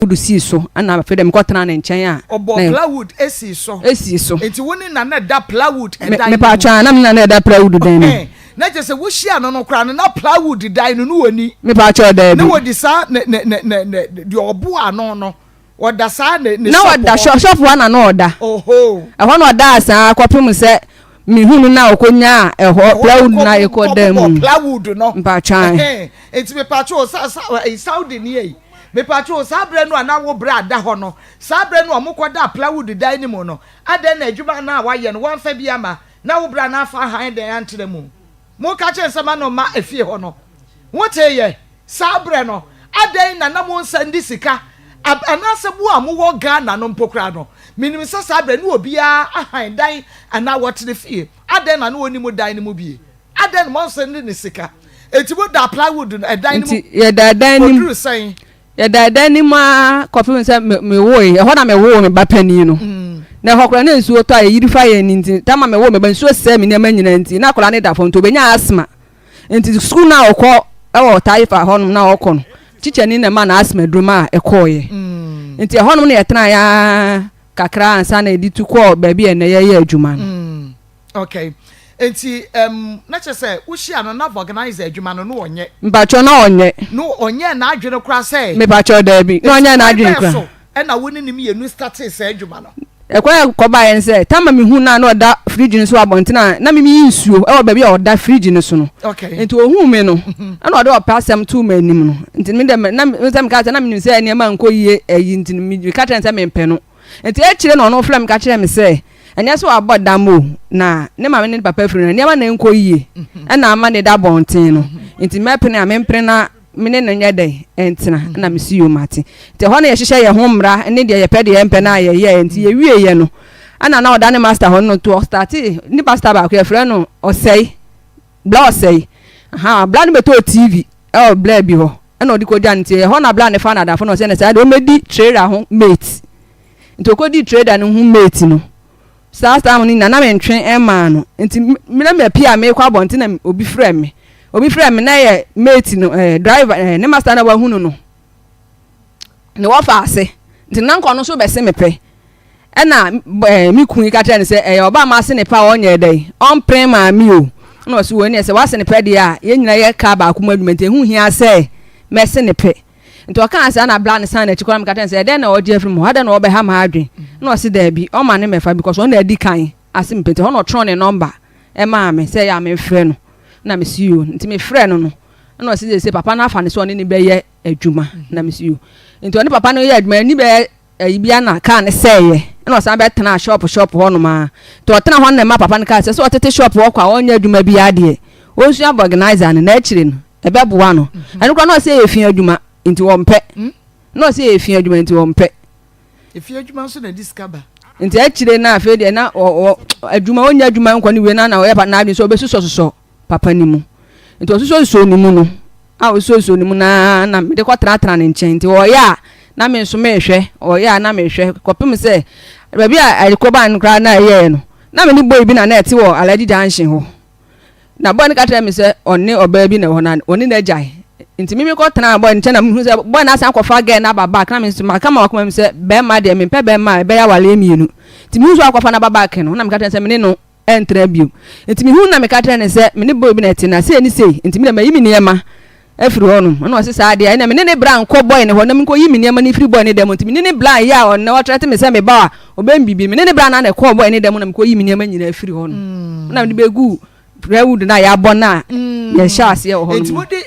wood see so and I fed them cotton and china or plywood esi so enti woni na na da plywood and me pa cha na me na da plywood den na je se wo hia no kra no na plywood dan no woni me pa cha da na wodi sa ne de obo ano no oda sa ne na oda shop one na oda oho e ho na oda sa akopim se mi hunu na okonya eho plywood na ekoda mu plywood no pa cha enti me pa cha sa Saudi ni yi me pacho sabre no na wo bra da ho no sabre no omokoda plywood dan ni mu no aden na adwuma na waye no wonfa bia ma na wo bra na fa han den antre mu mo ka che nsema no ma afie ho no wote ye sabre no aden na mo nsandi sika anase bu a mo wo Ghana no mpokra no minim se sabre no obia ahan dan ana wote ne fie aden na no oni mu dan ni mu bie aden mo nsandi ne sika etibo da plywood dan ni mu ye da dan ni mu sen ya da ni ma kofi se me wo e ho na me wo me ba pani no na ho kra na nsuo to ayiri fa ye ni nti tama me wo me ba nsuo se me ne ma nyina nti na kra ne da fo nto benya asma nti school na okọ e wo taifa ho no na okọ no teacher ni na ma na asma druma e koye nti ho no na ye tena ya kakra ansa na editu ko ba bi e na ye adwuma no okay enti na che se wo hia no na organize adwuma no onye mbacho na onye na adwene kra se me bacho da bi na onye na adwene kra e na woni ni me nu start se adwuma no ekwa ko ba yen se tama me hu na na oda fridge no so abontina na me nsuo e wo ba bi oda fridge no so no okay enti ohu me no na oda opasem to manim no enti me dem na me ka ta na me se ene ma nko yie ayi enti me ka ta se me mpe no enti e kire no no flam ka kire me se enya so abodamo na ne ma me ne papa firi na ma na nko yie na ama ne da bontin no enti me pene a me mpre na mine na nya dai entina na mesi yo mate te ho na ye hihye ye ho mra ne de ye pede ye mpe na ye enti ye wie ye no ana na oda ne master ho no to start ni pastor ba ko ye frɛ no osei bla osei aha bla ne beto tv bla bi ho ana odi ko dia nti ho na bla ne fa na da fo no se ne sa de o medi trader ho mate nti ko di trader no ho mate no sa mo ni na me ntwen ema no nti me na me pia me kwa bonti na obi frɛ me na ye mate no driver ne master na wa hunu no ne wa fa ase nti na nko no so be se me pe e na mi kun ka tell ne se oba ma se ne pa onye dai on prema mi o no so woni se wa se ne pe dia ye nyina ye ka ba akoma adwumete hu hia se me se ne pe nti o kan ase na bla ne san na chikora me ka tell se den na o di afri mo ada na o be ha ma adwen no se da bi o ma ne me fa because on na di kan ase me pete ho no tron ne number e ma me se ya me frɛ no na me see you nti me frɛ no no na o se papa na afa ne so ne be ye adwuma na me see you nti oni papa no ye adwuma ni be bia na ka ne seye na o san be tena shop ho no ma to tena ho na ma papa ne ka se so tete shop ho kwa onya adwuma bi ade o nsu ab organizer ne na akire no e be boa no ene kwa na o se ye fi adwuma nti wo mpe na o se ye fi adwuma nti wo mpe e fi adwuma so na discover nti akire na afi de na adwuma onya adwuma nkwa ni we na o ye pa na adwuma so obesuso papa ni mu nti osuso ni mu no a osuso ni mu na me de kwa tra ne nchen nti o ya na me nso me hwe o ya na me hwe kopim se ba bi a alikoba nkra na ye no na me ni boy bi na na eti wo alaji junction ho na boy ni ka tra me se oni oba bi na ho na oni na jai nti mimi ko tra boy nchen na mu se boy na san kofa ge na baba na me nso maka ma wakoma me se be ma de me pe be ma be ya wale mienu nti mi nso akofa na baba ke no na me ka tra se me ni no entra bio nti mi hu na me ka tra ne se me ni boy bi na eti na se ni se nti mi na ma yimi ne ma efiri honum na o se sa ade na me ne bra nko boy ne ho na me ko yimi ne ma ni free boy ne dem nti me ne bla ya o na o trate me se me ba o be mbibi me ne bra na na ko boy ne dem na me ko yimi ne ma nyina efiri honum na me begu plywood na ya bo na ye sha ase ho honum nti mo de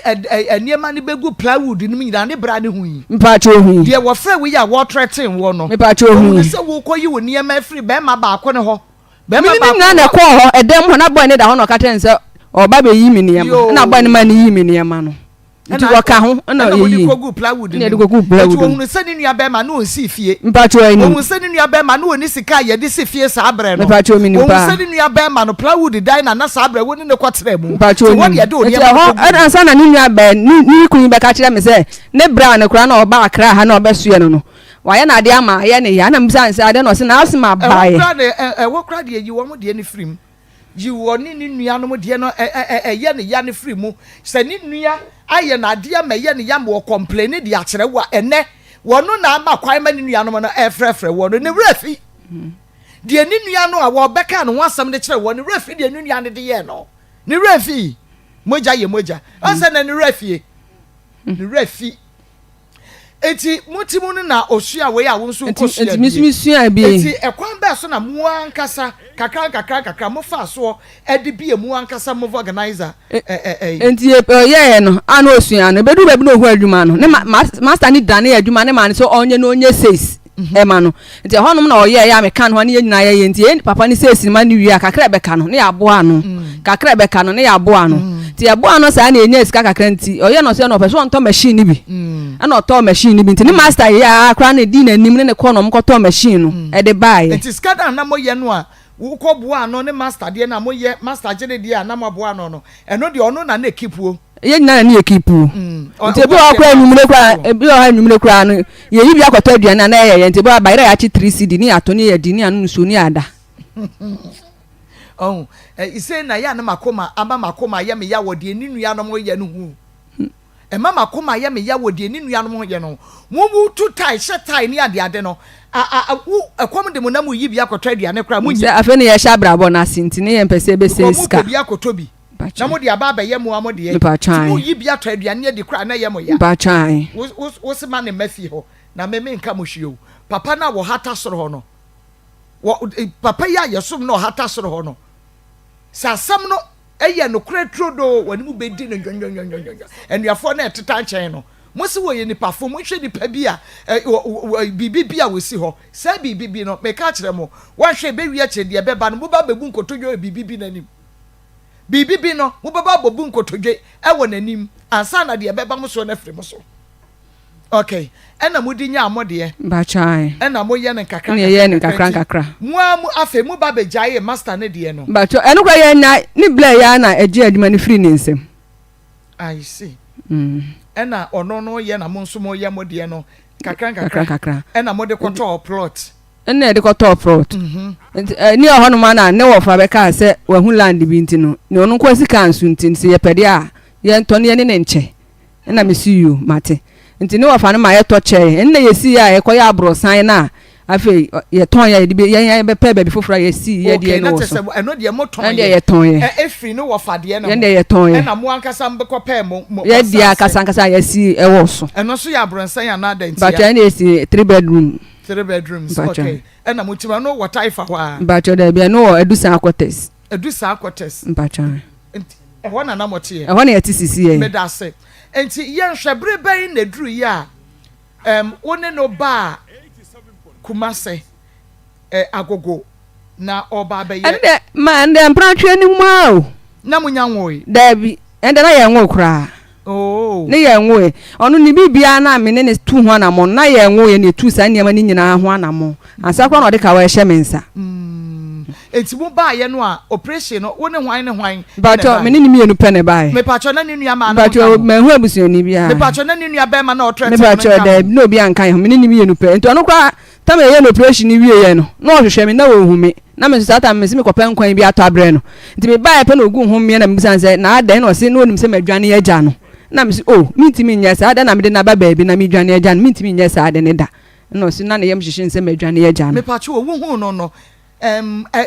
eniema ne begu plywood ni nyina ne bra ne hu yi mpa cho hu de wo fra we ya wo trate wo no mpa cho hu se wo ko yi wo niema efiri be ma ba ko ne ho be ma ba na ko ho edem ho na boy ne da ho no ka ten se o ba be yimi ne ma na boy ne ma ne yimi ne ma no nti waka ho na yi ko gu plywood ni wo se ni nua be ma na o si fie mpa cho ani wo se ni nua be ma na o ni sika ye de si fie sa abre no mpa cho mi ni pa wo se ni nua be ma no plywood dai na sa abre wo ni ne kwatere mu so wo ye de o ni ho ansa na ni nua be ni kun be ka kire me se ne bra na kura na o ba akra ha na o be sue no no wa ye na ade ama ye ne ya na msa nsa ade no se na asema ba ye wo kra de yi wo mo de ni frim yi wo ni nua no mo de no ye ne ya ne frim mu se ni nua aye na ade ama ye ne ya mo complain de akere wa ene wono na ama kwan ma ne nua no no efrefre wono ne wrafi de ne nua no a wo beka no wasam de kire wono wrafi de ne nua ne de ye no ne wrafi moja ye moja ansa na ne wrafi ne wrafi eti mutimu no na osua we a wo nso nkosua eti misua bi eti ekwan ba so na mu ankasa kakra mo fa so e de bi mu ankasa mo organizer enti ye no ana osua no bedu bebi no hu adwuma no ne master ni dane adwuma ne ma ne so onye no onye says ema no enti honom na oye ya meka no ne nyina ye enti papa ni says ma ne wi kakra beka no ne ya boa no kakra beka no ne ya boa no ti ya boa no sa na enye sika kakra nti oye no so no person onto machine ni bi ana oto machine ni bi nti ni master ya akra na di na nim ne ko no mkoto machine no e de bae enti skada na mo ye no a wo ko boa no ne master de na mo ye master gene de a na mo boa no no eno de ono na ekipuo ye nyina na ekipu nti bi akwa anwumre kwa bi ha anwumre kwa no ye yi bi akoto aduane na ye nti bi abayira ya chi 3 cd ni ato ni ye di ni anu so ni ada oh ise na ya na makoma aba makoma ya me ya wode ni nua no mo ye no hu e ma makoma ya me ya wode ni nua no mo ye no mo mu tu tai shetai ni ade no ekom de mo na mo yi bi akoto aduane kwa mo nyi afa ni ye sha brabo na sinti ni ye mpese be se ska mo bi akoto bi na mo de aba ba ye mo amode ye mo yi bi ato aduane de kwa na ye mo ya ba chan wo se ma ne mafi ho na me nka mo hwio papa na wo hata soro ho no papa ya yesom no hata soro ho no sasam no eye no kretrodo wani mu bedi no nyonyonyonyonyo enuafo na eteta nchen no mo se wo ye nipa fo mo hwe nipa bi a bibi a wosi ho sa bibi no me ka kire mo wa hwe be wi a kire de be ba no mo ba bebu nkotodwe bibi nanim bibi no mo ba bobu nkotodwe e wo nanim ansa na de be ba mo so na firi mo so okay ena mudi nya amode ba chai ena mo ye ne kakra ne ye ne kakra mu amu afa mu ba be jaye master ne de no ba cho enu kwa ye nya ni bla ya na eje aduma ne free ne nsem I see ena ono no ye na mo nso mo ye mo de no kakra ena mo de koto plot ena de koto plot ni ho no ma na ne wo fa be ka se wa hu land bi ntino ne ono kwa sika nsu ntin se ye pede a ye nto ne ne nche ena me see you mate nti ne wafa no ma ye to che enne ye si ya ye koya abrosan na afi ye ton ya ye be pe be fofora ye si ye de no so eno de mo ton ye ton ye efri no wafa de na ye de ye ton ye na mo ankasa mbe ko pe mo ye dia kasa ye si e wo so eno so ya abrosan ya na da ntia ba cha ne si 3 bedrooms okay ena mo tima no water ifa ho a ba cha da bia no edusa quarters ba cha e ho na mo tie e ho na ye ti sisi ye me da se enti ye nhwebre ben na duru ya one no ba kumase agogo na oba be ye ende ma ende mpratwe ni mu a na munya nwoi da bi ende na ye nwo kra oh ne ye nwo onu ni bibia na me ne tu ho na mo na ye nwo ye ne tu sa niam ni nyina ho na mo ansa kwa na de ka wa hye mensa enti mu ba ye no a operation no wo ne hwan but me ni mienu pe ne ba me pacho na ni nua ma but me hu abusuani bia me pacho na ni nua be ma na otre me pacho da no bia nkan ho me ni mienu pe enti onu kwa ta me ye no operation ni wie ye no na ohwehwe me na wo hu me na me so ta me se me kopa nkwan bi ato abre no enti me ba ye pe na ogu hu me na me bisan se na adan no se no onim se madwane ye gya no na me se oh mintimi nya sa adan na me de na ba bi na me dwane ye gya no mintimi nya sa adan ne da no se na yem hwehwe se madwane ye gya no me pacho wo hu no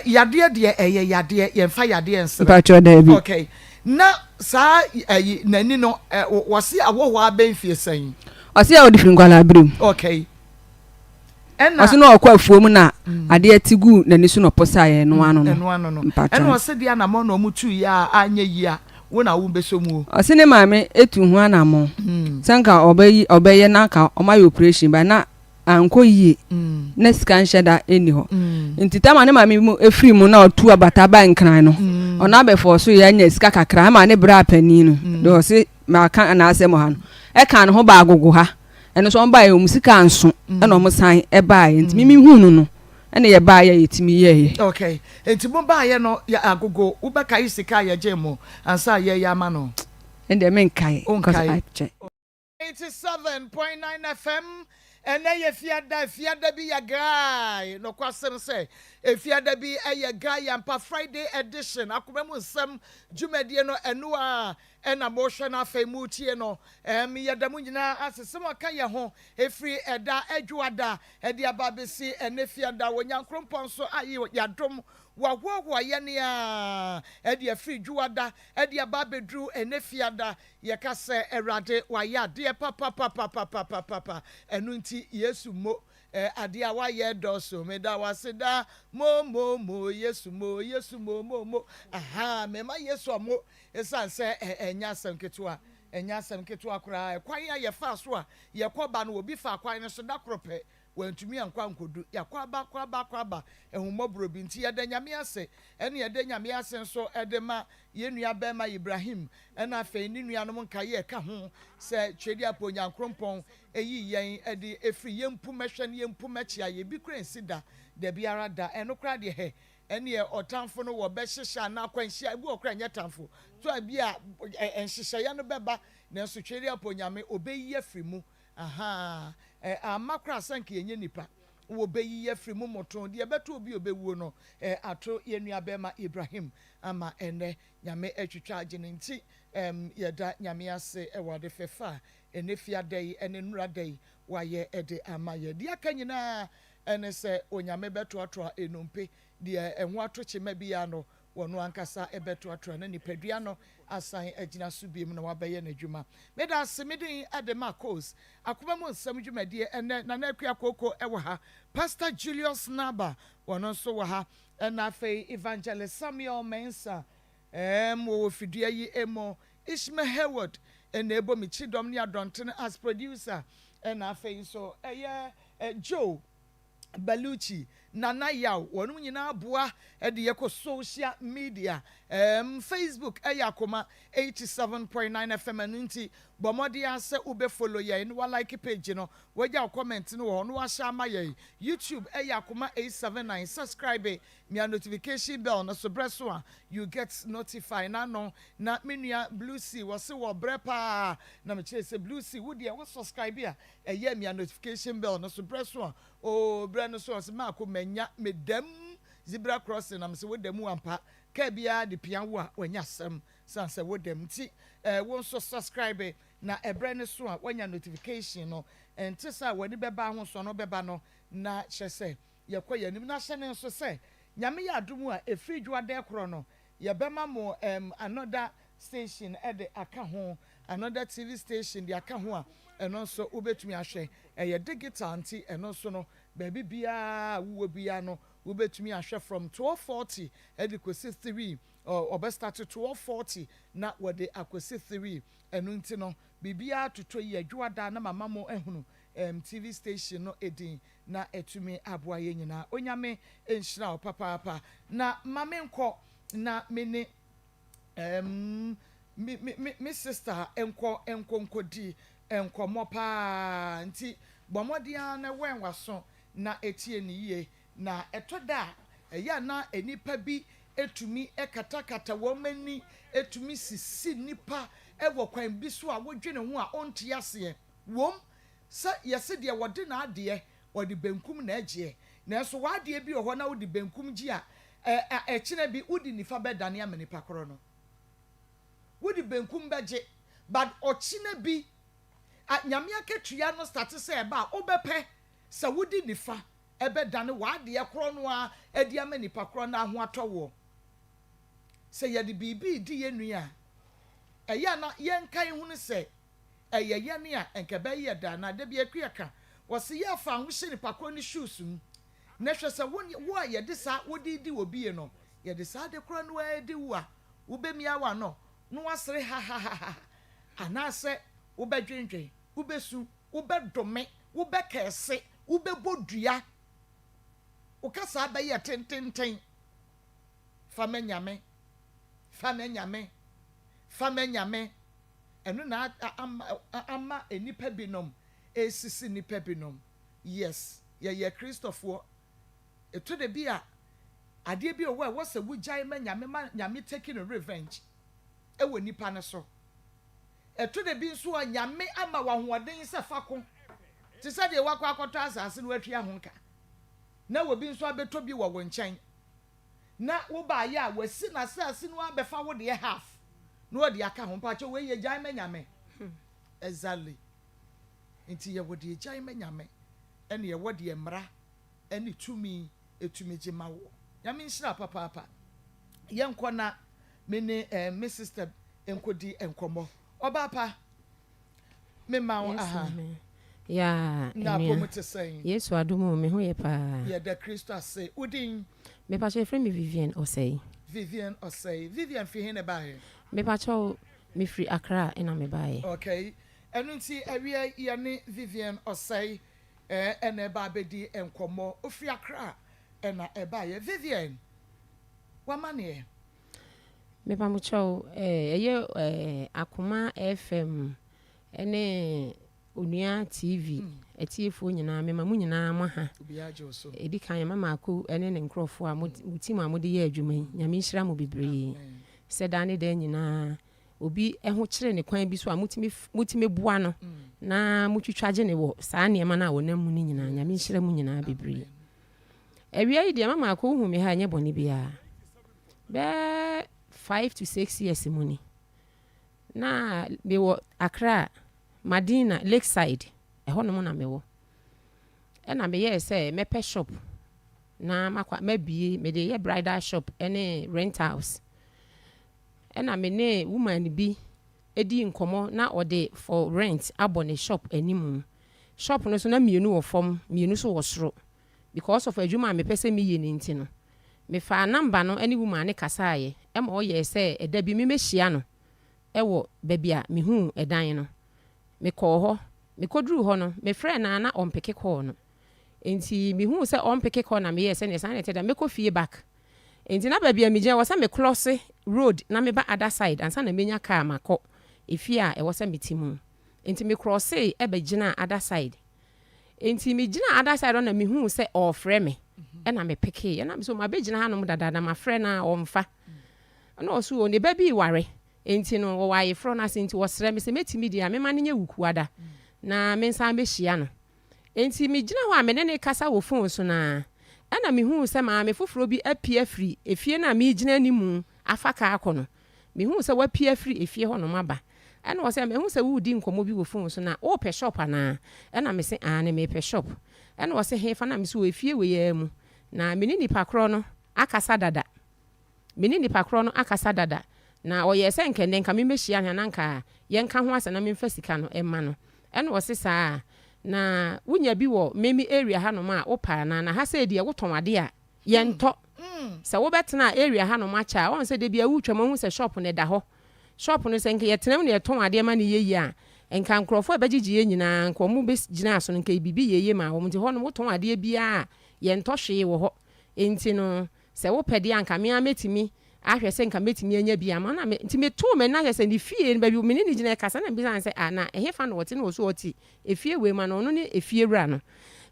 yade de yade ye mfa yade ensere pacho da bi okay na sa nani no wose awoho abenfie sen wose a odi fingwala abrim okay ena wose no okwa afuom na ade atigu nani so no posa ye no ano no ena wose dia na mo no mutu ya anya yi a wo na wo besomu wose ne maame etu hu anamo sanka obaye na ka omaye operation ba na anko yie na scan shada eni ho nti tama ne maame mu efri mu na otu abata ba nkran no ona abefo so ya nya sika kakra ma ne bra pani no do se ma kan na asem ha no e kan ho ba agogo ha eno so ba ye musika anso e no mo san e ba ye nti mimi hu no ene ye ba ye yetimi ye okay nti mo ba ye no ya agogo wo ba kai sika ye jemo ansa ye ya ma no ende men kai because I check 87.9 FM and ye fiada bi ya guy no kwasem say fiada bi ya guy ampa Friday edition AkomaMuNsem dwumadie no eno a ena motion afa mu tie no yɛda mu nyina asesem aka ye ho efri eda adwuada ede ababesi enefiada wonyankrompon so ayi yadom wahwahwa ye ne a ede afri dwuada ede ababedru enefiada ye ka se erade waya de papa enu nti Yesu mo ade a wayɛ dɔso meda waseda mo Yesu mo aha mema Yesu amo esan sɛ enya asɛm ketewa koraa kwan ya yɛ fa so a yɛkɔba no obi fa kwan no so da koropɛ wantumi ankwa nkodu yakwa ehumobro bi nti yɛda nyame ase ɛne yɛda nyame ase nso ɛde ma yenua bɛma Ibrahim ɛna afei ne nuanom nkae ɛka ho sɛ twedi apo nyankrompɔn eyi yɛn ɛde efiri yempu mɛhwɛ ne yempu mɛkyia yɛ bi kura nsida da biara da ɛno kora de hɛ ɛne ɔtamfo no wɔ bɛhyehyɛ na akwanhyia ebi okura nyɛ tamfo to abi a nhyehyɛ no bɛba nanso twedi apo nyame obeyi afiri mu aha amakra sanke yenye nipa wo beyi afiri mu moton de beto obi obewuo no ato yenua bema Ibrahim ama ene nyame atwitwa agene nti yeda nyame ase ewade fefa enefia dai ene nura dai waye ede ama ye de aka nyina ene se onyame beto ato enompe de enho ato chema bia no wono ankasa ebeto ato na nipadua no asan agina so biem na wabeye n'adwuma meda semedin adema cause AkomaMuNsem dwumadie ene na akua koko ewo ha Pastor Julius Naba wono so wo ha na afei Evangelist Samuel Mensa wo fidua yi emo Ishmael Howard ebo mi chidom ne adonten as producer na afei so Joe Baluchi Nana Yaw wonu nyina aboa de yeko social media Facebook Akoma 87.9 FM anunti bomodi ase ube follow ye no like page no waja comment no no ahya ma ye YouTube Akoma 879 subscribe me notification bell no so breso a you get notified na no na menua Blue Sea wose wo brepa na me chere se Blue Sea wo de wo subscribe a me notification bell no so breso a o bre no so ma ko manya medam zebra crossing am se wodam ampa ka bia de pian a wanya asem san se wodam ti won so subscribe na ebre ne so a wanya notification no enti sa wani beba ho so no beba no na hye se yekoya nim na hye ne so se nyame ya adom a efri dwuada ekro no ye bema mo another station ede aka ho another TV station de aka ho a eno so ubetumi ahwe eye digital anti eno so no baby bia wo bia no ubetumi ahwe from 12:40 ede kwesi 3 or start to 12:40 na wode akwesi 3 eno nti no bibia toto yi adwuada na mama mo ehunu TV station no edin na etumi aboa ye nyina onyame enhyira o papa na mame nko na mene mi sister enko di enko mopa nti bomodia na wenwaso na etie ni ye na etoda eya na enipa bi etumi ekatakata womani etumi sisi nipa ewo kwan bi so a wodwene ho a onte ase wom sa yese de wode na ade wode benkum na agye na so wade bi ho na wode benkum gi a ekine bi udi nifa bedane amene pakoro no wodi benkum beje but ochine bi nyame aketua no start say ba obepe sa wodi nifa ebedane wade ekro no a edi amani pakoro na ho atowo se yede bibi di yenua eya na yenkan hunu se ye ne a enkebe ye da na de bi akuaka wose ye afa ho hye ni pakoro ni shoes mu na hwe se wo ye de sa wodi di obi no ye de sa de kro no edi wo a wo be mi awa no no wasere ha anase wo be dwendwen wo be su wo be dome wo be kese wo be bodua wo kasa ba ye tententen fama nyame enu na ama enipa binom esisi nipa binom yes ye Christopher eto de bia ade bi owo wo se wugyan ma nyame taking a revenge ewo nipa ne so eto de bi nso nyame ama wahoɔden se fako ti se de wakɔ akɔtɔ asase no atwa ho nka na wo bi nso abeto bi wo nkyɛn na wo ba ya wasi na asase no abefa wo de half no odi aka ho pacho we ye gyan manyame exactly nti ye wodi gyan manyame ene ye wodi emra ene tumi etumi gima wo nyame nshira papa yenko na me ne me sister enkodi enkomo oba pa me ma wo aha ya na pomute saying Yesu adumo me ho ye pa ye the Christ say udin me pa che frame me Vivian Osei Vivian fi hene ba he me pa cho me free Accra ina me ba he okay enu nti awie ye ne Vivian Osei ene ba bedi enkomo ofri Accra ena eba ye Vivian wa mane me pa mu cho ye Akoma FM ene Onua TV etiefo nyina me ma mu nyina ma ha edi kan ma maako ene ne nkrofo a mutim a mode ye adwuma nyame nhira mo bebre sedane da nyina obi eho kire ne kwan bi so a mutime bua no na mutwitwaje ne wo saa ne ma na wonam mu nyina nyame nhira mu nyina bebre ewia yi de ma maako hu me ha nye bone bia be 5 to 6 years mu ni na be wo Accra Madina Lakeside eho no na mewo na me ye say mepe shop na makwa mabie me de ye bridal shop ene rent house na me ne woman bi edi nkomo na ode for rent abone shop animu shop no so na mienu wo fom mienu so wo soro because of adwuma me pese me ye nti no me fa number no ene woman ne kasaye e ma o ye say eda bi me mehia no ewo babia me hu edan no me call ho me kodru ho no me friend na ompeke call no enti me hu se ompeke call na me yes ne san etada me ko fie back enti na babia me je wo se me cross road na me ba other side ansa na menya car makọ efie a e wo se metimu enti me cross e be gina other side enti me gina other side na me hu se o frɛ me e na me peke e na me so ma be gina hanom dada na ma frɛ na o mfa na o so o ne ba bi ware enti no wo waye fro na senti wo sere me se metimi dia me ma ne nya wukuada na me nsan be hia no enti me gina ho a me ne kasa wo phone so na ana me hu se ma me foforo bi apie afri efie na me gina nimu afaka akono me hu se wa pie afri efie ho no maba ana wo se me hu se wo di nkomo bi wo phone so na wo pe shop ana ana me se ne me pe shop ana wo se he fa na me se wo efie we ya mu na me ni nipa kro no akasa dada na oye se nkende nka me mehia nya nanka ye nka ho asa na me mfa sika no ema no ene wo se saa na wunya bi wo memi area ha no ma opa na ha se de woton ade a ye nto se wo betena area ha no ma cha won se de bia wutwa ma hu se shop ne da ho shop no se nke ye tenam ne ton ade ma ne yeyi a enka nkrofo e bagigi ye nyina nko mu be gina aso nka bibi yeye ma wo mti ho no woton ade bia ye nto hwe wo ho enti no se wo pede anka me ametimi ahwe se nka metimi anya bia ma na nti me to me na se ni fie ba bi me ni gina kasa na bi san se ana ehe fa no wote na oso oti efie we ma no no ne efie wura no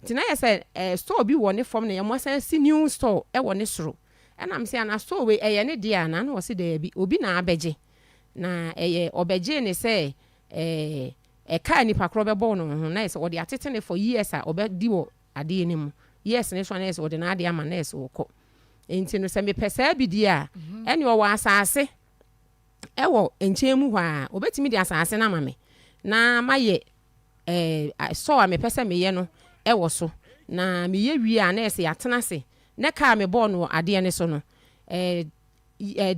nti na ye se store bi wo ne form na ye mo san si new store e wo ne soro ana me se ana store we eye ne dia na wo se da bi obi na abeje na eye obeje ne se ka ni pakro be bo no ho na ye se wo de atete ne for years a obedi wo ade ni mu yes ne so na ye se wo de na ade ama na ye se wo ko enti no se me pesa bi dia ene wo asase ewo enchemu hwa obetimi di asase na mame na maye so a me pesa me ye no ewo so na me ye wi a na ese yatena se ne ka me bo no ade ne so no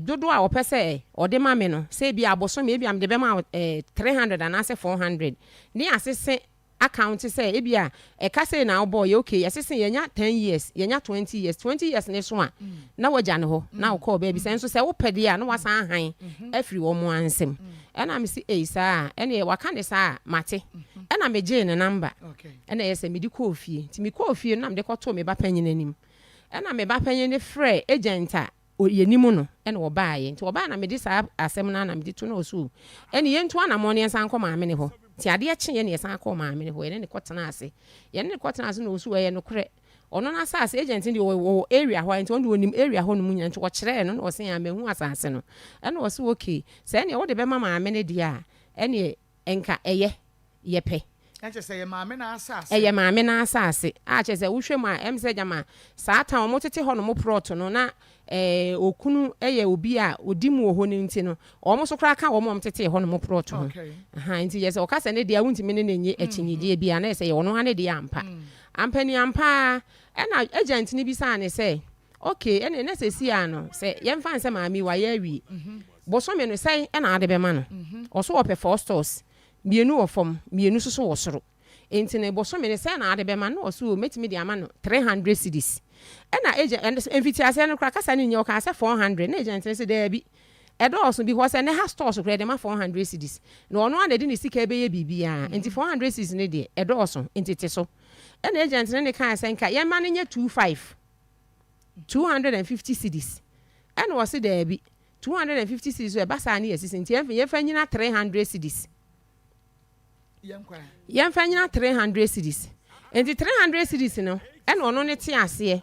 dodo a opese ode ma me no se bi aboso me bi am de be ma 300 and ase 400 ni asese account say ebia e ka say na obo ye okay yesese yenya 10 years yenya 20 years ne so a na waja ne ho na wo call baby senso say wo pede a na wasan han afri wo mo ansem ena me si saa ena waka ne saa mate ena me je ne number ena yese me di call fie ti me call fie na me de ko to me ba panyin anim ena me ba panyin ne frɛ agent a oyenimu no ena wo baaye nti wo ba na me di saa asem na me di to no so ena ye nto ana mo ne nsan ko ma me ne ho ti ade a kye ne yesa akoma me ne ho ye ne kotena ase ye ne kotena ase no osu ye no kre ono na asase agent ndi wo area ho nti ondo onim area ho no munya nti wo kire no no se ya mehu asase no ene wo se okay se ne wo de be mama me ne dia ene enka eye ye pe Kache say maame na asase. Eye maame na asase. A che say wohwe mu a em say jama saa tan o motete ho no mo prot no na okunu eye obi a odimu ho ni nti no o mo so kra ka wo mo mtete ho no mo prot ho. Aha nti yes o ka say ne dia wuntimi ne nenye achinyidie bia na say wono ha ne dia ampa. Ampa ni ampa na agent ni bi sa ne say okay ene na say si ano say yemfa nse maame wa ya awie. Bosome no say na ade be ma no. O so ope 4 stores. Mienu ofom, mienu so wosoro. Enti ne bosome ne say na ade be ma no so metimi de ama no 300 cedis. Na agent enfitiase no kra kasa ne nye o ka say 400 na agent say there bi. Edo also bi ho say ne ha stores kra de ma 400 cedis. Na ono ande de ne sika be ye bibia. Enti 400 cedis ne de edo also enti so. Na agent ne kan say nka ye ma ne nye 250 cedis. Na wo say there bi 250 cedis so e basa na yesi enti ye fa nyina 300 cedis. Yem fa nyina 300 cedis. Enti 300 cedis no ena ono ne te ase.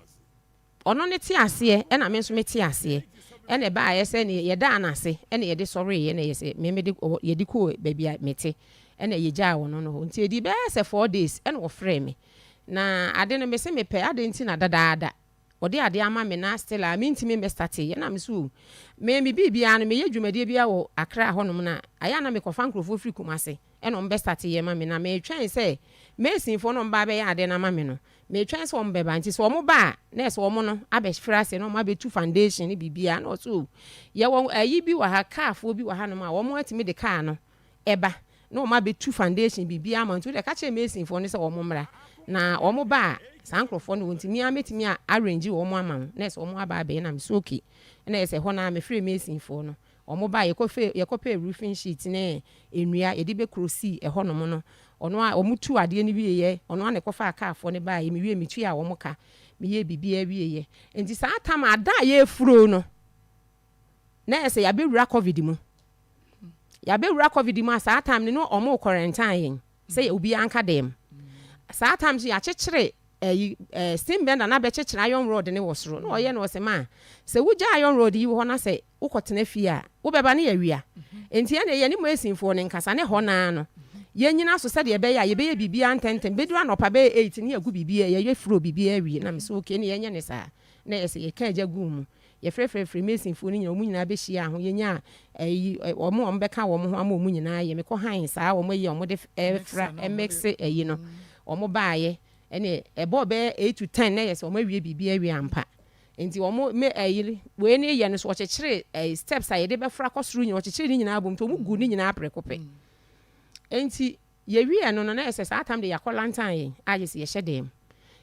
Ono ne te ase ena me nso me te ase. Ena ba ayese ne ye da anase ena ye de sori ye na yese me de ye de ko ba bia mete. Ena ye gya wono no. Enti edi be se 4 days ena wo frɛ me. Na ade no me se me pe ade nti na dadaada. Ode ade ama me na still a me ntimi me start ye na me so me bibia no me ye dwumadie bia wo akra honom na aya na me kofa nkrofo free kumase eno mbe start ye ma me na me twen se me sinfo no mba be ya ade na ma me no me twen se ombe ba nti so mo ba na so mo no abefra se no ma be tu foundation ni bibia na so ye wo ayi bi wa ha kaafo bi wa ha no ma wo mo atimi de kaa no eba na ma be tu foundation bibia ma nti de ka che me sinfo no se wo mo mra na wo mo ba sankrofo no ntimi ametimi a arrange wo mo ama na se wo mo aba be na me so okay na ese ho na me free me sinfo no omo ba ye kofe roofing sheet ne enua ye de be krosi e ho no mo no ono a omutu ade ni wie ye ono na kofa akaafo ne ba ye me wie metu a wo mo ka me ye bibia wie ye enti saa tam ada ye furo no na ese ya be wura covid mu saa tam ne no omo quarantine say obi anka dem saa tam so ya chechire steam bender na be chechira iron rod ne wosoro no oye no se ma se wugya iron rod yi ho na se ukotena fi a wo beba ne yawia enti ene ye ne mo esinfo ne nkasa ne ho na no ye nyina so se de be ya ye be ye bibia ntenten bedu anopa be 8 ne yagu bibia ye ye fro bibia awie na me so okay ne ye nya ne sa na ese ye ka agya gu mu ye frefrefre mesinfo ne nya omu nyina be hia ho ye nya omo beka wo mo ho ama omu nyina ye me ko han sa wo mo ye omo de fra mix eyi no omo baaye ene ebo be 8 to 10 na yes o ma wie bibia awie ampa enti o mo me ayiri we ne ye no so chechire steps a ye de be fra kosuru nyi o chechire ni nyina abom to mu gu ni nyina aprekope enti ye wie no no na yes sa atam de yakolantan ye agese ye hyedem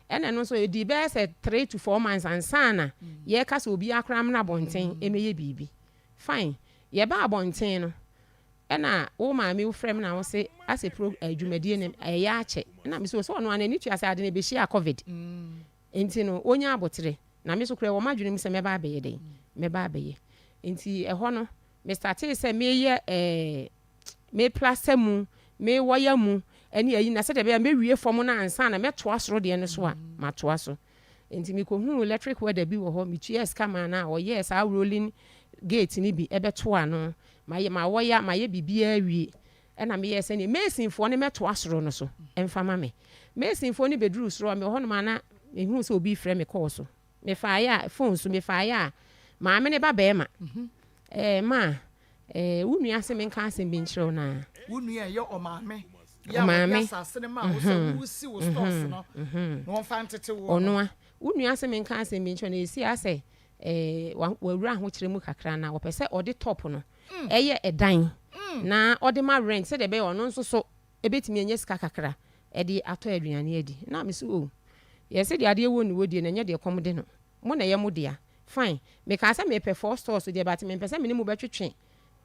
ene no so e di be se 3 to 4 months ansana ye ka so obi akram na bonten emeye bibi fine ye ba bonten no ena wo maame wo frem na wo se ase pro adwumadie ne ya ache na me so no anani tu ase ade ne be hia covid enti no onya abotre na me so kure wo madwene mi se me ba abeye den me ba abeye enti ho no me start se me ye me plaster mu me waya mu eni ayi na se de be me wie fom na ansa na me to asoro de ne so a ma to aso enti me ko hu electric weather bi wo ho me tu yes kama na o yes a rolling gate ni bi ebe to ano ma ye bibia awie na me yes ne mesinfo ne meto asoro no so emfa ma me mesinfo ne bedru soro me ho no ma na ehu so obi frɛ me call so me fa ya phone so me fa ya ma me ne ba be ma ma wunu ase me nka ase bi nkyerɛ na wunu ye o maame ya ma asase ne ma wo so wo si wo stores no no fa ntete wo ono a wunu ase me nka ase bi nkyerɛ na esi ase wawura ho kyerɛ mu kakra na wo pɛ sɛ ode top no eye edan na ode ma rent se de be ono nso so ebetimi enye sika kakra e de ato aduane adi na me so ye se de ade ewo ni wodie na nye de kom de no mo na ye mo de a fine me ka se me pɛ 4 stores de ba te me pɛ se me ni mo betwetwe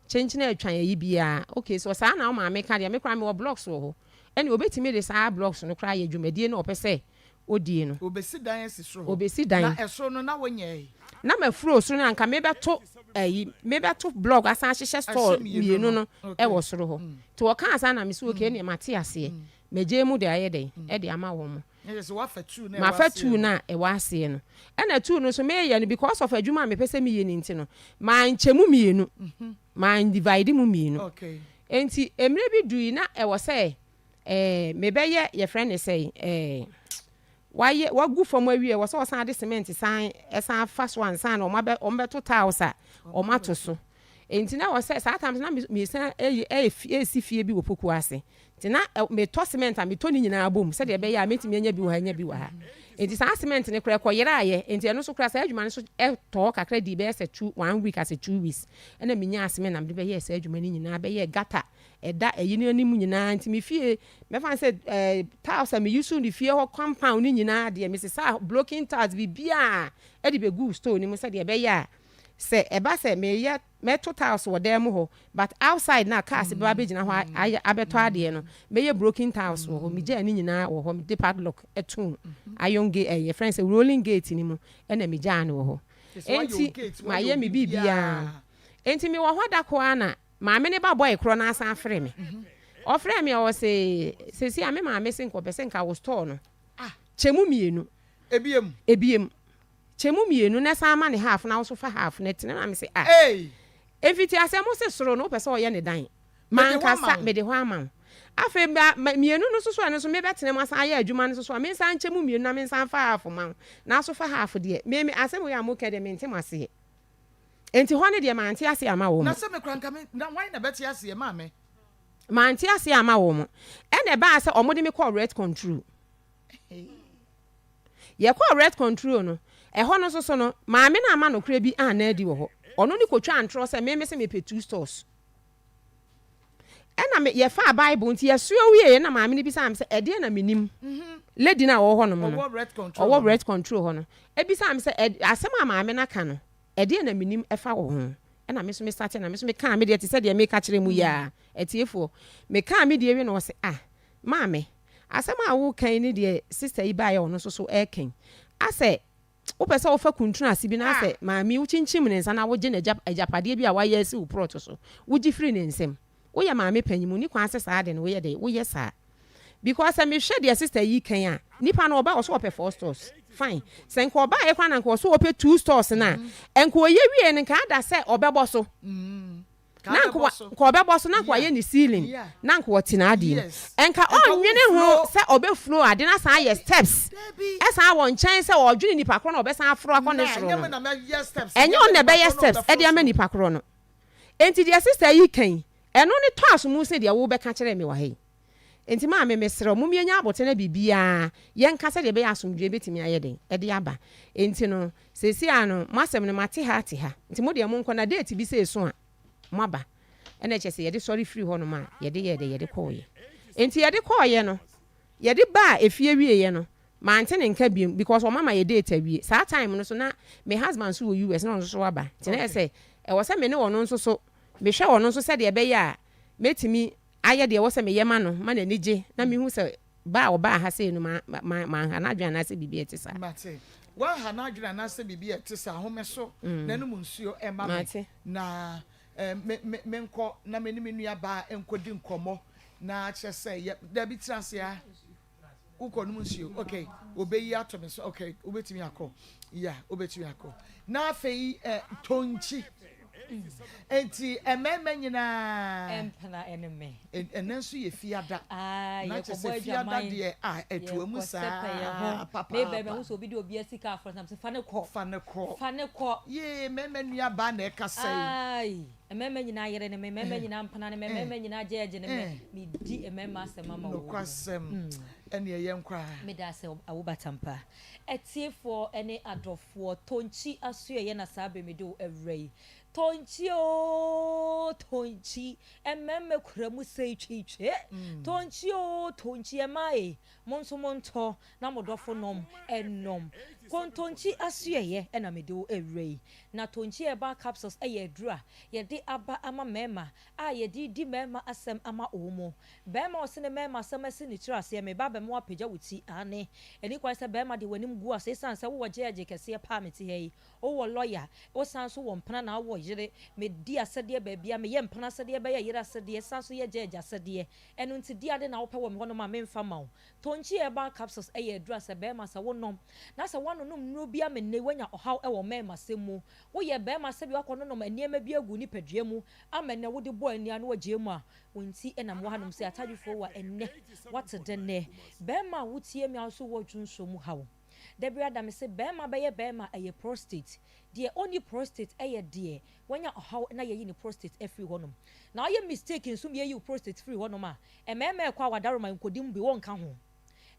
chenchina atwan yi bia okay so saa na o ma me ka de me kra me wo blocks wo ho ene obetimi de saa blocks no kra ye dwumadie na o pɛ se odie no obesi dan esisro obesi dan na eso no na wonye na me furo so na nka me beto blog asan hyehyɛ store mienu no e wo soro ho to o kan asan na me so okay ne mate ase me je mu de aye den e de ama wo mo yes wa fa tu na ma fa tu na e wa ase no e na tu no so me ye no because of adwuma me pese me ye ni nti no ma nchemu mienu ma divide mu mienu okay enti emre bi dui na e wo se mebeye your friend say why what good from where we was also the cement sign as a first one sign or my to tausa or matoso. Enti na was say sometimes na me say si fie bi wo poku ase. Enti na me to cement and me to ni nyina bom say de be ya metimi anya bi wo ha nya bi wo ha. Enti sa cement ne kra koyera aye enti eno so kra sa adwuma ne so to kakra di be say 1 week as 2 weeks. Na me nya cement na me be ye say adwuma ni nyina be ye gata eda eyi ni anim nyina enti me fie me fan say tiles me use ni fie ho compound ni nyina de me say sa blocking tiles bi bia e de be good store ni mo say de be ya say eba say me ye metal tiles wo dem ho but outside na cars be ba gina ho abeto ade no me ye broken tiles wo me ja ni nyina wo ho me de padlock etu iron gate your friends say rolling gate ni mu e na me ja na wo ho enti ma ye me bibia enti me wo ho da ko ana ma me ne ba boy kro na asa afre me ofre me o say si ame ma me sin ko be sen ka wo store no chemu mienu ebiem chemu mienu na sa ma ne half na wo so fa half na tene na me say efiti asemo se soro no pese o ye ne dan man kasa me de ho ama afa mienu no so so ne so me betene mo asa ya adwuma no so so me san chemu mienu na me san fa half man na so fa half de me asemo ya mo kede me ntem ase enti ho ne de ma ante ase ama wo na se me kranka me na why na beti ase ma me ma ante ase ama wo mo ene ba ase omode me call red control ye call red control no ho no so no ma me na ama no kra bi na adi wo ho ono ni kotwa antro se me se me pe 2 stores ena me ye fa bible nti ye so wie na ma me ni bi sam se ede na menim lady na wo ho no mo no owo red control ho no e bi sam se asema ma me na ka no ede na menim e fa wo ho ena me so me start na me so me ka me de te se de me ka kire mu ya etiefo me ka me de wi no se ma me asema wo kan ni de sister yi ba ya ono so e kan ase wo pese wo fa kuntuna asibi na ase maami wo chinchim ne nsa na wo je na ajapade bi a wa ye si wo prot so wo ji free ne nsem wo ye maami panyimu ni kwan ase saa de no wo ye de wo ye saa because me hwe de sister yi kan a nipa na oba wo so ope 4 stores fine senko oba ye kwan na nko so ope 2 stores na enko ye wie ne kan da se obebo so nanko ko obebo so nanko ye ni ceiling nanko wotina ade enka onwene ho se obeflow ade na san ye steps esa won chan se odwene nipa kro na obesan afro akone soro enye on na be ye steps e de ama nipa kro no enti de sister yi kan eno ni to asomu se de wo be ka kire me wa he enti ma me mesere mu mienya abote na bibia ye nka se de be asomdwe betimi aye den e de aba enti no sesi ano masem ne mate ha enti mo de mo nko na date bi se so a maba ene chese ye de sorry free ho no ma ye de koye enti ye de koye no ye de ba efie wie ye no ma ante ne nka biem because o mama ye date wie saa time no so na me husband so US na so aba tene say e wo se me ne wono nso so me hwe wono nso se de be ye a metimi aye de wo se me ye ma no ma na nije na me hu se ba o ba ha se no ma ha na dwan na se bibi etisa mate wa ha na dwan na se bibi etisa home so na no munsuo e ma na menko na menimi nua ba enkodi nkomo na chese ye da bi trase ya uko no munsuo okay obeyi ato me so okay obetimi akọ yeah obetimi akọ na afei tonchi enti ememe nyina empana eneme enenso ye fiada ye ko boy fiada de etuamu sa papa me be me so bi de obi asika afro sam se fa ne ko ye meme nua ba na ekasai ememe nyina yere ne meme nyina mpana ne meme nyina jeje ne me di ememe asema ma wo no kwasem ene ye nkwa me da se awobatampa etiefo ene adofo tonchi asuye ye na sabe me do evrai tonchi ememe kuramu sei twiitwe tonchi emae monso monto na modofo nom enom kontonchi asuye ena me do evrai na tonchi eba capsules eye dura ye de aba ama mema ye di mema asem ama omo bema osene mema asem ase ni tira se me baba me wapeja wuti ane eni kwa se bema de wanim gu ase san se wo jeje kese pa meti hei o wo lawyer o san so wo mpana na wo yere me di asede ba bia me ye mpana asede ba ye yere asede san so ye jeja asede eno nti di ade na wo pe wo me hono ma memfa ma wo tonchi eba capsules eye adura se be ma sa wonom na se wanonom nro bia me ne wanya ohaw e wo mema semu wo ye be ma se bi wakononom aniema bi agu ni padua mu amene wo de bo ania no wagye mu a wonti ena mo hanom se atadwefo wa enne wate de ne be ma wotie mi aso wo dwunso mu hawo Debra da me se bema be ye bema eye prostate de only prostate eye de wanya how na ye ni prostate every honum na ye mistake nso me ye prostate free honum a emema kwa wadaroma nkodim bi won ka ho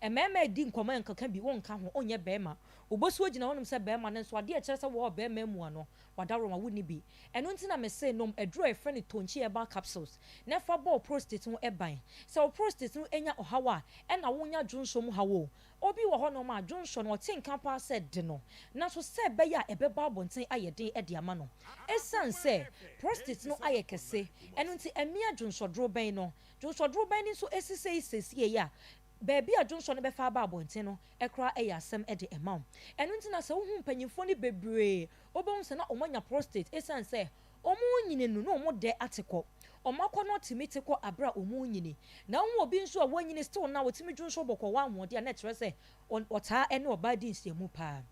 emema di nkoma nkaka bi won ka ho onye bema obosu ogina honum se bema ne nso ade e kire se wo bema mu ano wadaroma woni bi eno nti na me se nom edro e friend tonchi e ba capsules na fa ball prostate ho eban se o prostate no enya ohawa e na wonya dwonso mu hawo obi wo hono ma dwonso no tinka pa said de no na so se be ya ebeba abonten ayeden e de ama no esan se prostate no ayekese eno nti emia dwonso dro ben no dwonso dro ben ni so esisi ya baby a Johnson be fa ba abonten no ekra eyasem e de emaw eno nti na se wo hu panyimfo ni bebre obon se na omanya prostate esan se omu nyine nu no omu de ateko omakọ no timiti kọ abra omu nyine na wo obi nso a wanyine still na wotimi Johnson bokọ wa ahode na etre se ota ene oba di nsiemu pa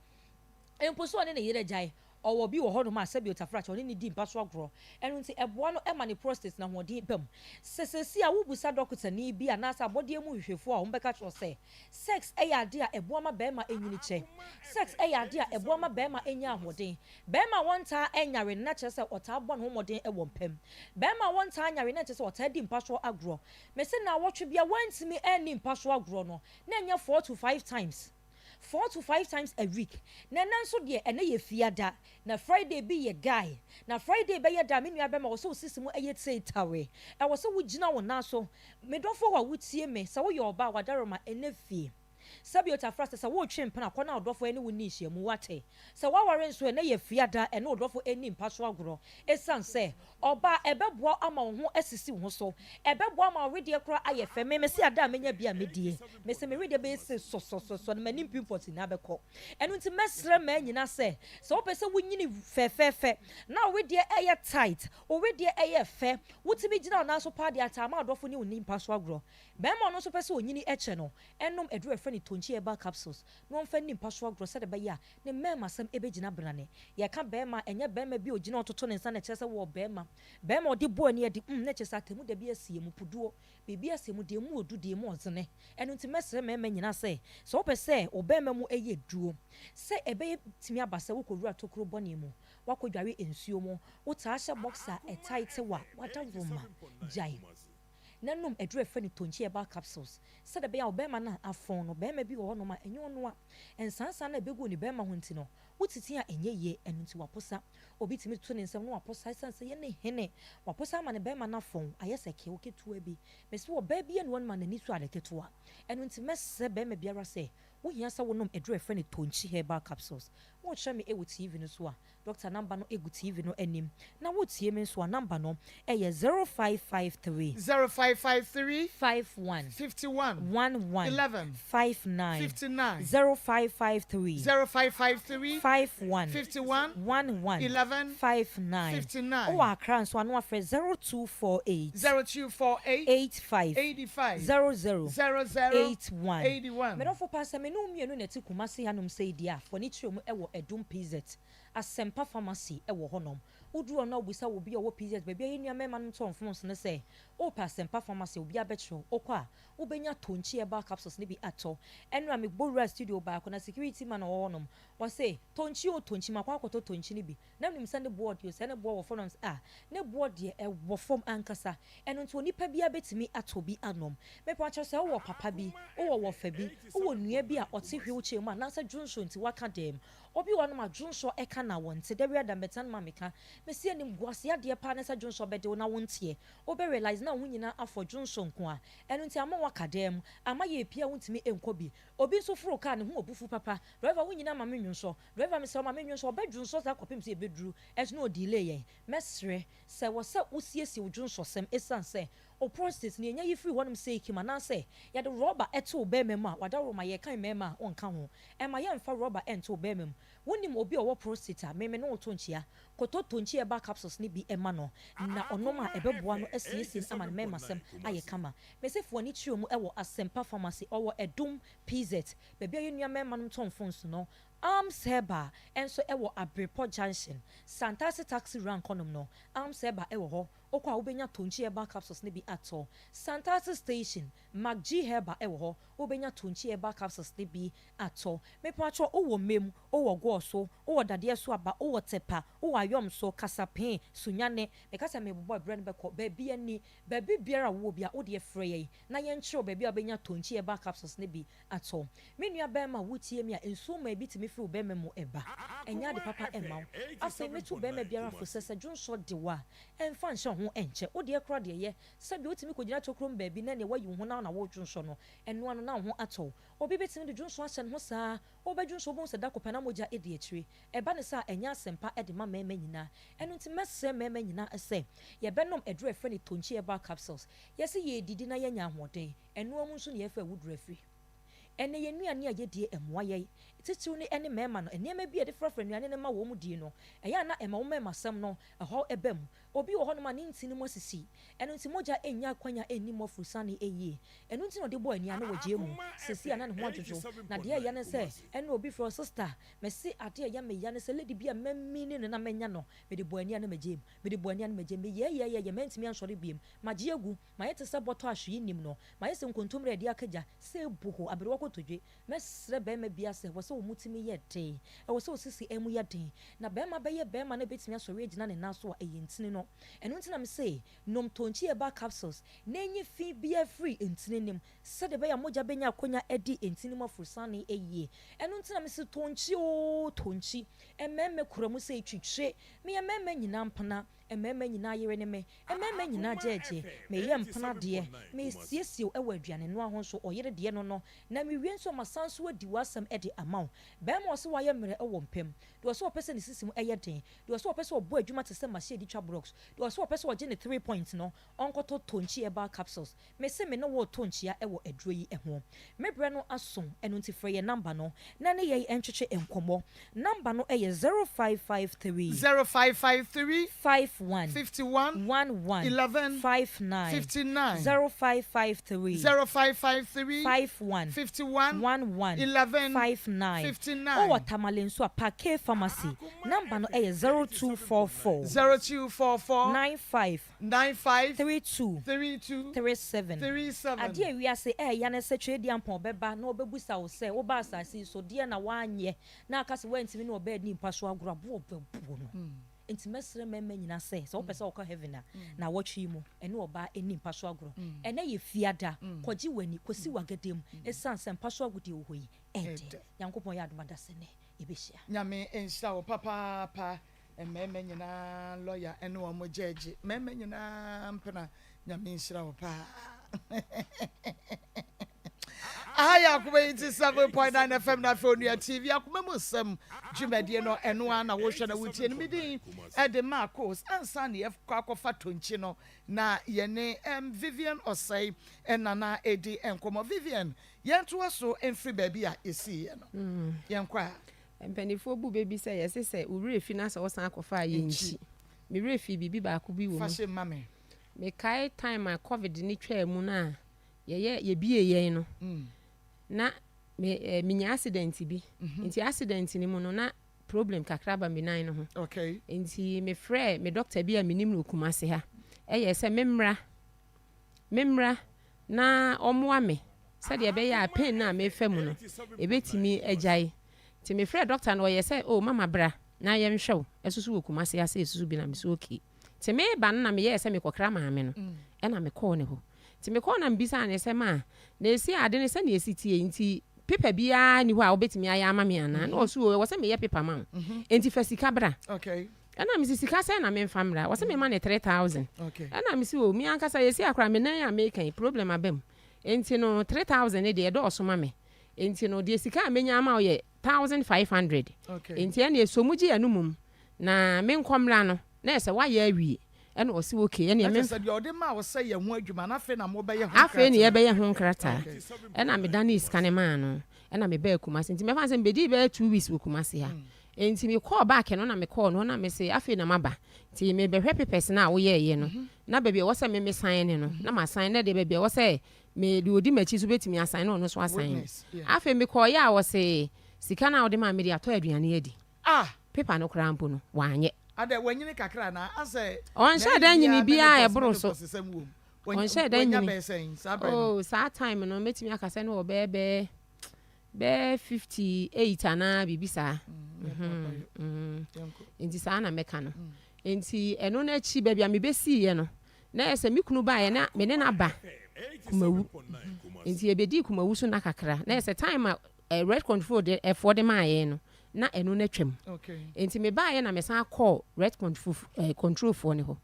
empo so ne ne yere jai owo bi wo hono ma sabi otafracha oni ni di mpaso agro enu nti eboa no ema ne prostate na hode bam sesesi a wubusa doctor ni bi anasa abode mu hwehwefo a wombeka cho se sex eyade a eboa ma be ma enyini che sex eyade a eboa ma be ma enya ahode be ma wonta enyare na che se ota abo no homoden ewo mpam be ma wonta anyare na che se ota di mpaso agro me se na wotwe bia wantimi eni mpaso agro no na enya 4 to 5 times 4 to 5 times a week. Na nanso de ene ye fiada na Friday be ye guy. Na Friday be ye da me nua be ma wo so sisimu eye tsaitawe. E wo so wo gina wo na so. Me dofo wa wutie me sa wo ye oba wadaroma ene fie. Sabiota frasta sa wo twe mpana kwana odofo ene woni hyiamu wate sa waware nso ene ye fiada ene odofo eni mpaso agro esan se oba ebeboa ama wo ho asisi wo so ebeboa ama wede kra ayefe me se ada menya bia medie me se me wede be se so na mani pimpot na beko enu nti mesre ma nyina se so pese wonyini fefefe na wede eye tight o wede eye fe wutimi gina na so pa de atama odofo ni woni mpaso agro be ma no so pese onyini eche no enom edu efe ni tonchi eba capsules no mfa ni mpaso agro se de be ya ne mema sam ebegina brane ye ka be ma enye be ma bi ogina ototo ne nsa na kire se wo be ma odi bo ani edi na kire se atemu de bi asiemu puduo bebi asiemu de mu odu de mu ozene enu nti mesre mema nyina se so opese obema mu eye duo se ebe timi abase wo kodura tokuro bone mu wakodware ensuo mu wo ta hye boxer etight wa wadavuma jai nanum edure fani tonchi eba capsules se de be ya obema na afon no bema bi wo no ma enyo no a ensansa na begu ni bema ho nti no wotiti a enye ye enu nti waposa obi timi to ne nsem no waposa sanse ye ne hene waposa ma ne bema na afon ayese ke oketu abi mesi wo ba bi enu ma nani so adeketo a enu nti messe bema biara se wo hia sa wonom edure fani tonchi herbal capsules wo hye me ewu TV no so a doctor number no egu TV no anim na wo tie me so a number no eye 0553 51 11 59 0553 51 11 59 o akran so anu afre 0248 85 00 me don't for pass me no mienu na ti kumase hanom say dia for ni trio mu ewo edum pz asempa pharmacy ewo honom uduro na obusa wo bi owo pz be bia yenu amema no ton fons ne say o pa asempa pharmacy obi abetro okwa ubenya tonchi eba capsules ne bi ato enra me gbora studio ba ko na security man wo honom wo say tonchi makwa akoto tonchi ne bi na nim sande board yo se ne board wo phones ne board ye wo form ankasa eno nto onipa bia betimi ato bi anom me pa che se wo papa bi wo fa bi wo nua bi a ote hwe wo chemu na sa dwonso nti waka dem obi wono ma dwonso eka na wonte de ria da metan ma meka mesi anim guase ade pa na sa dwonso bede wo na wonte o be realize na wo nyina afọ dwonso nko a eno nti ama waka dem ama ye pia wontimi enko bi obi nso furo ka ne ho obufu papa driver wo nyina ma menwonso driver me se ma menwonso obe dwonso za kopim se ebeduru es no delay yen mesre se wo se wosiesie wo dwonso sem esan se o prostate ni enya yi free wonum say kima na say ya de rubber eto be mem a wada roma ye kan mem a onka ho e ma ye mfa rubber ento be mem wonim obi owo prostate a meme no tonchia koto tonchia ba capsules ni bi ema no na onoma ebeboa no asiesie ama mem asem aye kama mesefo ni trio mu ewo Asempa pharmacy owo Edum PZ bebia ye nua mem no ton phones no Seba enso ewo Abrepo Junction Santasi taxi rank konom no Seba ewo ho okwa obenya tonchi eba capsules ne bi ato Santasi station Maggi Herba ewo ho obenya tonchi eba capsules ne bi ato me pacho owo mem owo gwoso owo dade so aba owo tepa owo ayom so kasapen sunyane me kasa me bobo brand beko baby ani baby biara wo bia wo de frey na ye nchiro baby obenya tonchi eba capsules ne bi ato me nua ba ma wutie mi a enso ma bi timi fi obema mu eba enya de papa ema afei metu obema biara fo sese dwonso de wa emfa nche ho enche wo de kra de ye sabi otimi kogina tokrom baby na ne wayi ho na wo dwonso no eno ano na ho ato obi betimi de dwonso ahye ho saa obadwonso bo se da kopana moja e de akire eba ne sa enya Asempa e de ma mema nyina eno nti mese mema nyina ese ye benom edru efre ne tonchi eba capsules yesi ye didi na ye nya hoden eno amu nso ne ye fa wudru afri ene ye nuane a ye die emoa ye titiw ne ene mema no enema bi e de frafra nuane ne ma wo mu die no eya na ema wo mema sam no eho ebam obi wo ho no ma ne ntini mo sisi eno nti moja enya kwanya eni mo frusane eye eno nti no de bo ania na waje mu sisi ana ne ho adwojo na de ya ne se eno obi fro sister mesi ade ya me ya ne se lady bi a mammi ne na menya no me de bo ania na majem me de bo ania na majem me ye mentimi ansori biem maje egu ma yete se boto ahwe nim no ma yese nkontom re de akaja se buho abere kotodwe mesre be ma bia se wo se wo mutimi ye den e wo se wo sisi emu ye den na be ma be ye be ma na betimi asori agina ne naso a eyentini no eno ntina me say nom tonchi eba capsules na enye fi bia free entini nim se de be ya moja benya akonya edi entini mo frusane eye eno ntina me say tonchi ememme kuramu say twitwe me ememme nyina mpana ememme nyina yere ne me ememme nyina jeje me ye mpana de me siesie ewa aduane no ahonso oyere de no na me wie nso masanso adi wasam ede amaw be ma so waye mere ewo mpem de so opese ne sisim eye den de so opese obo adwuma te se machine di twa blocks de so opese oje ne 3 points no onkoto tonchi eba capsules me se me no wo tonchia ewo aduro yi eho me bre no aso eno nti frɛ ye number no na ne ye entwetwe enkomo number no eye 0553 51 11 59 0553 51 11 59 o watamalen so apake pharmacy number no eye 0244 95 32 37 ade awia se ya na se twedi ampon beba na obebusa wo se wo ba asase so de na wanye na akase wantimi na obedi mpa so agorabo obebu no enti mesre mema nyina se so opese okọ heaven na watchi mu ene oba eni mpa so agoro ene ye fiada koji wani kosi wagadem esanse mpa so agodi ohoyi ede yankopon ya adumada sene ebehia nyame enhira wo papa mema nyina lawyer ene wo mo judge mema nyina mpena nyame enhira wo pa Aya Akoma 87.9 FM na Fonua TV AkomaMuNsem dwumadie no eno ana wo hwe na wutie no midin ede Marcos ansa ne akofa tonchi no na yene Vivian Osei enana edi enkomo Vivian yento so enfri baby a esi ye no yenkwa empanifo bu baby say yesese uri efi na so san akofa ye nchi me refi bibi ba ko bi wo fashe mame me kai time a covid ni twa mu na ye bie ye no na me accident bi nti accident ni mu no na problem kakra ba me nan no ho okay nti me frɛ me doctor bi a menim no kumase ha eye se memra na omoa me se de be ya pain na me fa mu no ebetimi agyae nti me frɛ doctor no ye se oh mama bra na ye nhwew esusu wo kumase ha se esusu bi na me so okay nti me ba na me ye se me kokra maame no e na me call ne ho nti me call na mbisa ne se ma na esi ade ne se na esi tie nti paper bia ni ho a obetimi aya ama me ana na osu wo se me ye paper ma enti fasika bra okay ana mi sika se na me famra wo se me ma ne 3000 okay ana mi si o mi anka sa yesi akra me nan ya me kan problem abem enti no 3000 de do osoma me enti no de sika amenya ama o ye 1500 okay enti ana esomuji ya numum na me nkomra no na ese wa ya awie ɛna ɔsi okay ɛna me sɛ deɛ ɔde ma wo sɛ yɛ ho adwuma na afei na mo bɛyɛ ho afei ne yɛbɛyɛ ho nkrata ɛna me dane iska ne maa no ɛna me bɛɛ Kumasi nti me fa sɛ mbedi bɛɛ 2 weeks wɔ Kumasi ha nti me call back no na me call no na me say afei na maba nti me bɛhwɛ papers na wo yɛ no na baabi a wɔ sɛ me sign ne no na ma sign na de baabi a wɔ sɛ me de odi machi so betimi assign no so assign afei me call ya wɔ sɛ sika na wo de ma me de atɔ aduane adi paper no kra mpo no wanyɛ ada wanyini kakra na asɛ on share dan nyini bia e boro so on share dan nyini oh saa time no metimi akasɛ no obebe be 58 ana bibisa nti saa na meka no nti eno na chi ba bia me besi ye no na ese me kunu ba ye na me ne na ba kumawu nti ebedi kumawu so na kakra na ese time red control de for de ma ye no na eno na twam nti me ba ye na me san call red control for ne ho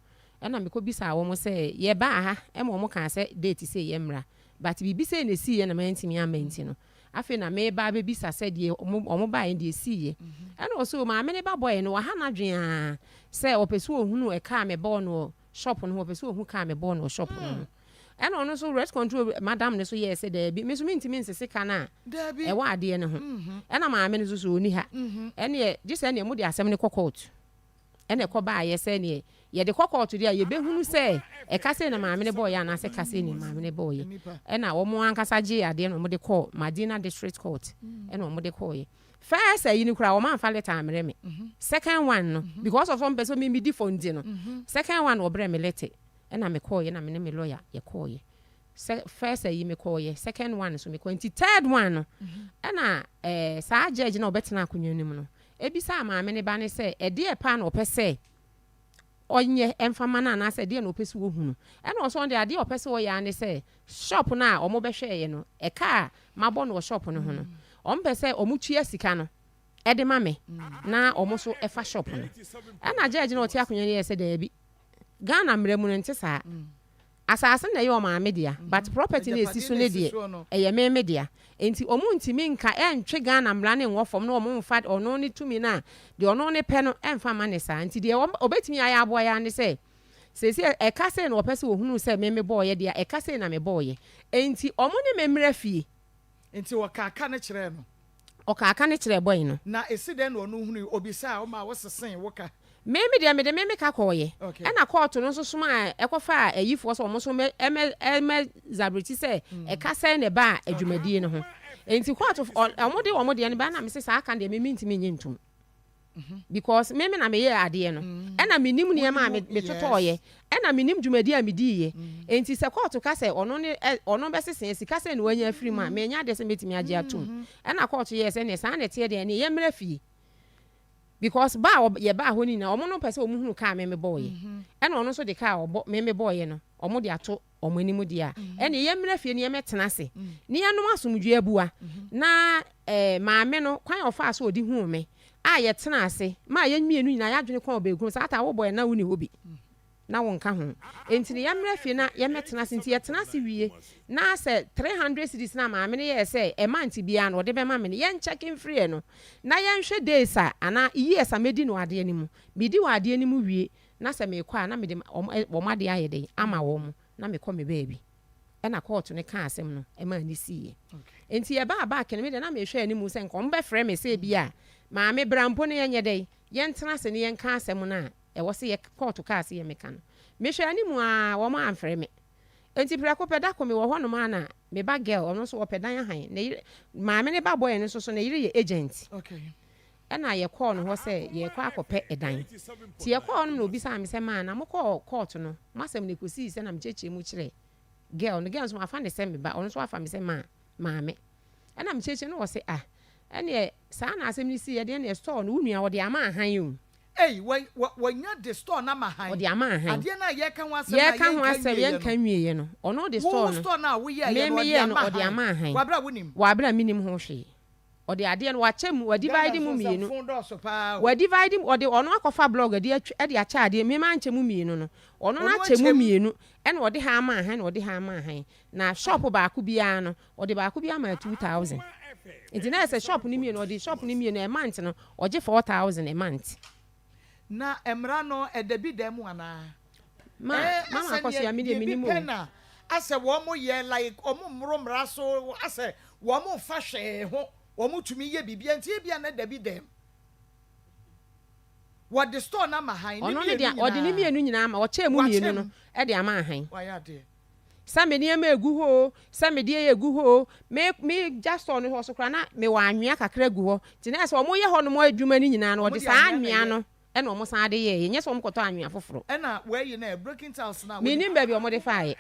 na me ko bisa wo mo se ye ba ha e mo ka se date se ye mra but bibi se na si ye na ma ntimi amenti no afi na me ba be bisa se de omo ba ye de si ye na oso ma me ne ba boy no ha na dwen a se opesu ohunu e ka me bo no shop no opesu ohunu ka me bo no shop no and ono so red control madam ne so ye se da bi me so mentimi nsese ka na e wa ade ne ho na ma me ne so oni ha ene just ene mo de asem ne court ene ko ba ye se ne ye de court de ye behunu se e ka se na ma me ne boy ya na se ka se ni ma me ne boy ena wo mo ankasa je ade no mo de call Madina district court ena mo de call ye first yi ni kura wo man fa letter amere me second one no because of some person me di phone di no second one wo bre me letter ena me call ye na me ne me lawyer ye call ye first yi me call ye second one so me call nti third one no ena saa judge na obetena akonwa nim no ebisa ma me ne ba ne se e de e pa na opese onye emfama na na se de na opese wo hunu ena oso de ade opese wo ya ne se shop na omo be hwe ye no e ka mabo no shop no ho no ompese omutua sika no e de ma me na omo so e fa shop no ena judge na otia akonwa ne se da bi Ghana mremu no nte saa asase na ye o ma media but property na esi so ne de eye me media enti omu ntimi nka entwe Ghana mra ne nwofom na omu mfa ono ne tumi na de ono ne pe no emfa ma ne saa enti de obetimi aya abo ya ne se e ka se na opese ohunu se me boy de e ka se na me boy enti omu ne memra fie enti wakaka ne kire no okaka ne kire boy no na esi de no hunu obisa o ma wosesen woka meme dia me de meme ka koye e na court no so soma ekofa ayifo so omo so me zabriti se e ka se ne ba adwumadie no ho enti court omo de ne ba na me se sa kan de meme ntimi nyintum because meme na me ye ade no e na menim ne ma me totoye e na menim dwumadie a mediye enti se court ka se ono be sesen sika se ne wanya afiri ma me nya de se metimi age atum e na court ye se ne sa ne te de ne ye mra fie because ba ye ba honi na omo no pese omo hunu ka me boy e na ono so de ka obo me boy no omo de ato omo animu de a e na ye mra fie ne ye metena se ne ye no asomdwe abua na maame no kwan ofa so odi hu me a ye tena ase ma ye nmienu nyina ya dwene kwa obegun sa ata wo boy na woni hobi na won ka ho enti ne ye mra fie na ye metena se enti ye tena se wie na se 300 cedis na maame ne ye se e manti bia no de be ma me ne ye checking free no na ye nhwe days ana years amedi no ade animu medi wa ade animu wie na se me kwa na me de omade ayede ama wo mu na me kɔ me baabi e na court ne ka asem no e ma ni sie enti ye ba kene me de na me hwe animu se nko mbe frɛ me se bia maame brampo ne ye nyede ye ntena se ne ye nka asem na e wo se ye court ka ase ye meka no me hwe animu a wo ma amfrɛ me enti prako peda ko me wo hono ma na me ba girl ono so wo pedan han ne maame ne ba boy ne so ne yire ye agent na ye call no ho se ye kwa akopɛ edan ti ye call no na obi sa me se ma na mo call court no masem ne kosi se na me cheche mu kire girl no girl so afa ne se me ba ono so afa me se ma maame na me cheche no wo se ene sa na asem ni si ye de ne store no unua wo de ama han yu wanya de store na mahan o de ama han ade na ye kan wasem ye kan wasem ye kan wiye no ono de store na wo ye ye no o de ama han wa bra minim ho hwe o de ade no wa chem wa divide mu mienu wa divide o de ono akofa blog de acha ade me ma nche mu mienu no ono na che mu mienu e na o de ha ama han na o de ha ama han na shop ba ku bia no o de ba ku bia ma 2000 enti na se shop ni mienu o de shop ni mienu a month no o je 4000 a month na emra no edabi dem ana mama koso ya me de minimum ase wo mo ye like omo mromra so ase wo mo fa hwe ho wo mo tumi ye bibia ntie bia na da bi dem what the store na mahan ni me de odi ni mienu nyina ma wo che mu mienu no e de ama ahan wa ya de sa me ne ma egu ho sa me de egu ho me just on ho so kra na me wa anwea kakra egu ho ti na ase wo mo ye ho no mo adwuma ni nyina no odi sa anwea no e na wo mo sa de ye nye so mo koto anwea foforo e na where you na breaking tiles na me nim ba bi o mo de faaye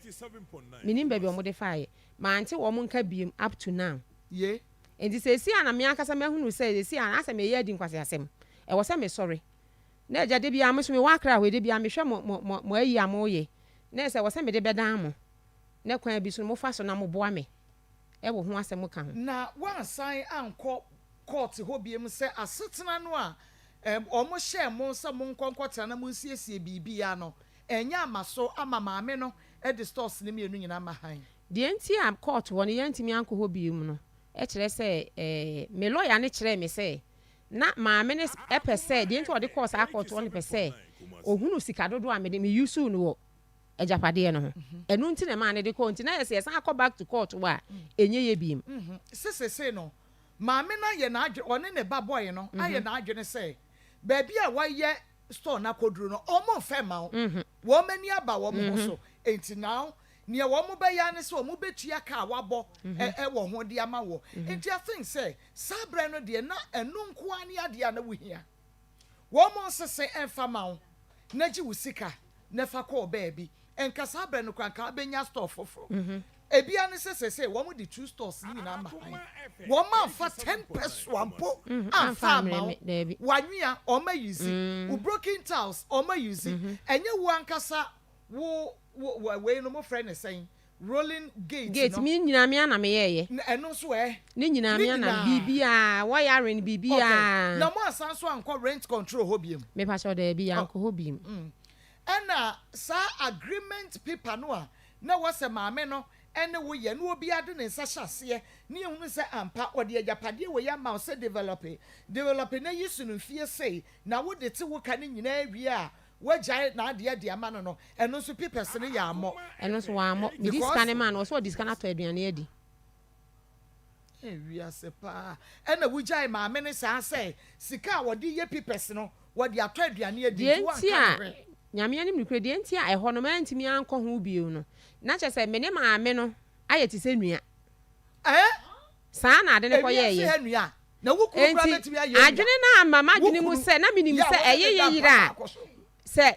87.9 me nim ba bi o mo de faaye ma anti wo mo nka biem up to now ye enti se si ana me akasa me hunu se si ana ase me ye adi nkwase asem e wo se me sorry na eja de bia me so me wa kra we de bia me hwe mo ayi amoye na se wo se me de bedan mo na kwan bi so mo fa so na mo boa me e wo ho asem ka ho na wan sign anko court ho biem se asetena no a omo hye mo se mo nkonkotena na mo nsiesie bibia no enya amaso ama maame no e the stores ne mienu nyina mahan de enti am court wo ne yantimi anko ho biem no e kire se me lawyer ne kire me se na maame ne epese de enti wo de course court wo ne pese ohunu sika dodo a me de me use no wo ejapade no ho enu nti na ma ne de court na yes akọ back to court wa enye ye biem sesese no maame na ye na adwe one ne ba boy no aye na adwe ne se baby a wa ye store na koduru no omo fe ma wo mani aba wo mo so enti now ne wo mo be ya ne se wo mo betua ka wabo wo ho de ama wo enti I think say sabre no de na enu nko ani ade na wo hia wo mo sese enfa ma wo na ji wo sika na fa ko baby enka sabre no kwanka benya store foforo ebia ne sese wo mo di two stores ni na ma wo ma fa 10 pesos ampo afa ma wanwia o ma use wo broken tiles o ma use enye wo ankasa wo we no mo friend saying rolling gate mi nyina me ana me yeye eno so ni nyina me ana bibia wo ya ren bibia na mo asan so anko rent control hobiem me pa sure da bia anko hobiem ena sa agreement paper no a na wo se maame no ene wo ye no obi ade ne nsa hyase ne ehunu se ampa ode agapade wo ya ma se develop na yisu no fie sei na wo de te wo ka ne nyina awie a wajai na ade ade ama no eno so papers ne ya amo eno so wa amo mi diskane man wo so diskana to aduane adi wi asepa ena wujai maame ne sa sei sika wo de ye papers no wo de ato aduane adi tia nyame ani mnikure de ntia eho no mantimi anko ho bio no na che se mene maame no ayeti se nua sa na ade ne ko ye na wo kuru bra betimi aye adwene na mama adwene mu se na minim se eye yira se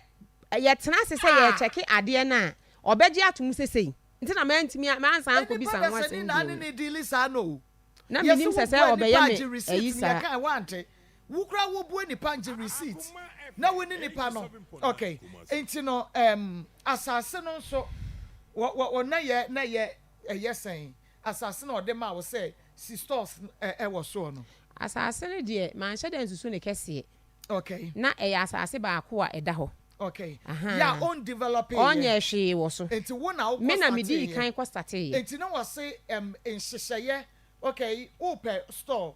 ye tena se ye cheke ade na obeji atum sesei nti na mantimi mansa anko bi san wase na ne dili sa no na minim se obeye me eyi sa kan wante wo kura wo bu ni panje receipt na woni nipa no okay enti no asase no so wo na ye sen asase no de ma wo say si stores wo so no asase ne de man hye den susu ne kese okay na asase ba ko a eda ho okay ya on developing onye hwe wo so enti wo na wo me na me di kan ko start ye enti no wo say enhyehyeye okay open store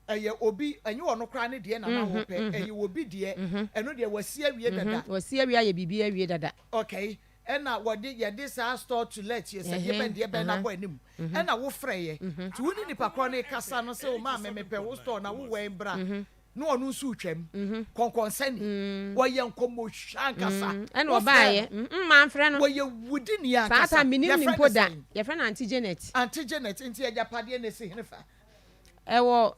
eye obi enye wono kra ne de na na wo pe eye obi de eno de wasi awie dada wasi awie aye bibi awie dada okay ena wode ye this store to let you say ye ben de ben na boy nim ena wo freye ti woni nipa kro ne kasa no say o ma me pe wo store na wo we bra no onu nsu twam konkonsani wo ye nkomo shankasa ena obaye ma mfre no wo ye wudi ni akasa sata minim ni poda ye fre na Auntie Janet nti ajapade na si hnefa ewo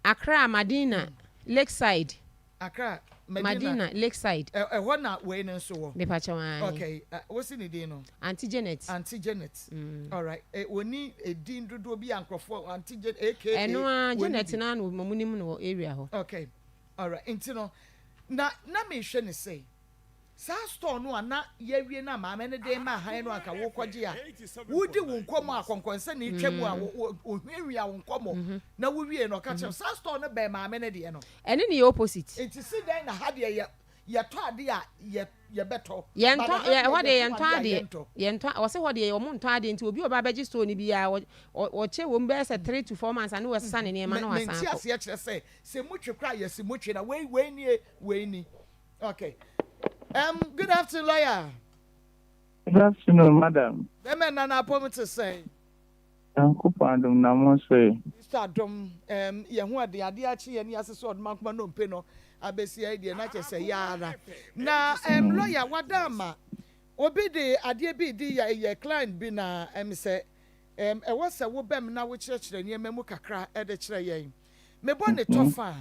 Accra Madina Lakeside Accra Madina Lakeside wo na we no so wo me pa chewan okay what's in the day no Auntie Janet all right woni edin dodo bi ankrofo Auntie Janet aka eno Janet na no mamunim no area ho okay all right enti no na me hwe ne say sa store no ana yawie na maame ne de ma han no aka wo kwaje a wudi wo nkomo akonkonse ne twemu a ohwehwe a wo nkomo na wo wie no ka che sa store no be maame ne de no ene ne opposite enti si den na ha de ye to ade a ye beto ye nto ye ho de ye nto ade ye nto o se ho de ye o mo nto ade enti obi oba beji store ni bia o che wo mbe se 3 to 4 months ane we sesa ne ne ma no wasan ko menti ase kire se mutwe kra ye se mutwe na we ni okay Good afternoon, lawyer. Good afternoon, madam. Bema nana appointment to say. Uncle Pandum Namoswe. Mr. Dom, ye who are the Adiachi and Yasas or Mankman no peno, Abesi idea, not just say yara. Now, lawyer, what dama? Obi de Adia be the client bina, say, was a woman now with church and ye memukakra at the tray. Me bonne tofa.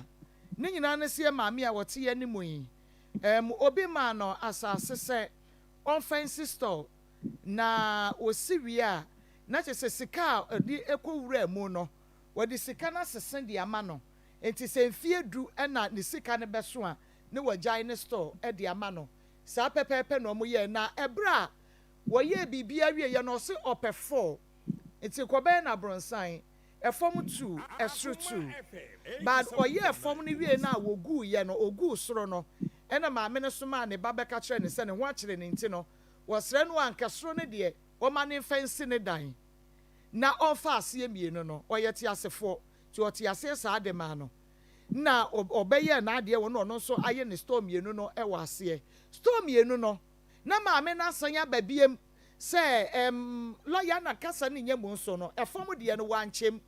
Nina see mammy, I will see any mui. Obi mano, as I say, on fancy store. Na Osiria. Na kyese sika di ekowura mu no wodi sika na sesen di ama no enti se mfie du na ne sika ne beso a ne wagyae ne store di ama no saa pepepe no mo ye na ebra wo ye bibia wie ye no se ope 4 enti kobe na bronsan efom 2 esro 2 but oye efom ne wie na wogu ye no ogu soro no na maame ne so ma ne babeka kire ne se ne ho akire ne nti no wosre no ankasoro ne de Oma ne fancy ne dan na onfa ase mienu no oyete asefo ti ote ase saa de ma no na obeye na ade wo no no so aye ne store mienu no e wa ase store mienu no na maame na sanya babiem se lawyer na kasa ne nyemu nso no efom de no wanchem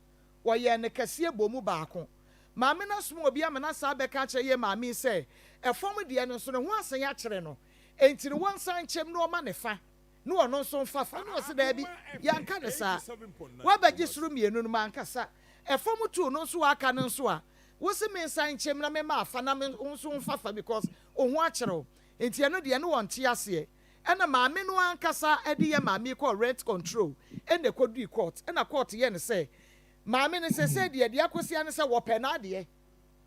woye ne kase bomu baako maame na so obi amana saa beka kye ye maame se efom de no so ne ho asanya kire no enti ne wonsan chem no ma ne fa no ono so mfafa no se da bi yanka ne sa wabagye suru mienu no mankasa efom tu no so aka no so a wo se me san chem na me ma afa na me so mfafa because ohu akyerew enti eno de no wonte ase ena maame no ankasa ede ye maame call rent control ene kodu court ena court ye ne se maame ne se de akosia ne se wo pe na de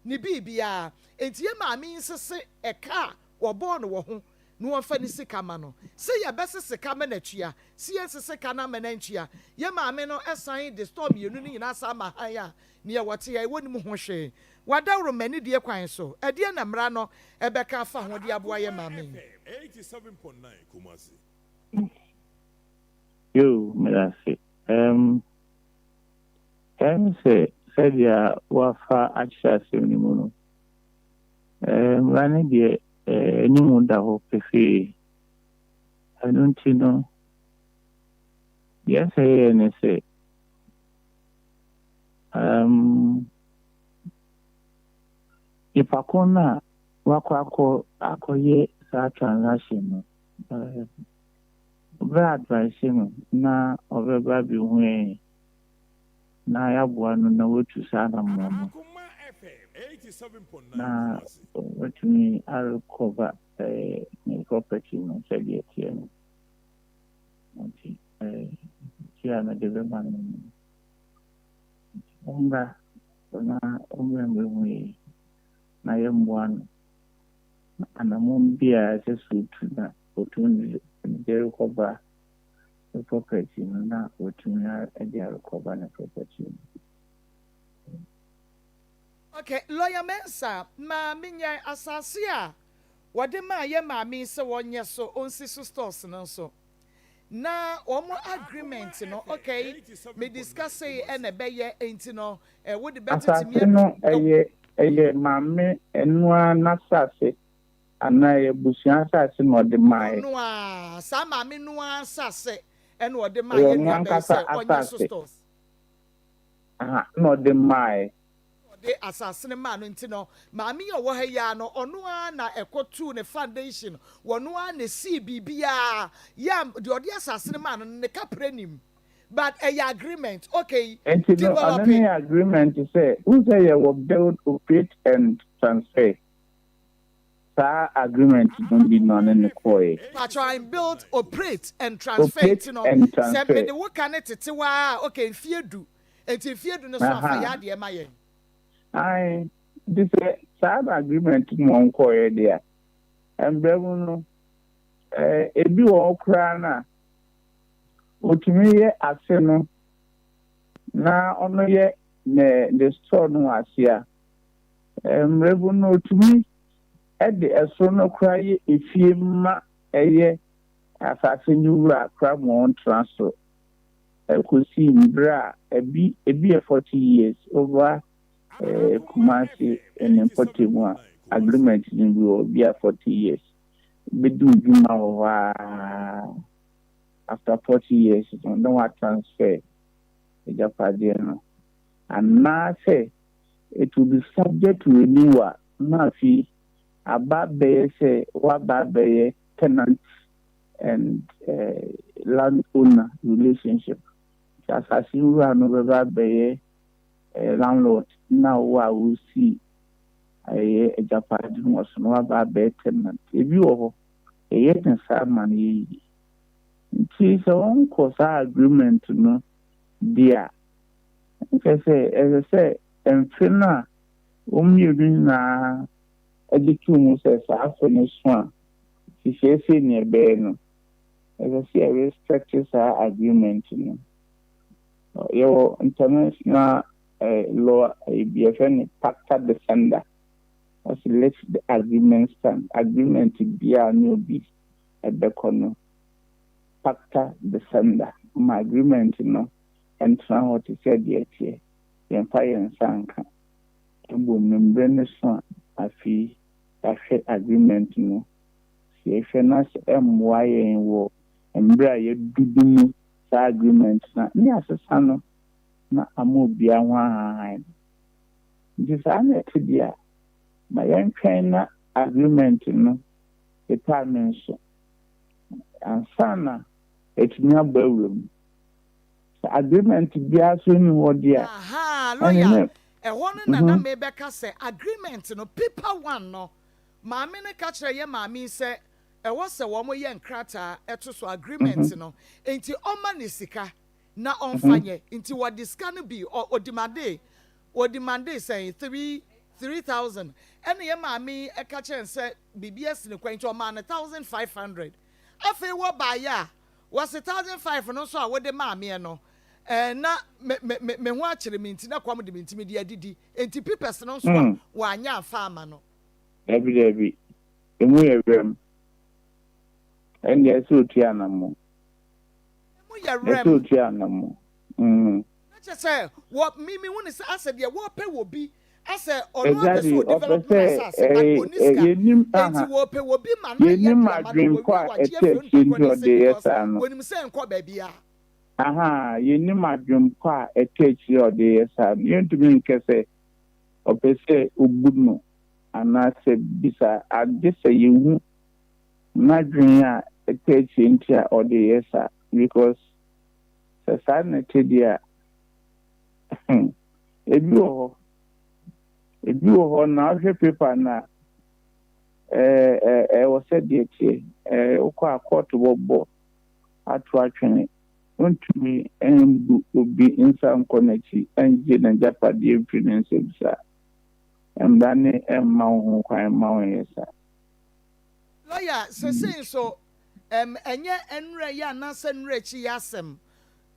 ni bibia enti ye maame nsese eka wo bo no wo ho no one funny sikama no say ya best sikama na tua see yes sikana menantua ye maame no esan the storm yenu ni nyina sa ma han ya ne ya wote ya woni mu ho hwe wadawro mani de kwan so ade na mra no ebeka afa ho de aboa ye maame 87.9 Kumasi Yo, merci. Said ya wafa acha sini muno. Rani de ni munda ho pefi. Anuntino. Yes, I say. Ipakona wako akoye sa transaction. Advising na obeba bi hu na ya boa no na wotu sa na mo Akoma FM 87.9 na Kumasi what me are cover property no say the no okay kia na development onga na onga mwe na ya mboa no ana mo bia se sutu na otu there cover the property na otu ya there cover na property. Okay, lawyer Mensa, ma minya asase a wode ma ye maame se wonye so onsi so stores no so. Na omo agreement no, okay, me discuss say e na beye enti no, wode better to me no eye maame enua na sase ana ye busia sase no de mai. No a sa maame no asase e no de ma ye nua be se onye so stores. Aha, no de mai. De asasene ma no nti no maame ye wo ha ya no ono a na ekotu ne foundation wono a na si bibia ya de odi asasene ma no ne kaprenim but a agreement okay Develop agreement to say who say you will build, operate and transfer. That agreement don't be none in the coy. Try and build, operate and transfer, you know. Say me the work can it wa okay fear do and if you do no so ya de ma I this sad agreement mon coy there. And bevuno ebi wo kra na otumi ye ase no na ono ye ne the store no asia bevuno otumi e de eso no kra ye efie ma eye asase nyura kra mo transfer ekosi mbra ebi 40 years over Kumasi and importing agreement in be 40 years. bedu juma wa after 40 years don't want transfer the Japanese no and now say it will be subject to renewal na fi about say what bad tenant and landowner relationship as you are no landlord now what we see a Japanese was no about tenant if you are yet in Salman it is a course agreement no dear as I say and fina na educate says after this one she says near no as I say respect our agreement no your international law BFN pacta defender as let the agreement stand agreement be a new be at the corner pacta defender my agreement no and try what he said yet here the empire and sanka ebo membrane so afi ahwe agreement no se na MYN wo embra ye dudumu sa agreement na ni asesa no na amobia ho ahan this ane tidia ma yan na agreement no department so ansana etumi abawum agreement bia so ni wodi a aha lawyer no na me be ka say agreement no paper one no maame ne ka kire ye maame say was a woman yen krata eto so agreement no enti oma ne sika na onfanye enti what the scan be or demande say 3,000 ene ye maame e ka kire say BBS ne kwanti o ma 1,500 afi wo ba ya was 1,500 no so a wo de maame no na me ho akire me nti na kwam de me ntimi de adidi enti pipes no so wa anya afa ama no every emu yewem and yes utianamo emu yewem utianamo na che say what me won is ase de wo pe wo bi ase ono ase so development ase but oniska enti wo pe wo bi ma na ye ma dream kwa wonim say enko ba bia aha yenim adwum kwa etechi ode yesa yentumi nkese opese obuno anase bisa adese yehu na dream a etechi ntia ode yesa because society dia ebi wo na ahwe paper na was said yet ukwa court bobo atu atwene ontumi embu obi insan connecti enje na japade influence bisa embane emma ho kwan ma yesa lawyer so enye enre ya na se nre chi yasem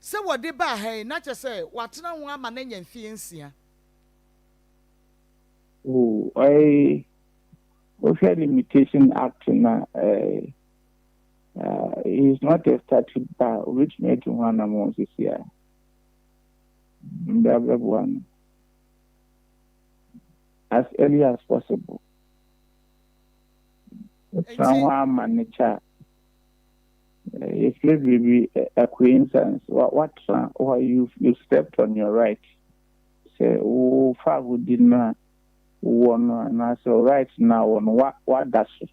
se wode ba ha na che se watena ho ama na nya mfie nsia Social Limitation Act na is not a statute bar which made one among this year. One as early as possible. Someone manager. If it will be a coincidence, what you stepped on your right. Say, far we did not. One and I say right now on what does it?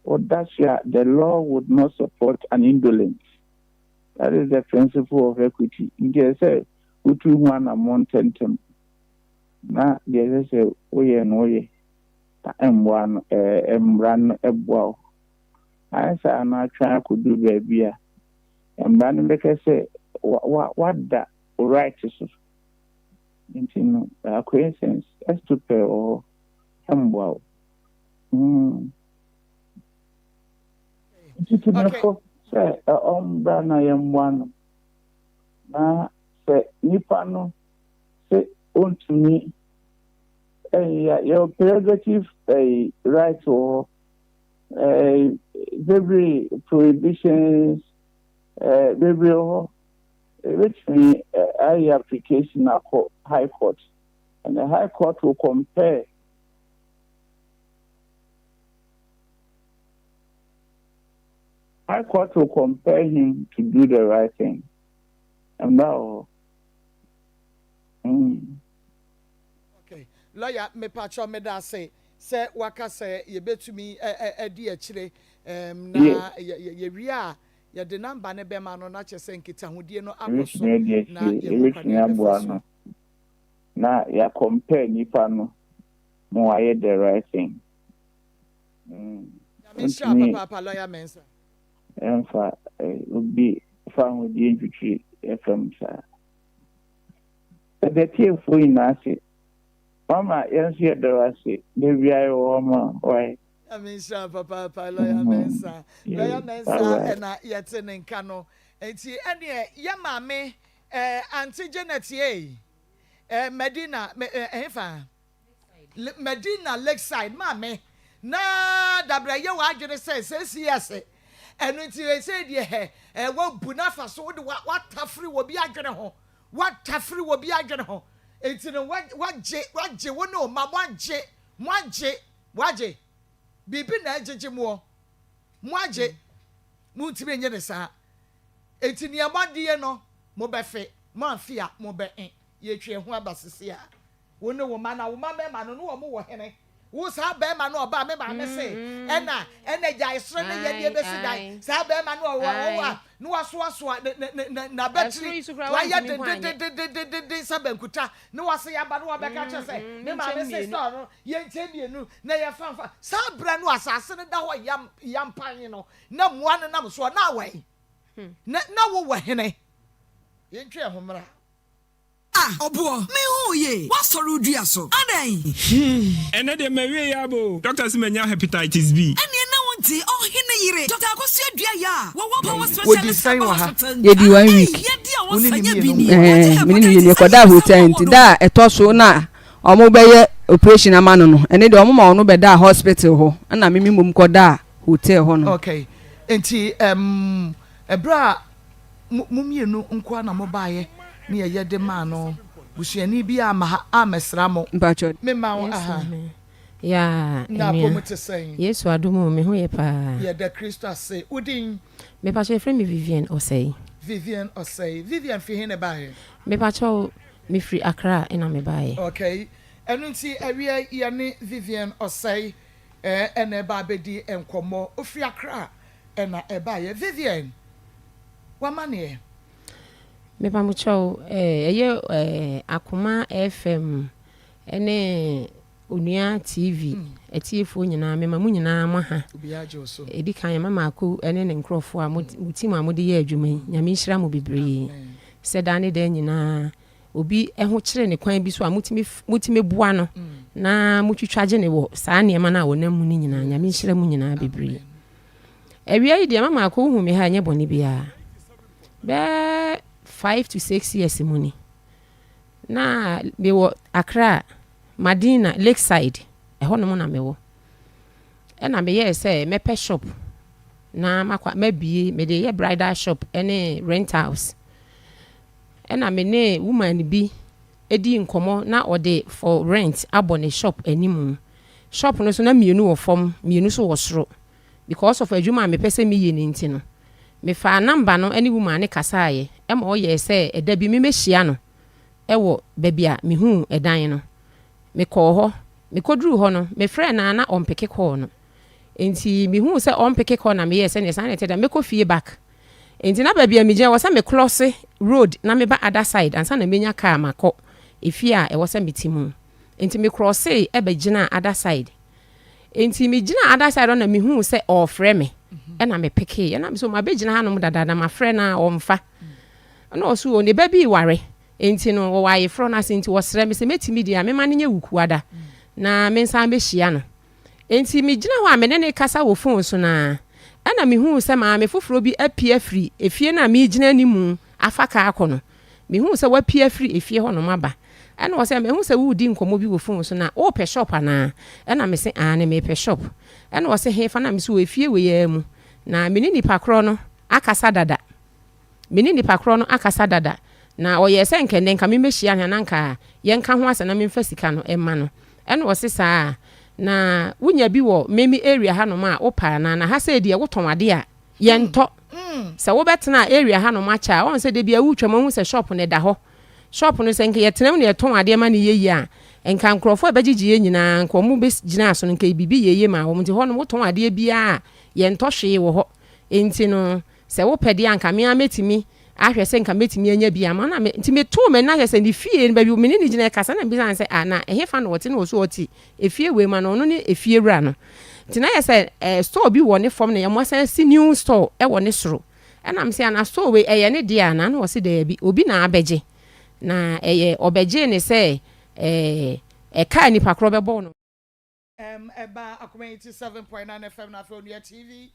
What does the law would not support an indolence. That is the principle of equity. They say we do one among 10 them. Now they say we and M1 run a wow. I say I'm not trying to do baby. And then make say what that right is. Into acquaintance as to pay or wow. Say Brana yam one na say Nipano say unto me your prerogative a right or every prohibitions every which means a application at High Court, and the High Court will compare High Court will compel him to do the right thing. And now, okay. Lawyer, me pacho me da say waka say ye betumi edi akire na ye ria ye de number ne be ma no na che se nkita hodie no akoso na ye no na ya compare nipa no mo aye the right thing. Papa lawyer mensa. Emfa obi fa hodie ntwitwi FM sa. The team for inase. Mama, yes, you're the right. Maybe I will, why? I mean, sure, Papa, lawyer mensa, and I yet in Cano. And see, and yeah, mammy, Auntie Janet, Medina, Medina Lakeside, mammy. Na, Dabra, you are going to says yes. And when you said, yeah, what Bunafa, so what Taffrey will be a general. What Taffrey will be a general. It's in a what J, one no, my one J, Bibi na J more. Moje, Moontimin Yenesa. It's in your body, no, Mobefe, Monfia, Mobe, ye tree, who abassia. One no woman, a woman, man, no more henny. Who's how bear man or bar, me say, Enna, Jai, Sunday, ye beside, Saber man or no, swaswa, na battery, why you did Kuta, no, I say about what I say, no, my say, no, ye tell you, nay, I found Sabran was assassin, yam pine, you know, no one and I'm so now way. No, what henny. You care, Homera. Obo, me who ye? What for Rudia so? Aday. And then Maria Yabo, Doctor Simenia hepatitis B. And you know what? Oh, Hina, Doctor Cosia, ya. What you say, ye di 1 week. Mini koda hotel nti da eto so na omo beye operation amano no ene de omo ma ono be da hospital ho na mimi mum koda hotel ho no. Okay. Enti ebra mumienu nkwa na mobaye ni ye de ma no busuani bi amesra mo mpacho me ma aha ya na pomute say Yesu adumo me ho ye pa ye de Christo say udin me pa che friend me Vivian Osei Vivian fi hene bae me pa cho me free Accra ena me bae. Okay enu nti awie ye ne Vivian Osei ena ba bedi enkomo ofri Accra ena e bae Vivian wa mane me pa mucho Akoma FM ene Onua TV etiefo nyina me ma mu nyina ma ha edi kan ma maku ene ne nkrofo a mutim amode ye adwuma nyame nhira mo bebre sedane da nyina obi eho kire ne kwan bi so a mutime bua no na mutwitwaje ne wo saa ne ma na wonam mu ni nyina nyame nhira mu nyina bebre ewia yi de ma maku hu me ha nye bone bia be 5 to 6 years muni na me wo Accra Madina Lakeside eho no na me wo e na me ye say me pet shop na makwa mabie me de ye bridal shop ene rent house e na me ne woman bi edi nkomo na ode for rent abone shop animu shop no so na mienu wo fom mienu so wo soro because of adwuma me pese me ye ni ntino me fa number no ene woman ne kasaye e ma o ye say eda bi me mehia no e wo babia me hu edan no me call ho me kodru ho no me frɛ na ompeke call no enti me hu sɛ ompeke call na me yes ne san ete da me ko fie back enti na babia me gye wo sɛ me cross road na me ba other side ansa na menya car makɔ efie a e wo sɛ me timu enti me cross e ba gina other side enti me gina other side na me hu sɛ o frɛ me e na me peke e na me so ma be gina hanom dada na ma frɛ na o mfa na o so o ne ba bi ware enti no wo waye fro na senti wo sere me se metimi dia me ma ne nya wukuada na me nsan be hia no enti me gina ho a me ne kasa wo phone so na ana me hu se ma me foforo bi apie free efie na me gina animu afaka akono me hu se wa apie free efie ho no maba ana wo se me hu se wo di nkomo bi wo phone so na wo pe shop ana ana me se ne me pe shop ana wo se he fa na me so wo efie we ya mu na me ni nipa kro no akasa dada na oye se nkende nka me mehia nya nanka ye nka ho asa na me mfa sika no emma no ene wo se saa na wunya bi wo memi area ha no ma opa na ha se de ye woton ade a yento se wo betena area ha no macha won se de bia wutwa mahu se shop ne da ho shop no se nke yetenam ne yeton ade ma ne yeyi a enka nkrofo abagigiye nyina nko mu be gina aso nka bibi yeye ma wo mti ho no woton ade bia yento hwe wo ho enti no se wo pede anka me ametimi ahwe se nka metimi anya bia ma na nti metu me na hwe se ni fie ba bi o meni ni gina kasa na bi san se ana ehefa no wote na wo so oti efie we ma no no ne efie wura no tina yesa store bi wɔ ne form na yɛmoasan si new store wɔ ne soro ɛna me se ana store we ɛyɛ ne dia na na wɔ se da bi obi na abɛgye na ɛyɛ ɔbɛgye ne sɛ ɛka nipa kro bɛbɔ no eba Akoma 87.9 FM na Afro News TV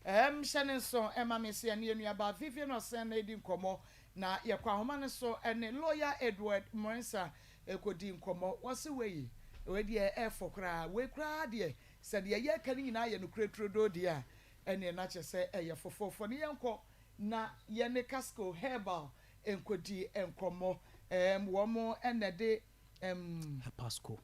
hyɛne so ɛma me se ne nuaba Vivian Osen na edi nkomo na yɛkwa homa ne so ɛne lawyer Edward Morensa ekodi nkomo wɔse weyi we de ɛfokra we kra de said ye kan nyina ye no kretro dia ene na che se eye fofofo ne yenko na ye ne casco herbal enkodi enkomo wo mo ene de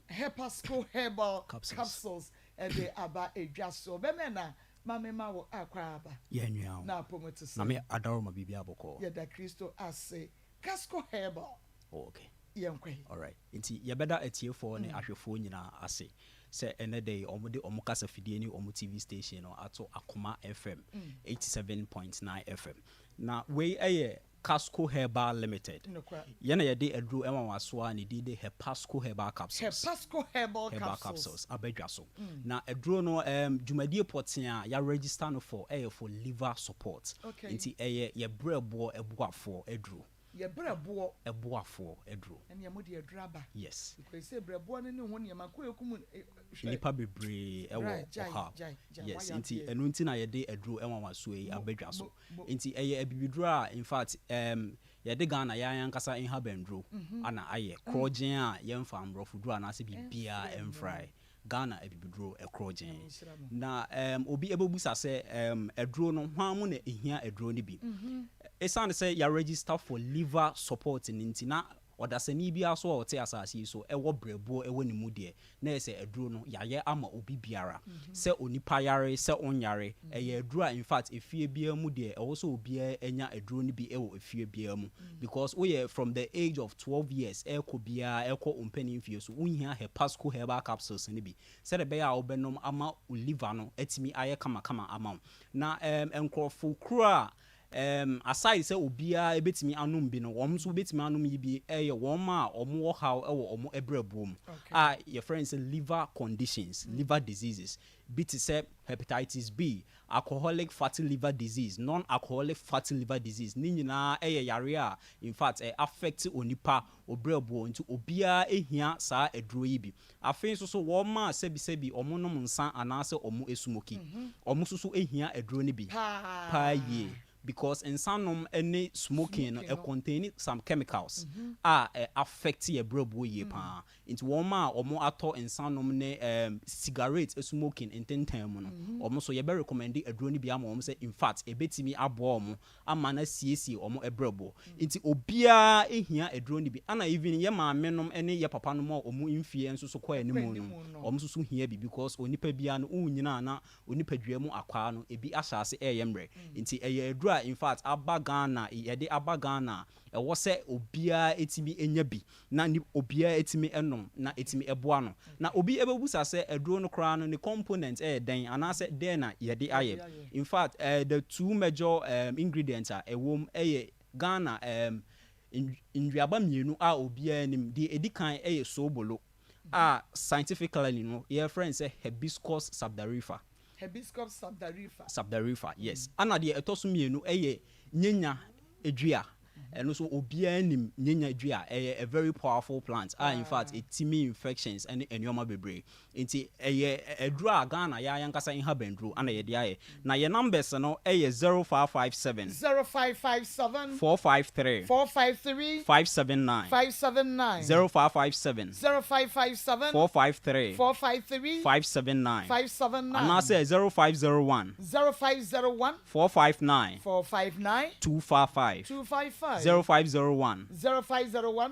hepasco herbal capsules de aba edwaso be me na mamema wo akwa aba ye nua na pomotis na me adaro ma bibia boko ye da Kristo ase casco herbal okay yenkwe all right nti ye beda atiefo ne ahwefo nyina ase se ene day omode omukasa fidie ni omu TV station no ato Akoma FM 87.9 FM na we eye Casco Herbal Limited ye na ye de adru enwa waso a ne di de Hepasco Herbal Capsules Herbal Capsules abadwa so na adru no dwumadie poten a ya register no for liver support nti eye ye brebo ebuafo adru ye brebo ebuafo adru ene mo de adru aba yes because say brebo ne ho ne ma ko ekum nipa bebre ewo ha yes nti enu nti na ye de adru enwa waso yi abadwa so nti eye abibidru a in fact ye de Ghana ya yankasa in habendro ana aye krogen a ye mfa amrofo dru ana se bibia emfry Ghana ebibidro ekrogen na obi ebebusa se adru no hwamu na ehia adru ne bi esan say ya register for liver support nti na odasani bia so ote asase so ewo brebo ewo nimu de na ese aduro no yaye ama obi biara se onipa yare se onyare eye aduro in fact efie bia mu de ewo so obi enya aduro ni bi ewo efie bia mu because we from the age of 12 years eko bia eko ompani fie so unhia Hepasco Herbal Capsules ni bi se de be ya obenom ama liver no etimi aye kama ama na enkrofo kura aside say obia ebetimi anum bi no wom so betimi anum yi bi eye wom a omo how ewo omo ebrabom your friends liver conditions liver diseases bit say hepatitis B alcoholic fatty liver disease non-alcoholic fatty liver disease ni nyina eye yare a in fact affect onipa obrabo nti obia ehia saa eduro yi bi afen so wom a sebi omo nom nsa anase omo esumoki omo so ehia eduro ni bi pa ye because in some any smoking contain some chemicals affect your brabo ye pa into one ma omo ato in some ne cigarette smoking in 10 time no omo so ye be recommend aduro ni bia ma omo say in fact e betimi abo omo ama na siesie omo ebrabo into obia ehia aduro ni bi ana even ye ma menom ene ye papa no ma omo infie enso so kwa animu no omo so hia bi because onipa bia no unyina na onipa dua mu akwa no ebi asase eyemre into eye aduro in fact abagana yede abagana ewo se obia etimi enya bi na obia etimi enom na etimi eboa no na obi ebebusa se aduro no kra no ne component den anase den na yede aye in fact the two major ingredients are ewom Ghana nduaba mienu a obia nim de edikan sobolo scientifically no your friend say hibiscus subdarifa yes ana de etoso mienu nyenya edua eno so obia nim nyenya edua a very powerful plant in fact etimi infections and enyoma bebre nti edura Ghana ya yankasa in habendro ana ye de aye na ye numbers no 0557 453 579 0557 453 579 and say 0501 459 255 0501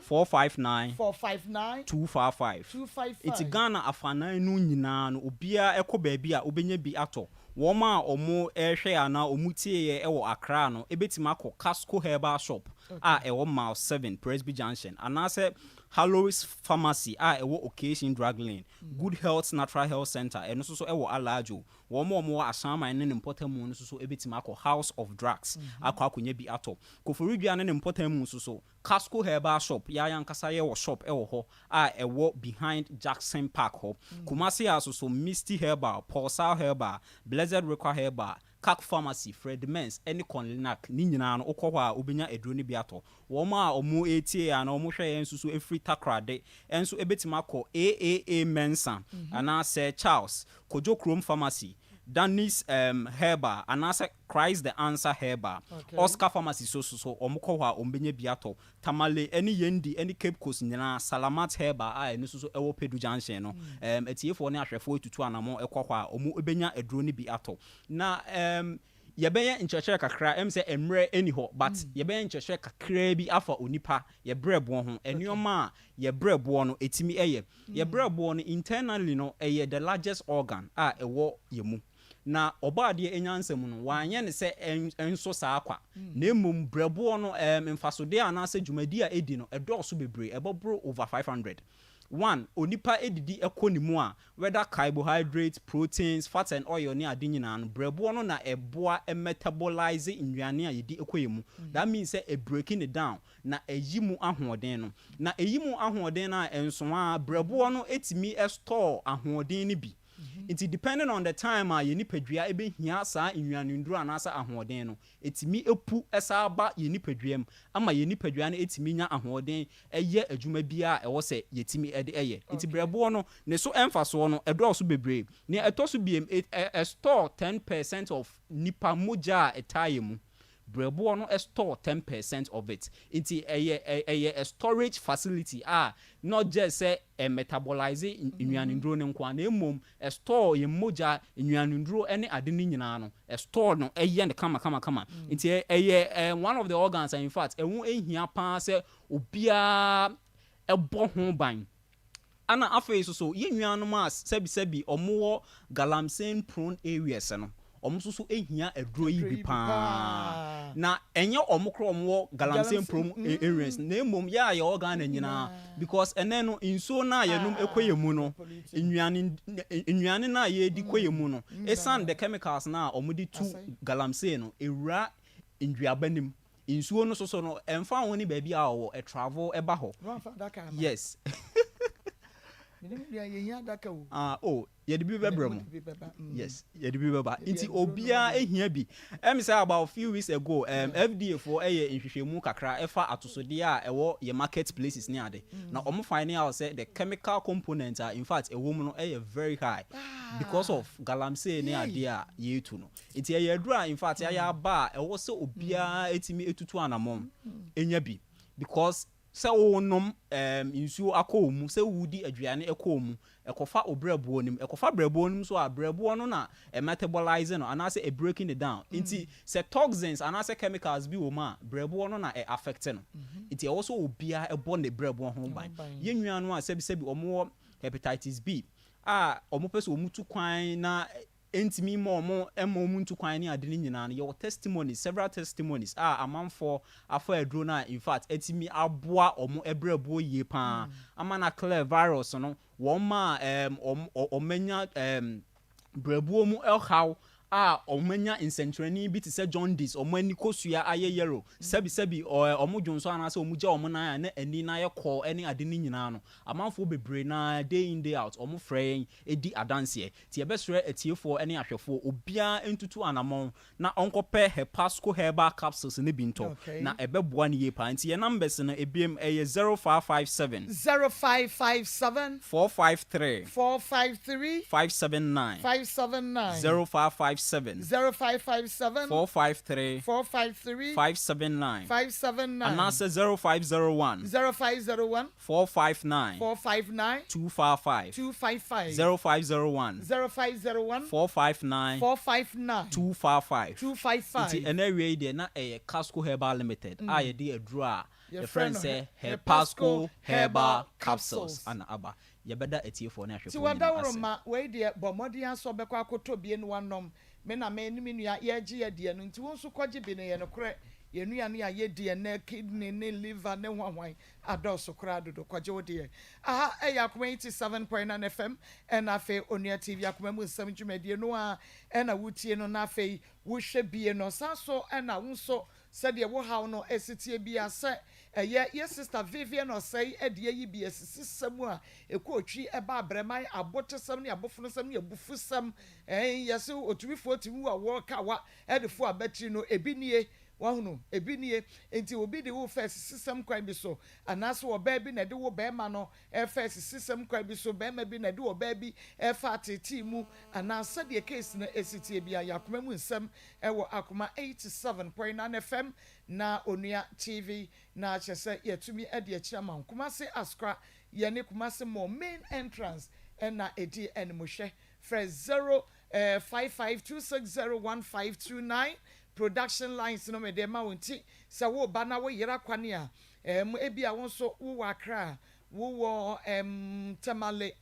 459 255 it's Ghana afana nu nyina no obia ekoba bia obenya bi ato woma omo ehwe ana omutie ye ewo Accra no ebetima akọ Casco Herbal Shop ewo Mile 7 Presby Junction anase Hallows Pharmacy ewo Occasion Drug Lane Good Health Natural Health Center eno so ewo Alajo wo asama ne importamu no so ebetima akọ House of Drugs akọ akonya bi ato Koforidua ne importamu so Casco Herbal Shop ya yankasa ye wo shop ewo ho ewo behind Jackson Park ho Kumasi so Misty Herbal Pulsar Herbal Blessed Record Herbal Kak Pharmacy Fred Mens any Conlinac ni nyina no okwa obenya eduro ne bi ato wo ma omo etie na omo hwe ensu so efri takrade enso ebetima akọ AAA Mensa ana Sir Charles Kojo Chrome Pharmacy Danis Herbal anase Christ the Answer Herbal Oscar Pharmacy so omukọ hwa ombenya biato Tamale any yendi any Cape Coast nyina Salamat Herbal eno so ewo Pedu Junction no etiefo ne ahwefo tutu anamo ekọ hwa omu ebenya eduro ne biato na yebeye nchechire kakra se emre eni ho but yebeye nchechire kakra bi afa onipa ye brebo ho enioma ye brebo no etimi ye brebo no internally no the largest organ ewo yemu na obade enyansem no wanye ne se enso saa kwa na emum brebo no mfasode anase dwumadi edi no edoso bebre ebobro over 500 one onipa edidi ekonimu a whether carbohydrates proteins fats and oil ni ade nyina no brebo no na eboa metabolize nnuane a yedi ekoyemu that means say a breaking it down na eyimu ahoden no na eyimu ahoden na enso a brebo no etimi store ahoden ni bi It's depending on the time ye nipadua ebe hia saa nnuane nduru anasa ahoden no etimi epu esa ba ye nipaduam ama ye nipadua no etimi nya ahoden eye adwuma bia ewo se yetimi ede eye nti brebo no ne so emfaso no edo so bebre ne etoso biem store 10% of nipa moja etayemu brebo no store 10% of it into a storage facility not just say a metabolize nnuane nduro ne nkwa na emom a store ye moja nnuane nduro ene ade ni nyina no a store no eye ne kama into one of the organs in fact ewu ehia pa say obia ebo ho ban ana afa so ye nnuane ma sebi omo galamsey prone areas no omususu ehia eduro yi bi pa na enye omukro omwo galamsey prom areas na emom ya organ na nyina because eneno inso na yenum ekoyemu no nnuane na ye di koyemu no esan the chemicals na omudi tu galamsey no ewura ndruabanim inso no so no emfa ho ni ba bia wo e travel eba ho yes yedi bi bebrem yes yedi bi beba inti obia ehia bi say about few weeks ago FDA for nhwehwemu kakra efa atosode a ewo ye marketplaces ni ade na omo find out say the chemical components are in fact ewo mu no very high because of galamsey ni ade a ye tu no inti edura in fact ya ba ewo se obia etimi etutu anamom enya bi because se wonom insuo akomu se wudi aduane ekomu ekofa obrebo nim ekofa brebo nim so abrebo no na metabolize no anase a breaking it down inti se toxins anase chemicals bi wo ma brebo no na affect no inti also obia ebo ne brebo ho ban ye nnuano a sebi omo hepatitis B omo pese omutu kwan na entimi mo ntu kwan ni ade ni nyina no your testimonies several testimonies amanfo afa aduro na in fact etimi aboa omo ebrebo yie pa amana clear virus no wo ma omenya brebo mu elhaw omenya incentrani bi te se jaundice omani kosua aye yellow sebi omudwonso anase omugya omuna na ani na ye call any ade ni nyina no amanfo bebre na day in day out omufrɛ edi adanse ti ebesre etiefo any ahwefo obia entutu anamon na onkopɛ Hepasco Herbal Capsules ne binto na ebeboa ne yepa nti ye numbers na ebiem 0557 453 579 0557 453 579 and answer 0501 459 255 0501 459 255 and every day na Casco Herbal Limited ye dey aduro a the friend say Hepasco Herbal Capsules and aba ye beda etiefo na hwefo ti wada woroma we dey bomodi aso bekwa akoto bie no wanom me na me ni me nua ye gye ye de no nti won so kɔgye bi ne ye no korɛ ye nua ne ye de na kidney ne liver ne hwanwan adɔso kora dodo kɔgye wo de aha Akoma 87.9 FM ɛna fe onua TV AkomaMuNsem dwumadie no a ɛna wutie no na fe wo hwɛ bie no sanso ɛna wo so sɛdeɛ wo haw no esitie bia sɛ ye sister Vivian Osei ɛde yi bia sisisɛm a ekɔtwi ɛba abreman abotesɛm ne abofunosɛm ne abufusɛm yɛse otubifo timu a wɔka wa ɛdefo abatiri no ebi nie wahunu ebi nie enti obi de wo first system kwan bi so anaso wo ba bi na de wo ba ma no first system kwan bi so ba ma bi na de wo ba bi fa ateti mu anasa de case na esitie bia AkomaMuNsem ɛwɔ Akoma 87.9 FM na onua TV na kyese yetumi ade akira man Kumase Askra ye ne Kumase mo main entrance na edi enmohwe fresh 0552601529 production lines no me de ma wonti se wo ba na wo yera kwane a ebia won so wo wakra wo Tamale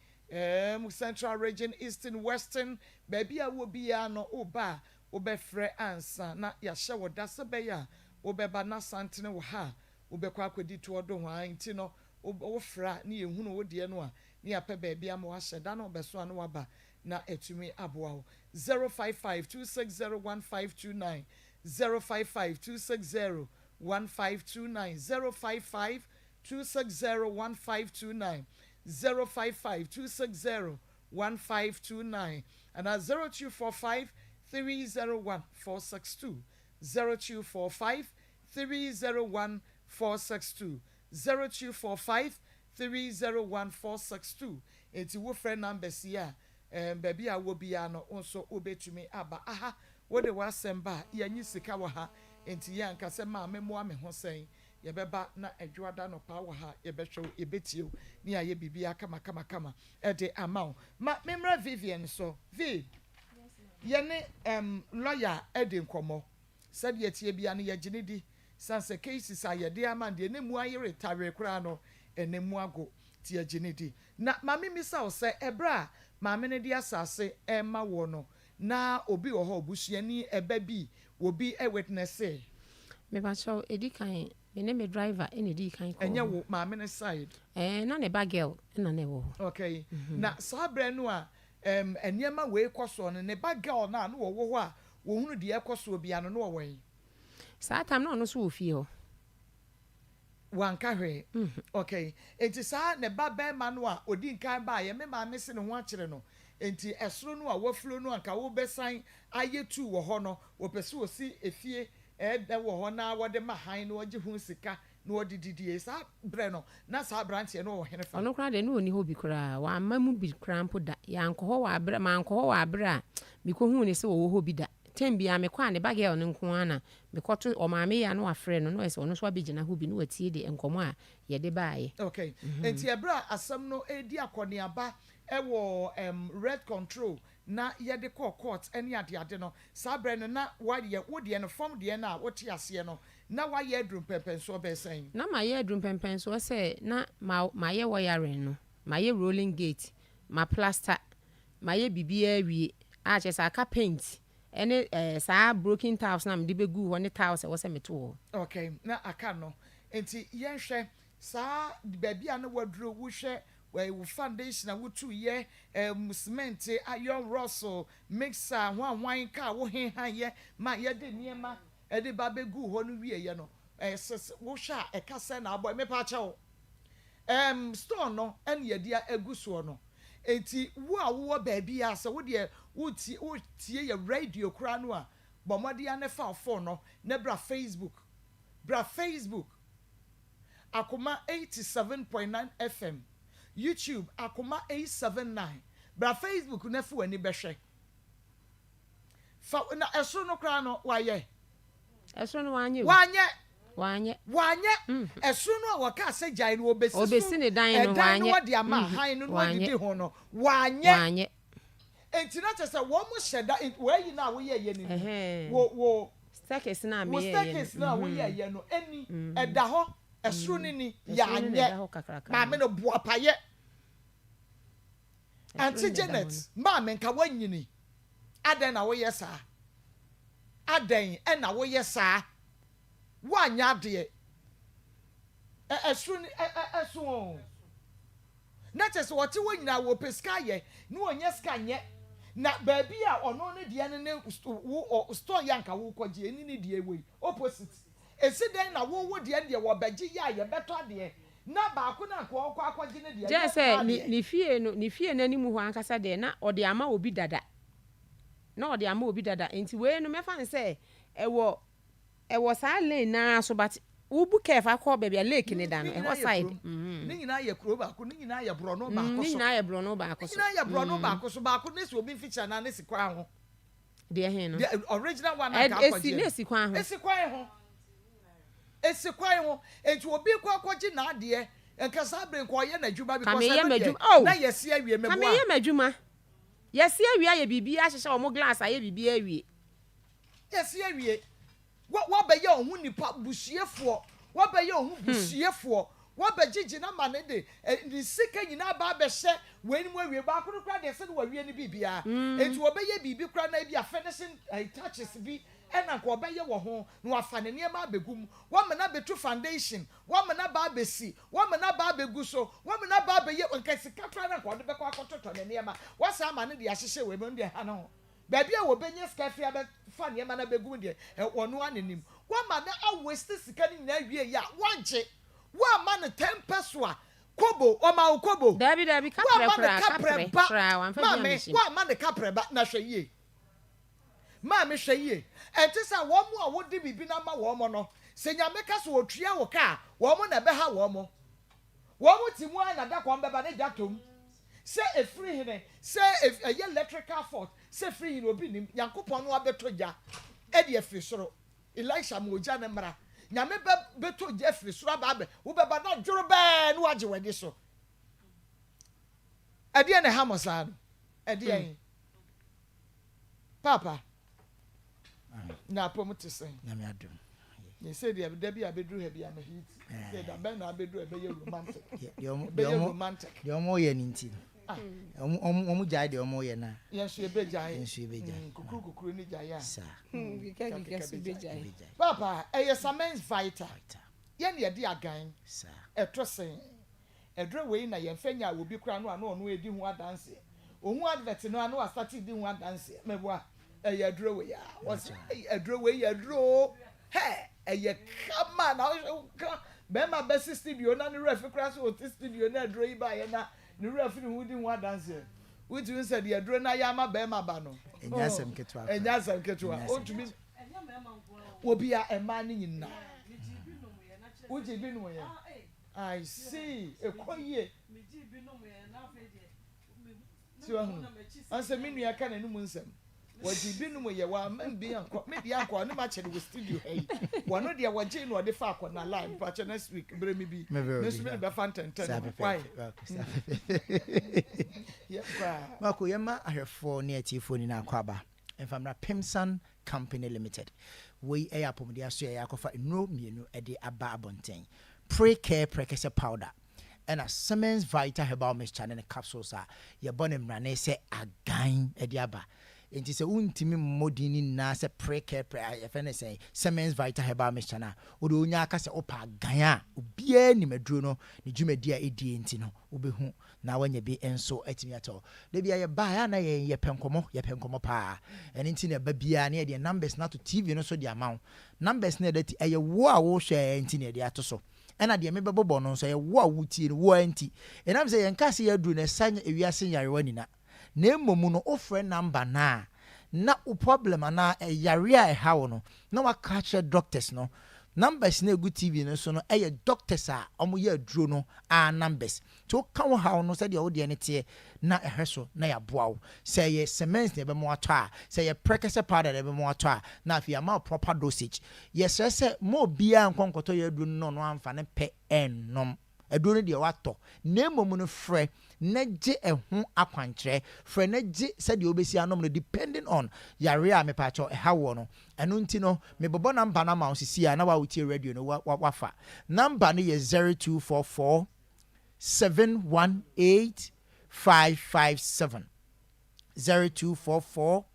Central Region, Eastern, Western baby a wo bia no oba obefre ansa na ya hye wo da se be ya obeba na santene wo ha obekwa akodi to odo ho anti no wo fra na yehunu wo de no a na ya pe baby am wa hye da no obeso ano waba na etumi aboa wo 0552601529 0552601529 0552601529 0552601529 and 0245301462 0245301462 0245301462 enti wo friend numbers here baby a wo bia no onso obetumi aba aha wo de wasemba yanyi sika wo ha enti ya nkase ma memo ame ho sen ye beba na adwada no pa wo ha ye behwe ye betio ni aye bibia kama e de amount ma memra Vivian so v ye ne lawyer e de nkomo said ye tie bia no ye gine di sanse cases a ye de amande ne mu aye retire kura no enemu ago tie gine di na mami misa o se ebra maame ne di asase ma wo no na obi wo ho obusuani eba bi obi witness me ba so edikan me ne me driver ene di kan ko enye wo maame ne side na ne ba girl na ne wo okay na sabre no a eniema we koso no ne ba girl na no wo ho a wo hunu de ekoso obi ano no wo wen sa time no so ofie ho wanka hwe okay enti sa ne ba be ma no a odi nkan ba ye me maame se ne ho akere no enti esoro no a wafuro no anka wo besan ayetu wo ho no wo pese wo si efie de wo ho na wo de mahan no oje hu sika no odididie sa bre no na sa branche no wo hene fa ono kra de no oni ho bi kra wa mamu bi kra mpo da ya nko ho wa bre ma nko ho wa bre a mi ko hu ni se wo ho bi da tembia me kwa ne bage o ne nko ana me koto o maame ya no afre no no ese ono so abegina ho bi no watie de enkomo a ye de baaye okay enti ebra asam no edi akone aba ewo red control na ye de court eni ade no sabre no na waye wo de no form de na wote ase no na waye adrum pempen so be sen na ma ye adrum pempen so se na ma ye wiring no ma ye rolling gate ma plaster ma ye bibia awie a che sa ka paint ene sa broken tiles na me de begu ho ne tiles wo se meto okay na aka no enti ye hwe sa babia na waduro wo hwe we foundation na wutu ye cement iron russell mixer hwan ka wo henhan ye ma ye de niema e de babegu ho no wie ye no wo hwa e kasa na aboy me pa chawo store no en ye dia aguso no enti wo a wo baabi a se wo de wo tie ye radio kra no a bomode ya ne fa phone no ne bra Facebook Akoma 87.9 FM YouTube Akoma 879 bra Facebook na fu ani behwe fa na eso no kra no waye eso no wanye eso no waka se jai no obesi ne dan no wanye no de ama han no no de ho no wanye enti na chese wo mo sheda we yi na wo ye ni wo staircase na me ye staircase na wo ye no eni eda ho esro ni ya anye ma me no bo apaye Auntie Janet ma me nka wanyini aden na wo ye sa adan na wo ye saa wo anya de esu na chese wote wo nyina wo peska ye na onye ska nye na baabi a ono ne de ne store yanka wo kwaje eni ne de ewe opposite esi den na wo de ne wo bagye ya ye beto de na ba ko na ko akwaje ne de je say ni fie na nimu ho ankasa de na ode ama obi dada na ode ama obi dada enti we no mefa nse ewo saa lane na so but ubu kefa ko baby a lake ne da no e side ni nyina ye kuro ba ko ni nyina ye bro no ba ko so ni nyina ye bro no ba ko so ni nyina ye bro no ba ko so ba ko ne si obi feature na ne si kwa ho de he no the original one na ka kwaje ne si kwa ho esi kwa ho enti obi kwa kwaje na ade enkasa bre ko ye na djuma bi ko na ye si awie mebo a ka me ye madwuma ye si awie ye bibi a hyehye o mo glass aye bibi awie ye si awie wo be ye ohun nipa busiefo wo be ye ohun busiefo wo be gigi na ma ne de ni sika nyina ba be hye we ni mo awie ba ko kra de se no awie ni bibia enti wo be ye bibi kra na bi a finishing touches bi ena ko be ye wo ho no afa ne niam abegum wo me na betu foundation wo me na ba besi wo me na ba begu so wo me na ba be ye nkasika kra na ko de be ko akototo ne niam wo sa ma ne de ahyehye we mo de ha no baby a wo benye skafi abe fa ne ma na begum de wono anenim wo ma na aweste sika ni na wie ya wanje wo ma ne 10 peso a kobo o ma kobo dabi kapre wa ma ne kapre ba na hweye ma me hweye enti sa wo mu a wo de bibi na ma wo mo no se nya meka so otua wo ka wo mo na be ha wo mo ti mu na da ko mbeba ne jatom se efiri hene se electrical fault se free hene obi nim yakopon no abeto ja e de efiri soro Elisha mo ja ne mra nyame beto ja efiri soro ba wo beba na dworo be no age wede so ade ne hamosa no ade papa na pom te sen nyame adom ye say de da bi abedru ha bi am hit say da ben na abedru e be romantic romantic de omo ye ninti omo jai de omo ye na yensu ebejai kukuru ni jai sa kika bejai papa samens vital ye na de agan sa etrosen edre we na ye mfanya obi kura no ano edi hu adanse ohun advert no ano start di hu adanse meboa edre we ya was edre we ya dro he kama na be ma be studio na ni ref kura so studio na edre yi ba ye na ni ref ni hu di hu adanse wuti nse de edre na ya ma be ma ba no enyasem ketwa otumi obi a ema ni nyina uji bi no ye I see ekoye tiwa anse minu ya kana numu nsem wadi bi no ye wa mbi anko me bi anko ne ma chere wo studio hey wono de waje no de fa akọ na live pa che next week bre mi bi nesu me be fan 10 why mako yema ahwefo ne atifo ni na akwaba enfamra Pimsan Company Limited we ayapom de aso ya akofa no mienu e de aba abonten pre-care prekese powder and a Siemens Vita Herbal Mixture and capsules are your bonnet rane say again ediaba. And it's a untimi modini na se pre-care say Siemens Vita Herbal Mixture na udunyaka se opa gaya ubie ni medruno ni jumedia edi entino ubehu na wenye bi enso etimi ato de bia ye ba na ye penkomo pa and inti ba bia na ye numbers na to TV no so di amount numbers na de ti eye wo a wo hwe inti na de ato so ena de me bebo no so ye wo a wutie no wo anti enam se ye nkase ye duru na sanya ewiase yarewa nina na emomu no ofre number na o problem na yare a hawo no na wa catch doctors no numbers na egu TV no so no doctors a omo ye aduro no a numbers to ka wo hawo no se de wo de ne tie na ehweso na ya boawo se ye cement na be mo ato a se ye prekese powder na be mo ato a na afia ma proper dosage yes se mo bia nkonkoto ye aduro no no amfa ne pe ennom aduro de wato na emomu no frɛ na gye ɛho akwankyerɛ frɛ na gye sɛ de obesi anom no depending on yare a mepacho ɛhawo no ɛno nti no mebobɔ number na ma osisi a na wa wutie radio no wafa number no yɛ 0244 718 557 0244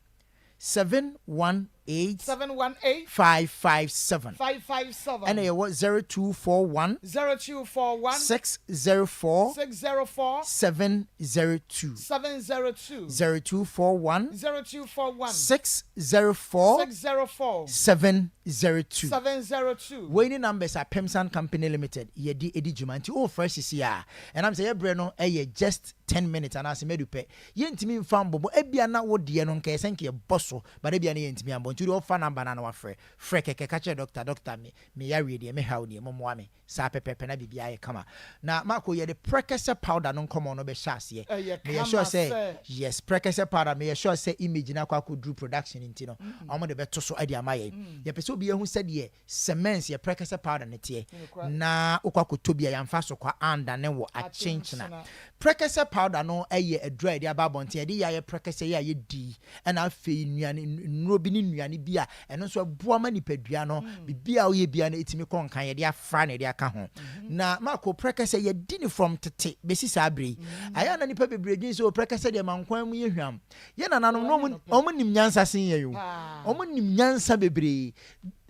718 718 718 557 557 and what 0241 0241 604 604 702 702 0241 0241 604 604 702 702 Winning numbers are Pemsan Company Limited. Yedi edi jumanti oh fresh is here. And I'm saying Breno just 10 minutes and I say medupe. Yentimi mfam bobo ebia na wo de no nka esenke bosso but ebia na yentimi ambo ntu do fa number na na wa frɛ keke ka che doctor me ya ready me haw ne momo ame sa pepepe na bibia ye kama na mako ye the prekese powder no nkomo no be hyase me sure say yes prekese powder me sure say image na kwa ko drew production nti no omo de beto so ade amaye ye pese obi ehu sɛ de cement ye prekese powder ne tie na okwa ko tobia ya mfa so kwa anda ne wo a chinchina prekese powder no eye adra de aba bonte de ya ye prekese ya ye di na afi nuane nro bi ni nuane bi a eno so aboa ma nipadua no bibia wo ye bia na etimi konkan ye de afra na de aka ho na mako prekese ye di ni from tete besi sabre aya na nipa bebrejin so prekese de mankwan mu ye hwam ye na nanom no omo nim nyansa sen ye yo omo nim nyansa bebre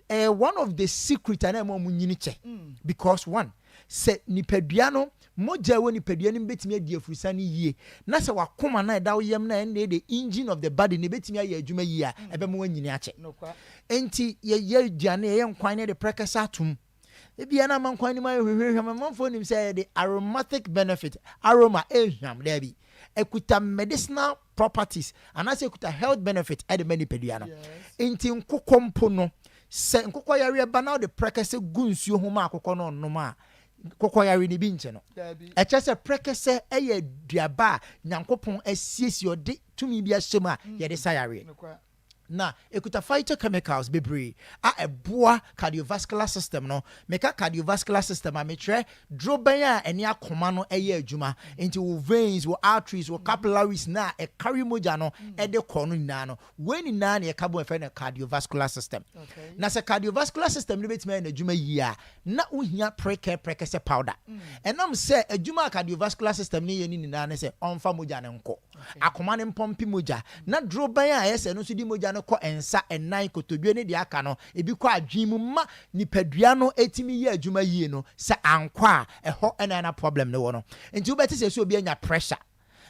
one of the secret and mo nyini che because one se nipadua no moja wo nipadua no betimi adi afurusa ne yie na se wakoma na da wo yam na the engine of the body ne betimi aye adwuma yie a ebe mo wanyini ache enti ye aduane ye nkwan ne de prekasa atum ebia na man kwan ni ma hwehwehwam manfo nim say the aromatic benefit aroma ehwam there bi ekuta medicinal properties and as ekuta health benefit at the many pedua no enti nkokompo no se nkokɔ yare ba na de prekese gunsuo ho ma akokɔ no noma kokɔ yare ni bi nche no eche se prekese eye duaba nyankopon asiesi ode tumi bi ahyem a ye de sayare na ekuta phytochemicals bebre a eboa cardiovascular system no meka cardiovascular system a metre droben a eni akoma no eye adwuma into wo veins wo arteries wo capillaries na e carry moja no e de kɔ no nyina no weni na na e ka bo efe na cardiovascular system na se cardiovascular system no betime na adwuma yi a na ohia prekese powder enam se adwuma cardiovascular system ne ye ni na ne se onfa moja ne nko akoma ne mpompi moja na droben a yese no so di moja ko ensa enan kotodwe ne de aka no ebi kɔ adwim ma nipadua no etimi ye adwuma yie no se ankwa ɛhɔ ena na problem ne wo no enti wo beti se so obi anya pressure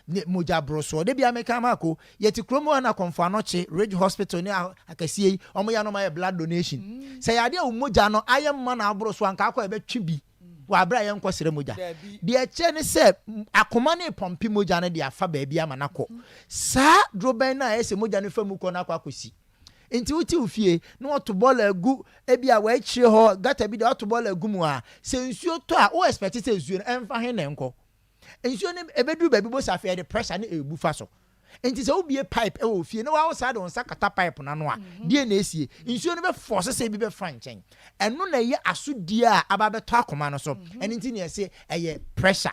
ne moja broso de bia meka mako yeti kromo na konfo anoche Ridge Hospital ne akasie omo ya no ma blood donation se yade o moja no ayemma na abroso anka akɔ ebetwi bi wa bra ye nkosere moja de eche ne se akoma ne pompi moja ne de afa ba bia manako sa droben na ese moja ne famu ko na akosi enti uti ufie no otobola agu ebia wa ekyire ho gata bi de otobola agu mu a se nsuo to a o expect se nsuo emfa he ne nko nsuo ne ebedu ba bi bo safe de pressure ne ebu fa so enti se obie pipe e wo fie no wa sa de onsa kata pipe na no a die na esie nsuo ne be force se bi be fra nchen eno na ye asodie a aba beto akoma no so enti ne se eye pressure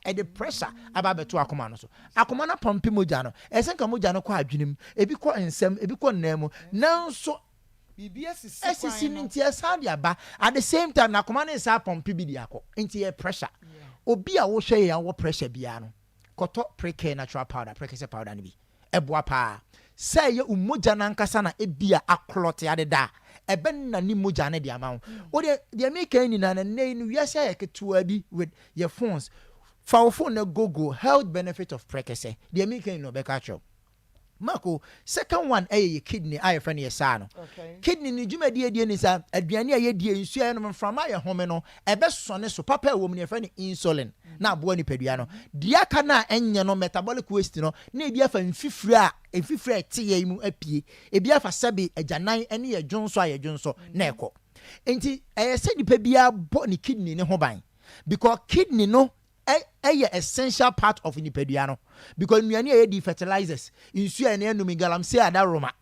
e the pressure aba beto akoma no so akoma na pompi moja no esenka moja no kwa adwenem ebi kwa ensem ebi kwa nnam nanso bibia sisi nti asade aba at the same time na akoma na sa pompi bi di akọ enti ye pressure obi a wo hwe ya wo pressure bia no koto pre-care natural powder prekese powder ni bi eboa pa say ye umoja na nkasa na ebia aklote adeda ebe na ni moja na dia ma wo de make ni na ne nu wiase ya ketua bi with your phones for phone na gogo health benefit of prekese de make ni no be ka cho mako second one ye kidney aye friend ye sa no kidney ni dwumadi die ni sa aduane aye die nsu aye no mframa ye home no ebe sone so papa e wo mu ne friend insulin na abo ni padua no dia ka na enye no metabolic waste no na ebi afa mfifira te ye mu apie ebi afa sabi ajanan ene ye dwonso aye dwonso na ekọ enti se nipa bia bo ni kidney ne ho ban because kidney no a essential part of nipadua no because nuane aye di fertilizers insu ene enumi galamsey adaroma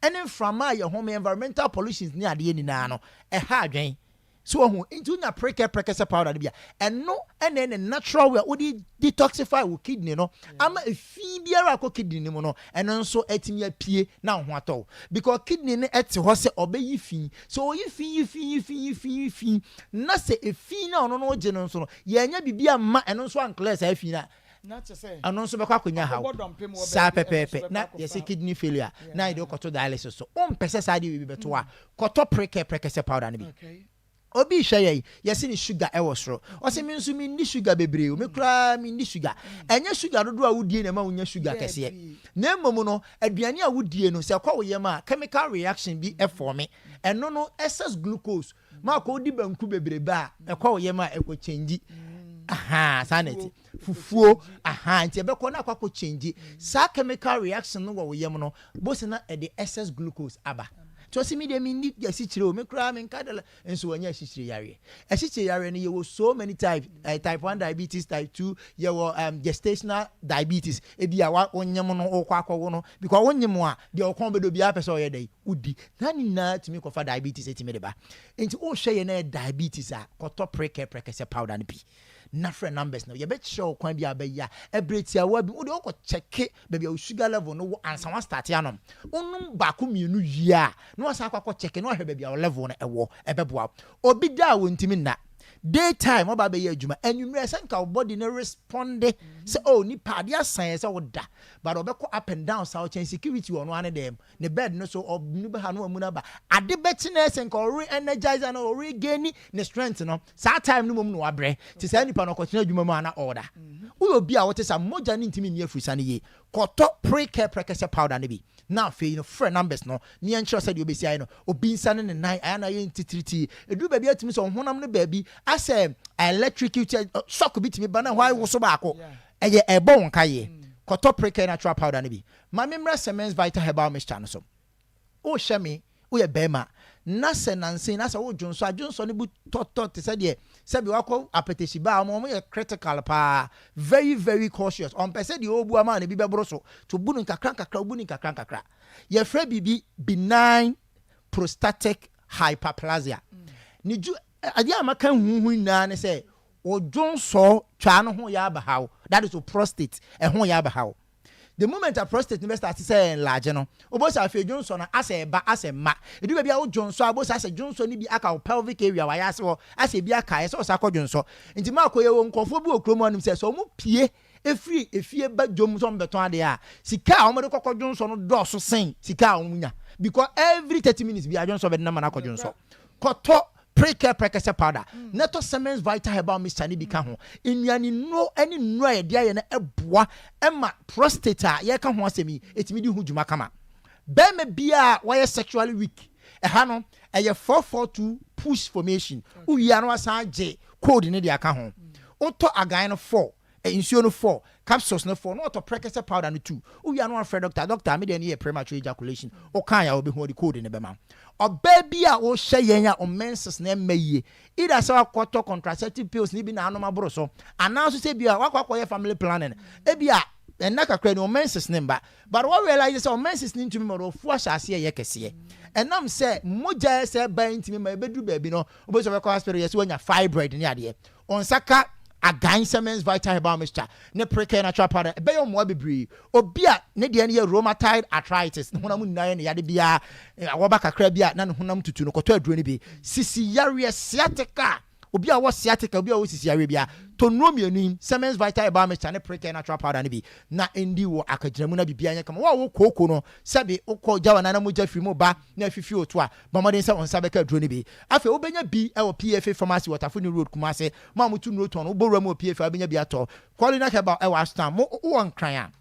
ene frama ye home environmental pollutions ni ade ni na no ha adwen so ho into na prekese powder bia eno ene natural way odi detoxify wo kidney no ama efi biara ko kidney ni mo no eno nso atimi apie na ho atọ because kidney ne ete ho se obeyi fi so yi fi na se efi na ono no je no nso no ye nya bibia ma eno nso ankle sa afi na ano nso bɛkɔ akɔnya haw saa pɛpɛɛpɛ na yɛsɛ kidney failure na yɛde wokɔtɔ dialysis so wompɛ sɛ saa de biribi bɛto a kɔtɔ prekɛ powder no bi obi hwɛ yɛ yɛsɛ ne sugar ɛwɔ soro ɔsɛ me nso menni sugar bebree me koraa menni sugar ɛnyɛ sugar dodo a wodie na ma wonya sugar kɛseɛ na mmom no aduane a wodie no sɛ ɛkɔ wo yam a chemical reaction bi ɛfɔme ɛno no excess glucose ma kɔ wodi banku bebree ba a ɛkɔ wo yam a ɛkɔ change saa na ɛti fufuo nti ɛbɛkɔ na akɔ change saa chemical reaction no wɔ wo yam no bosi na ɛde excess glucose aba to see me dem need asichire o me kra me nkadala enso wanya asichire yare no you so many type 1 diabetes type 2 you gestational diabetes e bia wonyem no okwa akwo no because wonyem a de okon bedo bia pese o ye dai udi na ni na timi kofa diabetes etimi de ba enti o hwe ye na diabetes a koto preke se powder no bi na friend numbers no you bet show kwan bia ba ya ebretia wa bi o de o check baby o sugar level no ansa wa start ya no onum ba ko mienu yi a no wasa akwa check no hwe baby o level no ewo ebeboa obi da wontimi na daytime oba be ya adwuma anwumre senka body no responde say oh ni pade asan say woda but obekọ up and down sa o security ono ane dem ne bed no so obnu be ha no amu na ba ade beti na senka o re energize na o re gain ne strength no sa time no mum no wabre ti say nipa no kwachina adwuma mu ana order uyo bi a wote sa moja ni ntimi ni afurisa ne ye koto prekese powder ne bi na fe no friend numbers no ni ensure say de obesi ai no obi nsa ne nan aya na ye ntitriti edu ba bi atimi so honam ne ba bi asɛ electric shock bitimi bana why wo so baako eye ebo wonka ye koto preke natural powder ne bi ma memra semens vital herbal mixture no so o hye me o ye bema na se nansen na se wo dwonso ne bu toto te se de se bi wakɔ apetesi ba mo ye critical pa very very cautious on pese de obu ama na bi bebro so to bunu kakra ye fra bibi benign prostatic hyperplasia ni ju ade amaka huhu na ne say odwonso twa no ho ya abahaw that is to prostate ho ya abahaw the moment a prostate never start say enlarge no obosa afi dwonso na ase ba ase ma edu ba bia odwonso abosa ase dwonso ni bi aka pelvic area wa ya ase ho ase bi aka ese osa kodwonso nti ma akoye wo nkofo bi okromo anim say so mu pie efie ba dwom so mbeton ade a sika a omode kokodwonso no do so sen sika a omunya because every 30 minutes bi adwonso be na ma na kodwonso koto prekese powder neto semens vital herbal mixture ni bika ho enuani no ani no ye dia ye na eboa ema prostate a ye ka ho asemi etimi di hu dwuma kama be me bia why sexually weak ha no eye 442 push formation uwia no asan je code ni dia ka ho unto agan no 4 insuo no 4 capsules no 4 no to prekese powder no 2 uwia no afre doctor me dey premature ejaculation o kan ya obi hu the code ni be ma obaby a wo hye yen a o menses na maye ida se wakoto contraceptive pills ni bi na anoma boro so ana so se bi a wakwakoye family planning e bi a enna kakra ni o menses ne mba but what realize say o menses ni ntumi mo fu ahase ye kese enam se moja se ban ntumi ma ebedu ba bi no obo so be ko hospital yes wanya fibroid ni ade on saka agan semens vital herbal mixture ne preke natural powder be yo mo bebre obi a ne de ne rheumatoid arthritis ne honam nnaye ne yade bia awoba kakra bia na ne honam tutu no koto aduro ne bi sisi yare sciatica obi a wo sciatica obi a wo sisi yare bia to no mienu semens vital herbal mixture ne preke natural powder ne bi na endi wo akagiramu na bibia nya kama wo koko no sabe ukọ jawa na mo jafiri mo ba na afifi oto a bomodin se onsa beka aduro ne bi afi obenya bi e wo PFA pharmacy Waterford Road Kumase ma mutu no to no borwa mo PFA obenya bi ato quality herbal e wa stand mo wo nkran a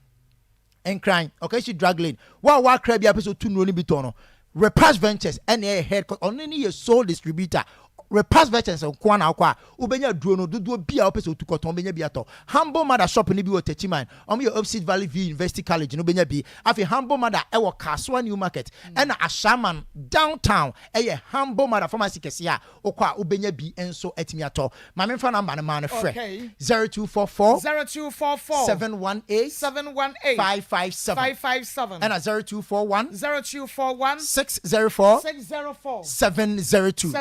okay she drug lane wa kra bia peso tu no ni bi to no Repass Ventures and a head on any sole distributor Repass Ventures on Kwana Aqua, Ubenya Drono, do be our person to cotton Benya Biato. Humble Mother shop in the Bio Techiman, on your Upseed Valley View University College in Ubenya B. After Humble Mother, our Casua New Market, and a shaman downtown, a Humble Mother Pharmacy Cassia, Oka Ubenya B and so etimiato. My main fan number, man, a friend 0244 718 557 and a 0241 604 702.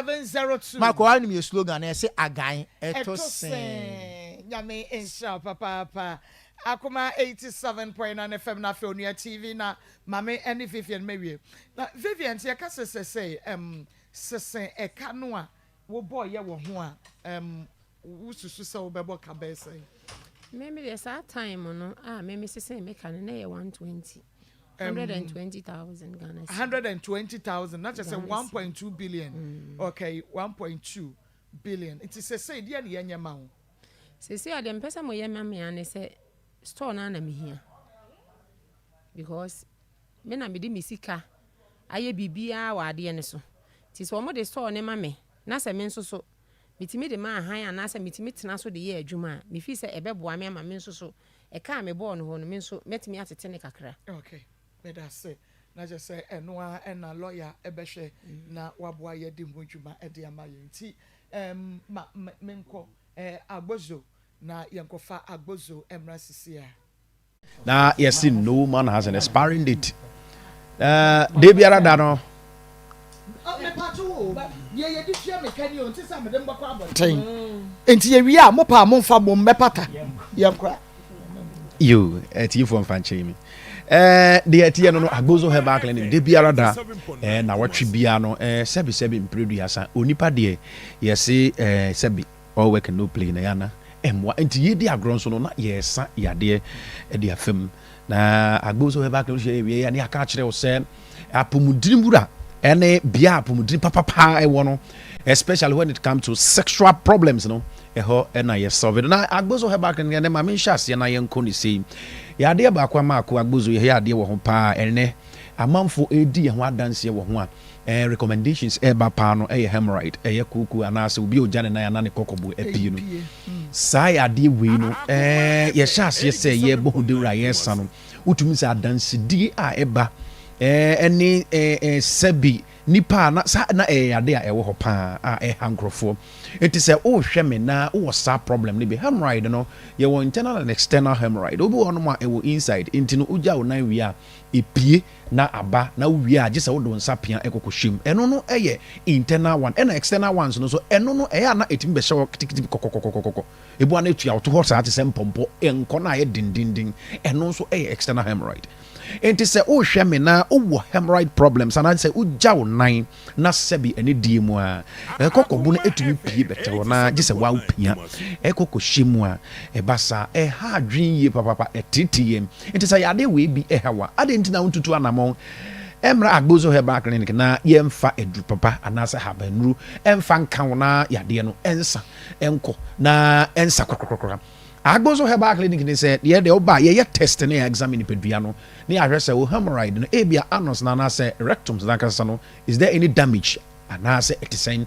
Marco, I need your slogan. I say again. Yame insha papa. Akoma 87.9 FM na Fonia TV na mame any Vivian Mary. Na Vivian tia ka say sese e kanu a wo boy ye wo ho a wo susu se wo bebo ka be say. Maybe there's that time no. Maybe say make an 120. 120,000 Ghana. 120,000, not just a 1.2 billion. Okay, 1.2 billion. It is a say dear the man. Say I dem pesa mo yema me and say store na me here. Because me na me di misika aye bibia wa ade ne so. Ti so mo de store ne ma me. Na se me nso so mitimi de ma han ana se mitimi tena so de ye adwuma. Me fi se ebeboa me ama me nso so. E ka me ball no ho no me nso metimi atete ne kakra. Okay. Better say na just say enoa na lawyer ebehwe na waboa ye di modwuma e de amaye nti menko agbozo na yankofa agbozo emra sisia na yes no man has an expiring date de biara da no me pato ye di tua me kani on tisa me dem bako aboten enti ye wi a mo pa mo mfa bom mepata yankwa you eti fo mfa nche mi de eti no agbozo heba clinic de biara da na watwe bia no sebi mpredu asa onipa de yesi sebi all work no play na yana emwa enti ye di agron so no na yesa yade de afem na agbozo heba clinic ye wi ya ne aka kire wo se apomudirimbura ene bia apomudiri papa e wo no especially when it comes to sexual problems no eho na ye solve na agbozo heba clinic ne ma me nhyase na ye nko ni sei ya de ba kwa ma ko agbozo ye ya de wo ho pa ene amanfo edi ho adanse wo ho a recommendations ba pa no hemorrhoid kuku anase obi ojane na ya na ne kokobo epi no sai ya de we no ye hyase se ye bo de wura ye sa no utumi sa adanse di a eba ene sebi nipa na sa na ade a ewo ho pa a hankrofo enti se o hwe me na o sa problem ni be hemorrhoid no ye wo internal and external hemorrhoid obi wono ma ewo inside enti no uja wo nan wi a epie na aba na wi a gese wo do nsa pia ekokohwem eno no internal one and external ones no so eno no na etimi be hye tikiti kokokokokoko ebu ana etua to ho sa ate se mpompo enko na ye dindindin eno so external hemorrhoid enti se o hwe me na o wo hemorrhoid problems and say uja wo nan na sebi ene die mu a kokobu no etumi pie betewo na gese wa upia ekokohwemu a basa ha adwen ye papa etitiem enti se yade we bi hawa ade nti na untutu anamon emra agbozo heba clinic na yemfa edu papa anase habanru emfa nkan na yade no ensa enko na ensa kokokokora agbozo heba clinic ni say ye de oba ye test na examine pedua no na ahwese wo hemorrhoid no ebia anus na na say rectum na kasa no is there any damage anase etisen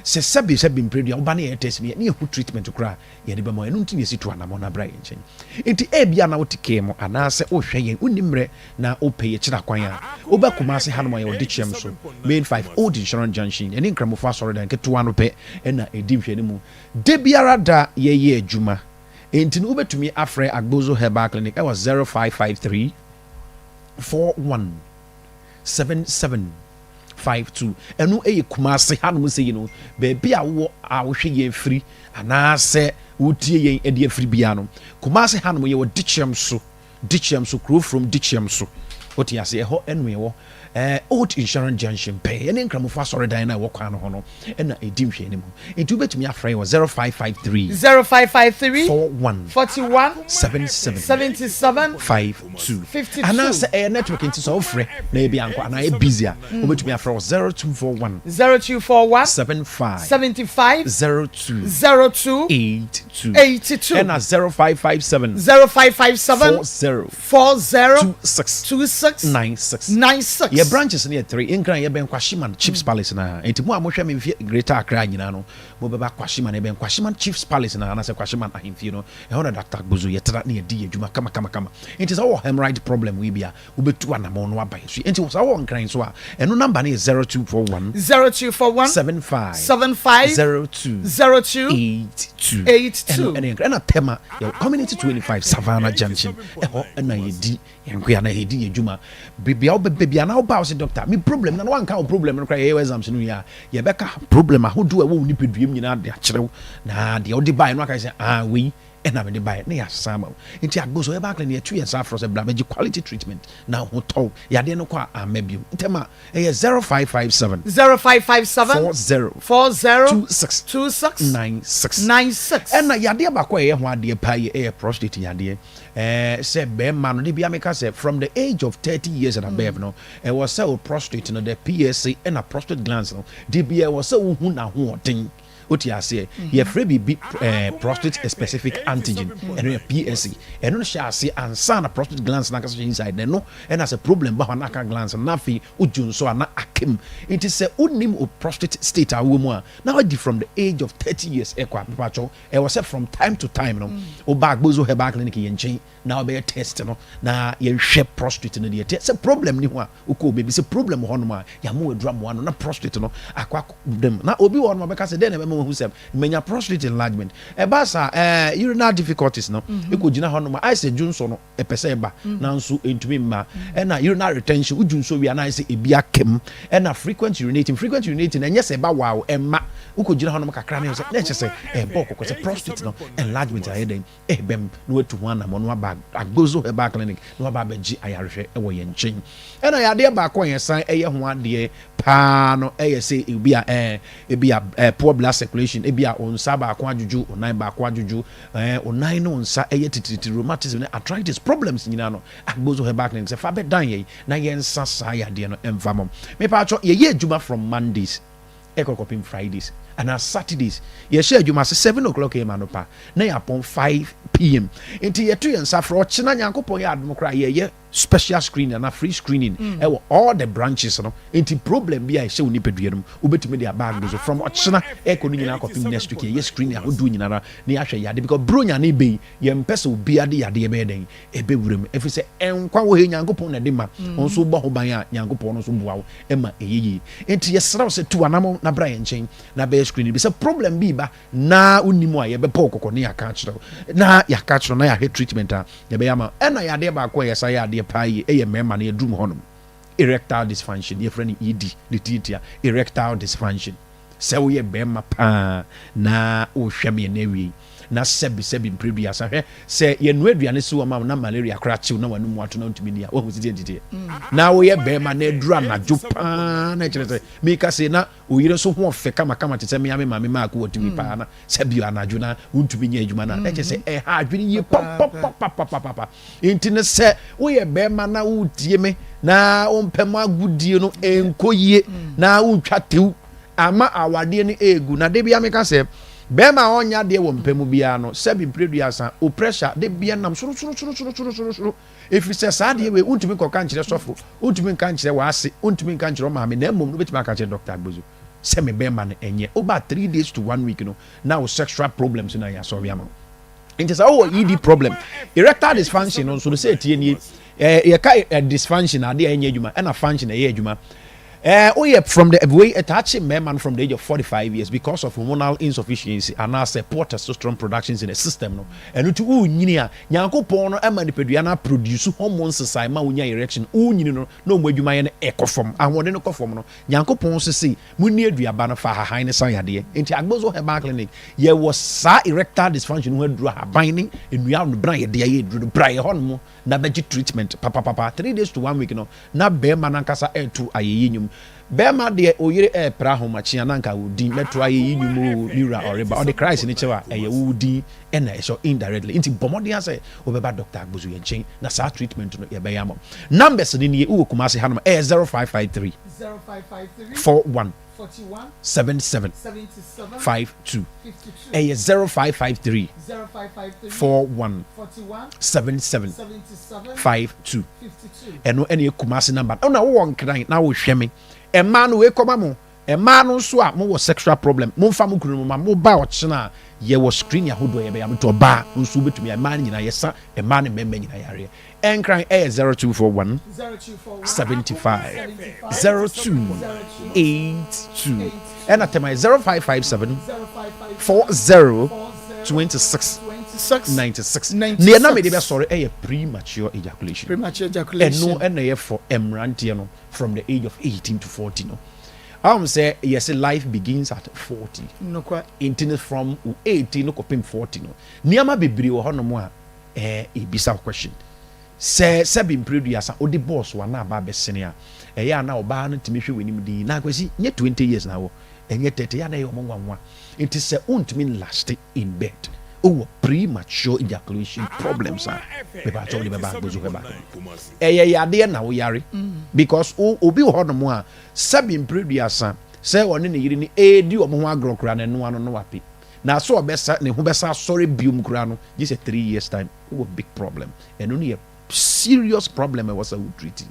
se sebi impredua oba na ye test ni ye hu treatment kura ye de be mo enu nti ne situ anamo na bra ye nchen enti ebia na wotike mo anase wo hwe ye unimre na opeye kira kwan a oba kuma se hanmo ye odichem so main 5 old insurance junction eni nkramofo asore dan keto ano pe na edi hwe ni mu de biara da ye adwuma enti no betumi afre agbozo herbal clinic was 0553 41 7752 enu kumase hanum se no beebi a wo hwe ye free anase wotie yen ede free bia no kumase hanum ye wo dichem so crew from dichem so oti ase ho enu ye wo old insurance junction pay ene nkramofo asore dan na wo kwa no ho no na edi hwe ni mu enti betumi afre wo 0553 41 77 52 anase network enti so free na e bia nkwa na e busy a betumi afre wo 0241 75 02 82 and 0557 40 26 96 branches near 3 Inkran ye ben Kwashiman Chiefs Palace na enti mu amohwe me mfie Greater Accra nyina no mo beba Kwashiman e ben Kwashiman Chiefs Palace na se Kwashiman ahemfie no e hono Dr. Gbozo ye tra na ye di adwuma kama enti so hemorrhoid problem we bia obetu anamo no aba yesu enti so wo nkran so a eno number na 0241 75 02 82 ena tema your community 25 Savannah Junction e ho na ye di enko na ye di adwuma bibia obebia na oba say doctor me problem na one kind problem no cry ye exams no ya ye beka problem ahodo e wo ni peduem nyina de akyerew na de odi buy no aka say we and I'm in the buy near summer. Into a goes back in 2 years after a blamage quality treatment. Now, who told Yadeno qua a maybe Tema 0557 0557 40 26 96 96 and Yadia Bakwe, one dear pie a prostate Yadia. Said Bear man, Dibiamica said from the age of 30 years and above, no, and was so prostrate in the PSC and a prostate glands. No, DBA was so who thing. What you say, you free prostate specific antigen and a PSC, and no shall see and son a prostate glands inside there, no, and as a problem, Bahanaka glands and nothing, Ujun so an akim. It is a unim of prostate state a woman. Now, from the age of 30 years, Equa Pacho, and was said from time to time, no, or back bozo her back clinic and chain. Now be a test, no. Now you share prostate in the it's a problem. Ni wa uko baby. It's a problem. Honma ya mu drum one na prostate no. Akwa them. Na obi one mo because then who say menya prostate enlargement. Basa urinary difficulties no. Eko gina honma. I say Junso no. Pese ba. Na nso entumi ma. Na urinary retention. Ujunso we na say ebia kem. Na frequent urinating. Frequent urinating. Enye se ba wow emma. Uko gina honma kakra na say. Let's just say boko ko say prostate no enlargement aye den. Bem no to one na mo no ba. Agozo Heba Clinic, no babaji ayarehwe ewo ye nchen. Ena ya de ba kwa yensan eye ho ade pa no eye say ebi a poor blood circulation, ebi a onsa ba kwa juju, onan ba kwa juju, onan no onsa eye tititi rheumatism, arthritis problems nyina no. Agozo Heba Clinic say fa be dan ye na yensa sa ya de no emfamom. Me pa cho ye adwuma from Mondays, ekokopim Fridays. And on Saturdays, you share you must 7 o'clock a manopa, nay upon 5 p.m. Into your 2 and Safro, China Yanko Poya Democrat, ye special screening and a free screening. All the branches, no, into problem be I show nipedium, ubet media bag from China, Echo Nina next week, yes, screening, who do Nara, Niasha Yadi, because Brunya Nibi, Yem Peso Beardy Yadi bedding, a bedroom, if you say, and Kwawe Yanko Pona Dima, also Bahobaya, Yanko Ponos, wow, Emma, ye. Into your spouse to Anamo, na Brian chain, na be screening. It's a problem, Biba, na unimo, ye be poko, near catch, na ya catch on ya head treatment, ya beama, and I had ever quay as I had pie a member near Doom Honum. Erectile dysfunction, your friend ED, the teacher, erectile dysfunction. So ye bema pa na o shami newi na sebi previous say ye no aduane so ma na malaria kra chiw na wanu wato na ntumi dia o hu titi na wo ye bema na dura na jopa na kire say me ka say na o yire so ho fe kama tete me ame mama ma ko otumi pa na sebi anaju na ntumi nya adwuma na e say e ha adwene ye pop intine say wo ye bema na wo tie me na o mpem agudie no enkoyie na wo ntwa tew ama awade ni egu na de bia me ka se bema onya de wo mpemu bia no sebi preduasa o pressure de bia nam suru if you say sad we untumi ko kan kire sofo untumi kan kire waase untumi kan kire ma me na mom no betima ka kire doctor agbozu se me bema no enye over 3 days to 1 week no now sexual problems na ya so bia ma it is our ED problem erectile dysfunction no so say tie ni ye ka dysfunction ade enye adwuma na function e adwuma from the way attaching man from the age of 45 years because of hormonal insufficiency and as a poor testosterone productions in the system no and to unyinia nyankopon no ama nipadua produce hormones sai ma unya erection unyini no mo adwuma ye no ekofom ahode no kofom no nyankopon so sei munni aduaba no fa hahan ne san yade enti agbozo herbal clinic ye was sa erectile dysfunction ho aduru haban enua no bran ye de ye aduru bran ye honmo na beji treatment papa 3 days to 1 week no na be manankasa to ayeyinyum bema de oyire pra homachia nanka wudi meto aye nyumu lira oreba or the Christ ni chewa eye wudi ena so indirectly inti bomodi say obeba doctor agbozu ye nchen na sa treatment no ye be yamo numbers ni ye wo kuma se hanoma 0553 41 77 52 0553 41 77 52 eno ene kuma se number na wo won kran na wo hweme a man we come a man so a mo sexual problem mo fa mo kunu mo ba o chena ye was screen ya hodo ye be am to ba nso betumi a man nyina yesa a man member nyina yare enkran 0241 75 0282 and at my 0557 40 26 96 near na me dey sorry a premature ejaculation and no for emrantie no from the age of 18 to 40 no I'm say yes, life begins at 40. No quite. Internet from 18 no kopim 40 no. Niama bebre wo hono mo a ebisa question. Se be producer o the boss wa na ba besene a ya na oba no timi hwe wenim di na kwasi nye 20 years na wo enye 30 ya na ye omwanwa. It is untimi last in bed. Oh, premature ejaculation problems are beba chọ beba gbozo beba yade na wo yare because obi ho no mo a sabi producer say one ne yiri ni edi omo ho agrokra na no ano no wapi na so obesa ne ho besa sorry biom kra no just 3 years time a big problem and only a serious problem was a treaty.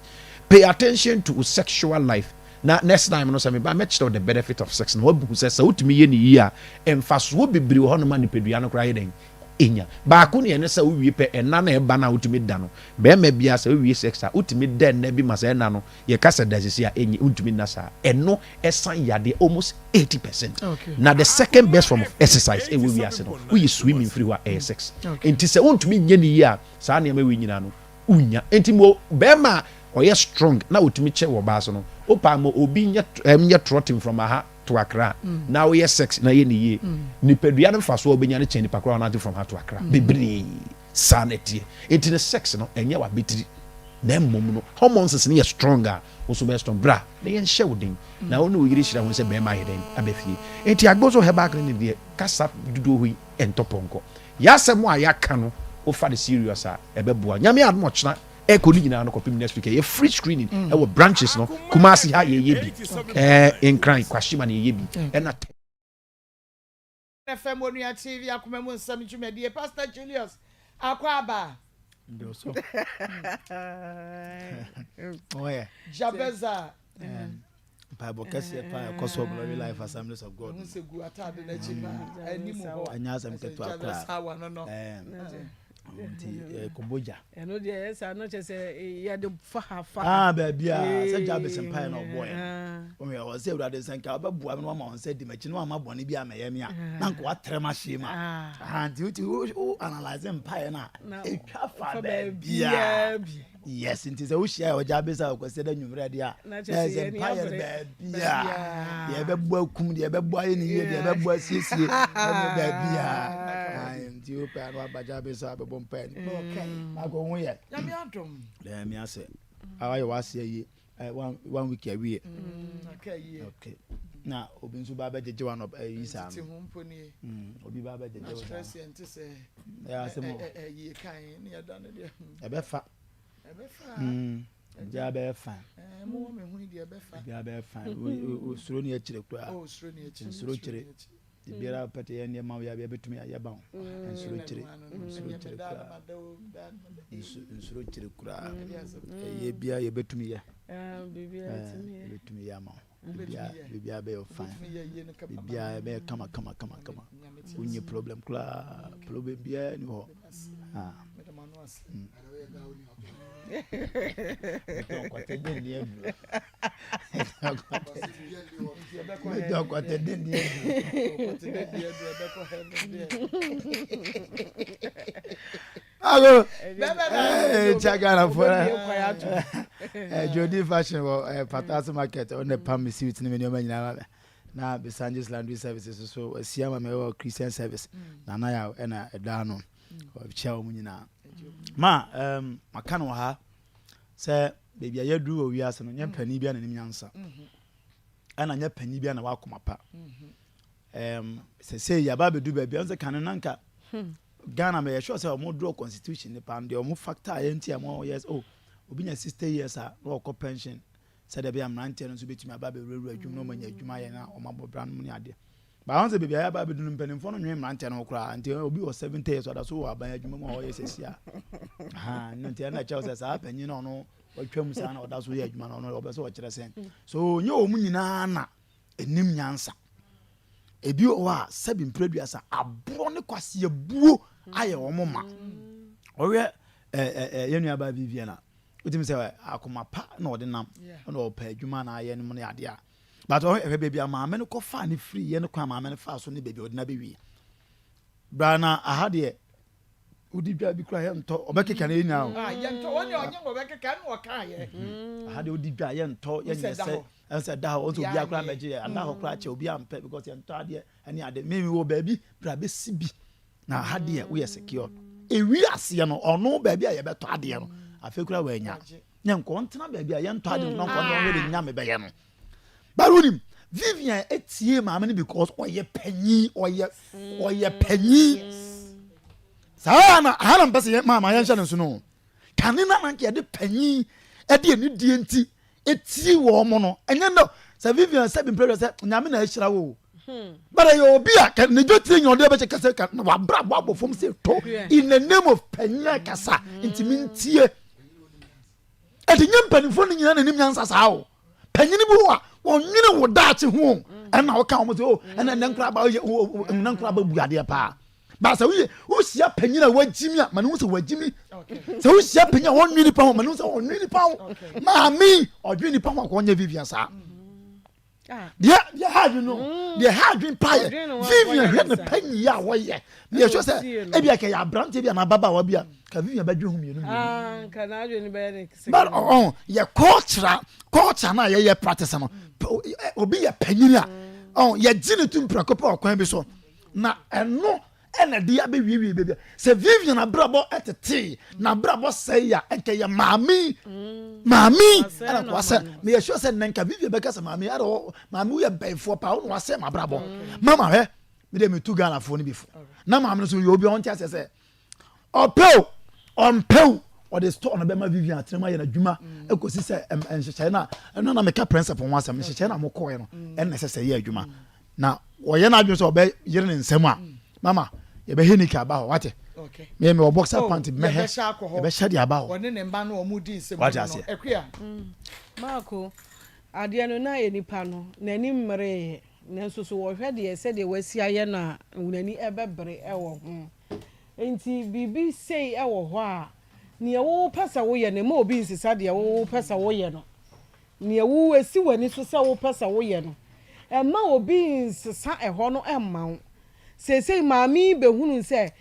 Pay attention to sexual life. Now next time no say me ba match the benefit of sex no who says so to me ye ni year emfaso wo bebre ho no ma ni pedua no kra yeden enya ba ko ne say wo wie pe ena na e ba na utumi da no be ma bia say wo wie sex a utumi da na bi ma say ena no ye kasa da sisi a enya utumi na sa eno esan yade almost 80%. Okay. Now the second best form of exercise e wo wie ase no we swimming free wa air sex. Enti say utumi nye ni year sa na ma we nyina no unya enti mo be ma oye strong na utumi che wo ba so no opa mo obi nye trotting from aha to Accra. Now we sex na ye ni ye ni pedua no fa so obenya ne chen ni pakra na from ha to Accra bebre sanity it is sex no enye wa betiri na mmom no hormones ne ye stronger also be strong bra na ye nhye wodin na woni wo yiri hira ho se be ma heden abefie enti agbozo heba clinic de kasa dudo hui entoponko ya semo a ya ka no o fa the serious a ebeboa nyame admo chna Eko ni nyina no kopim next week. A free screening. Our branches no. Kumasi ha ye bi. In crying kwashima ni ye bi. And at FM Onua TV AkomaMuNsem Jumedi Pastor Julius Akwaba. Ndoso. Oh yeah. Jabeza. Bible kase pa koso glory life assemblies of God. Nsegu atade na chipa. Animu. Anyasa mketo akwa. Komboja eno de esa no chese ya de fa baabia se jabe sempai na oboy o me o se urade sanka obabu am no ma on se di machi no ama bone bi ama yemi a na nko atrema shema anti o analyze empai na etwa fa baabia yes nti se wo hia o jabe sa ko se da nwumre de a se empai baabia ye bebu akum de ye bebu aye ni ye de ye bebu asiesie baabia nti o pa no abajabe sa bompen okay ago hu ye na mi adom le mi ase awaye wase yi 1 week awie okay na obi nso ba bejeje one of isa ti hu mponi obi ba bejeje stress ente se ya se mo yi kan ni ada no de ebefa ja be fa mo me hu di ebefa ja be fa o suro ni akire kwa o suro ni akire suro kire biara pete ya ndema ya betumi ya ba nsuro kire nsuro kire kura ye bia ye betumi ya betumi ya ma bibia be fine bibia be kama unye problem kula problem bia ni ho donc kwate den ni ebu donc kwate den ni ago chagana for Jody fashion Patas market on the Palm suit ni nyoma na Besanjis Laundry Services so asiama me Christian service na na ya na eda no chia o nyina ma maka no ha se baby ayadu o wiase no nya pani bia na nim nyansa ana nya pani bia na wakoma pa se ya ba bedu baby anse kan nanka Ghana me sure say omo draw constitution ni pa de omo factor yenti am yes obi nya 60 years a no ko pension se de bia mrante no so betumi aba be ruru adwum no manya adwuma ye na omabo bra no ni ade ba won se baby ya ba bedu no mpanimfo no nwe mrante no kra anti obi o 70 years oda so aban adwuma mo yes sia nti na cha say sa panyin no no otwam sa na oda so ye adwuma no obe so o kire sen so nye omu nyina na enim nyansa ebi o a sabin producer abro ne kwase abuo aye omoma owe yenu aba bibia na utimi se akoma pa na ode nam na o pa adwuma na aye ne mo ne ade a but o baby ama me ne ko fa ne free ye ne kwa ama me ne fa so ne baby ode na be wi bra na aha de odi bia bi kura ye nto obekeka na enya o ye nto woni onye obekeka na oka ye ha de odi bia ye nto ye nyese ense da ho obi akura meje ada ho kura che obi ampe because ye nto ade ani ade me wo baabi bra be sibi na ha de we secure ewi ase no ono baabi a ye beto ade no afi kura wa nya nya nko ntena baabi a ye nto ade no nko no we nya me be ye no barunim Vivian etie maame ni because oye panyi oye panyi sana hana mpese mama yan hye nso no kanina nanke de panyi e de ni die nti etie wo mo no enye no sa Vivian se bin prayer se nyame na ehira wo but yo obi a kan ne jotie nyode be kase kan wa bra bo fom se to in the name of panyi kasa ntimi ntie e de nyam panifo ni nyina nanim nyansa sa wo panyi ni bi wo onyine wo daache ho na wo ka wo so na nankura ba nankura ba buade pa ba sa wo sia panyina wagimi a manu so wagimi so wo sia panya wo nwini pa ho manu so wo nwini pa ho maami odwini pa ho ko nya Vivian sa dia had you know dia had dream pie Vivian had the panyi ya wo ye dia so say e bia ka ya brante bia na baba wa bia ka Vivian ba dwe hu mienu ka na adwe ni ba ne but ye culture na ye practice no obi ye panyi a ye gine tu mprakopa okwan bi so na eno ena dia be wi be se Vivian abrabo etete na abrabo say ya enke ye mami ana kwa se me ye sure se nanka Vivian be kasa mami ara mami ye benfo pa no wase mabrabo mama he me de me tu Ghana fo ni bifo na mami no so ye obi on tia se opeu or the store na be ma Vivian atrema ye na dwuma ekosi se enhyehyɛ na ɛno na meka principle ho asɛm nhyehyɛ na mokɔɛ no ɛna sɛ sɛ ye adwuma na wɔyɛ na adwuma sɛ ɔbɛ yere ne nsɛm a mama ye be henika ba ho wate okay me boxer pant me he ye be hyɛ aba ho wɔne ne mba no ɔmu di nsɛm no ekua Marco ade no na ye nipa no nani mmere na nso so wo hwɛ de sɛ de wasi ayɛ na unani ɛbɛbere ɛwɔ ho enti bibi sei ɛwɔ hɔ a ne wo pesa wo ye ne ma obi nsisa de wo pesa wo ye no ne wo esi wani so sɛ wo pesa wo ye no ɛma obi nsisa ɛhɔ no ɛma wo sesei maami behunu sɛ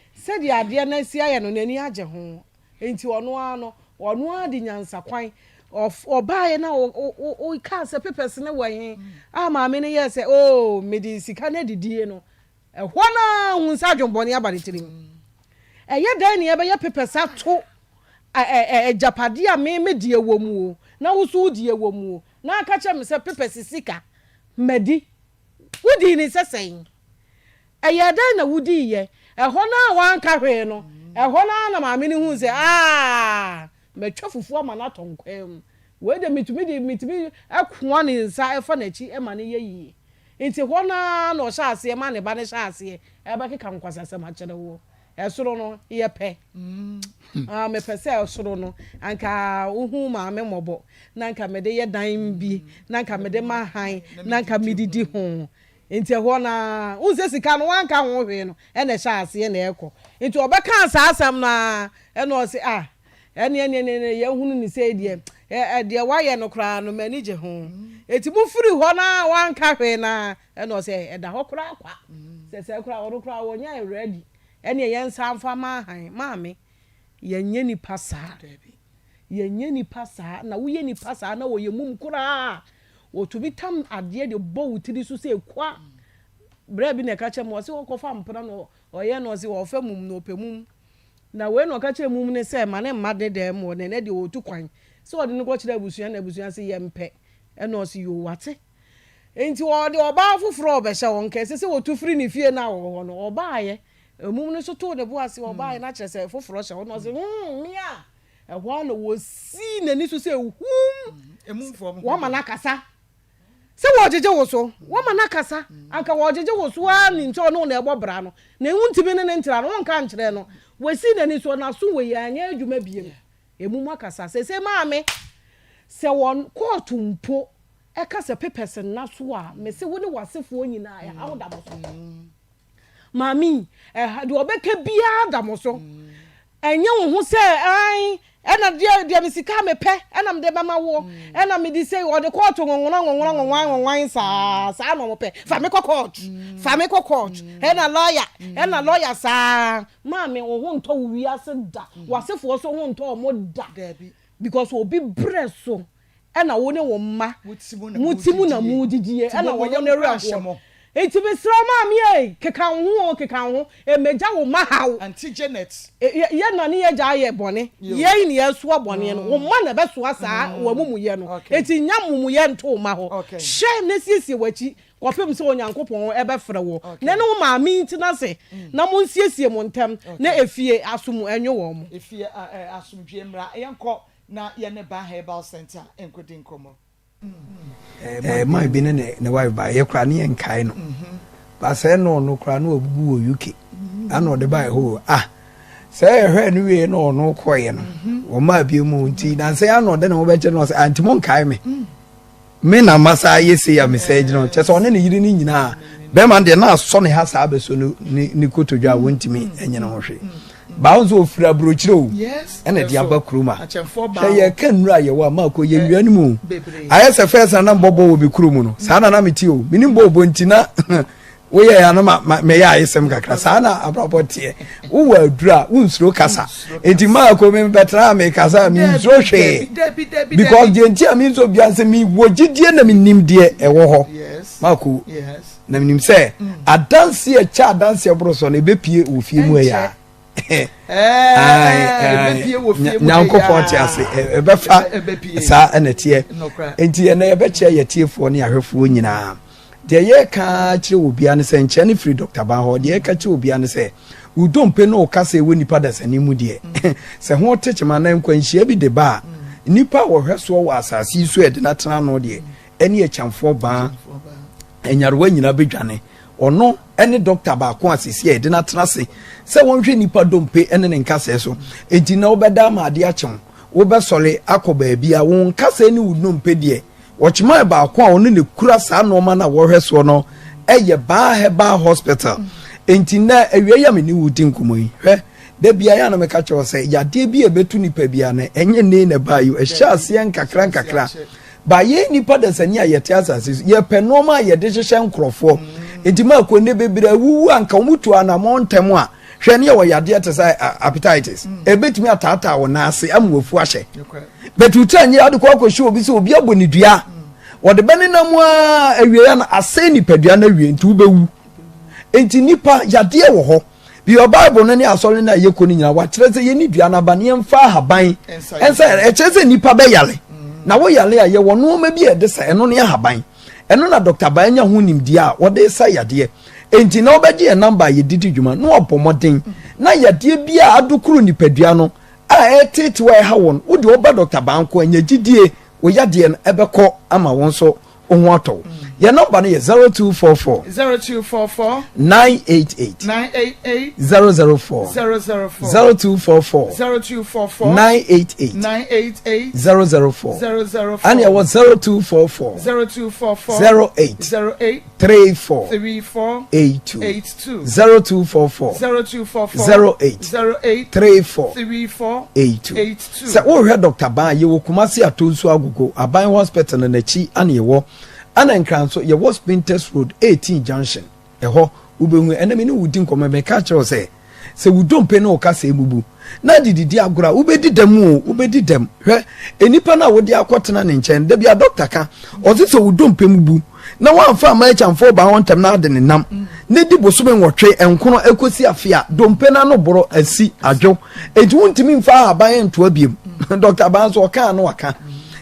de ade na si ayɛ no nani agye ho enti ɔno adi nyansa kwan ɔbaaye na o ka sɛ papers ne wɔn maami ne yɛ sɛ me di sika na didie no ɛhɔ na hunsa adwonbɔne aba de tirim ɛyɛ dan ne yɛbɛyɛ papers ato japade a me die wɔ mu o na wo so die wɔ mu o na aka kyɛ me sɛ papers sika madi wodi ni sɛsɛn ɛyɛ dan na wodi yɛ ɛhɔ na wanka hwee no ɛhɔ na maame ne hu sɛ metwa fufu ama na tonkwam we de mitumi akoa ne nsa ɛfa n'akyi ɛma ne yɛyi nti hɔ na ɔhyɛ ase ma ne ba ne hyɛ ase ɛbɛkeka nkwasasɛm akyerɛ wo ɛsoro no yɛ pɛ me pɛ sɛ ɛsoro no anka uhu maame mɔbɔ na anka mede yɛ dan bi na anka mede ma han na anka medidi ho nti hɔ na unse sika no wanka ho hwe no ɛna hyɛ ase na ɛkɔ nti ɔbɛka asasam na ɛna ɔse ɛne yɛ hunu ni sɛ deɛ wayɛ no koraa no mani gye ho eti mu firi hɔ na wanka hwe na ɛna ɔse ɛda hɔ koraa kwa sɛ koraa ɔno koraa wɔnya ready ɛne yɛn nsa mfa maame yɛnyɛ nipa saa na woyɛ nipa saa na wɔyɛ mum koraa wɔtumi tam adeɛ de bɔ wo tiri so sɛ kwa brɛ bi na ɛka kyɛ mo ɔse wɔkɔfa mpena no ɔyɛ no ɔse wɔfa mum na ɔpɛ mum na wei na ɔka kyɛ mum ne sɛ ma ne mma dedɛ mu ne de wɔtu kwan sɛ ɔde no kɔkyerɛ abusua na abusua sɛ yɛmpɛ ɛna ɔse yo wate enti wɔde ɔbaa foforɔ ɔbɛhyɛ wɔn kɛse sɛ wɔtu firi ne fie na wɔ hɔ no ɔbaayɛ mum no so to ne bo ase ɔbaayɛ na kyerɛ sɛ foforɔ hyɛ hɔ na ɔse mia ɛhɔ na wɔsi n'ani so sɛ wɔma no akasa sɛ wɔgyegye wo so wɔma no akasa anka wɔgyegye wo so a ne nkyɛ ɔno na ɛbɔ bra no na ɛhu ntimi ne ntira no wɔnka nkyerɛ no wɔsi n'ani so na so wɔ yɛ anyɛ adwuma biem ɛmu mu akasa sɛ maame sɛ wɔn kɔɔto mpo ɛka sɛ papers na so a mese wo ne wasefoɔ nyinaa yɛ awo da mo so maame de ɔbɛka biara da mo so ɛnyɛ wo ho sɛ ɛna deɛ me sika me pɛ ɛna me de bɛma wo ɛna me di say ɔde court ngongona saa no mo pɛ fa me kɔ court ɛna lawyer saa ma me wo ho ntɔ wo wi ase da wasefo so ho ntɔ mo da because obi breso ɛna wo ne wo ma mutimu na mu didie ɛna wo ne rewo enti be sra ma me keka ho emeja wo ma hawo anti Janet ye na ne ye ja ye bone ye ni ye so bone no wo ma na be so asa wo mumuye no enti nya mumuye nto ma ho shame na siesie wachi kofem se onyankopon ebe frɛ wo ne no ma me nti na se na mo siesie mo ntem na efie asum enyo wo mo efie asumdwe mra yenko na ye ne ba herbal center enkodi nkomo my bi ne wife ba ye kra ne enkai no ba se no kra no obubu wo UK ana de ba ho se hwe no we no koye no wo ma bi mu nti na se ana de no be che no se anti mo nkai me na masa yesi ya message no che se one ne yiri ni nyina be man de na so ne ha sa be so ni kotodwa wontimi enye no hwe ba unzo ofira brochire o ene dia ba kuruma ye kan nura ye wa ma ko ye wian mu ayese first na bobo wo be kurumu no sa na meti o minim bobo ntina wo ye ya na me ya ayesem kakra sa na abrabotie wo wa adura wo nsuro kasa enti ma ko me betra me kasa mi nsuro hwe because je nti ami nso bianse mi wo gidie na mi nim de e wo ho ma ko na mi nim se adanse e cha adanse e bro so na be pie wo fie mu ya nyanko forty ase ebe fa sa enetie enti ene ebe che yetiefo ne ahwefo nyina de ye ka kire obia ne se nche ne free Dr. Baho de ye ka kire obia ne se udompe no kasa ewe nipa da sani mu de se ho techema na nkwanhia bi de ba nipa wo hweso wo asasi so e de na tena no de ene ye chamfo ba enyarewa nyina bedwane ono ene Dr. Baako asisi e de na tena se wonhwe nipa dompe ene ne nkasa so enti na obeda ma ade akyem wo be sole akoba bia wo nkasa ni wo dompe de wochima Baako a ono ne kura sa no ma na wo hweso no eye ba heba hospital enti na awie ya me ni wudi nkomoyi hwe da bia ya na me ka che se ya de bia betu nipa bia na enye ne na ba yu ehya ase nkakra ba ye nipa da sani a yete asase ye pe no ma ye de hyehye nkrofo enti ma ko ne bebira wuwu anka mutu ana montem a hwe ne wo yade te sai appetitis ebetumi atata wo na ase amwofu ahye betu tanye ade ko akɔhye obi se obi abɔ ne dua wo de bene na mu a awie ya na ase nipa dua na wie nti ubewu enti nipa yade wo ho bi your Bible no ne asɔre na ye ko ni nyina wa kyerɛ se ye ni dua na ba ne mfa haban ensa e kyerɛ se nipa be yale na wo yale a ye wo no ma bi e de sa eno ne haban eno na Dr. Banya ho nimdi a wo de sa yade enti na obegye e number ye didi dwuma no obomoden na yade bia adukuru nipadua no a etete wa ha won wo de oba Dr. Banko anya gidie wo yade no ebekɔ ama won so ohun ato ye number no ye 0244 988 004 0244 988 004 and ye was 0244 08 34 82 0244 08 34 82 se wo hwe Dr. Ban ye wo Kumasi atonsu agogo Aban hospital na nachi ane ye wo ana nkranso ye was Spinters Road 18 junction eho ubehu enemi ne wudi nkoma me ka kire se wudompe no kasa emubu na dididi agora ubedi dem hwe enipa na wodi akotena ne nchen da bia doctor ka ozi se wudompe mubu na wanfa ma echamfo ba wontem na ade ne nam ne di bosume nwotwe enkono ekosi afia dompe na no boro asi adwo enti wontimi mfa aban nto abiem Dr. Banso ka no waka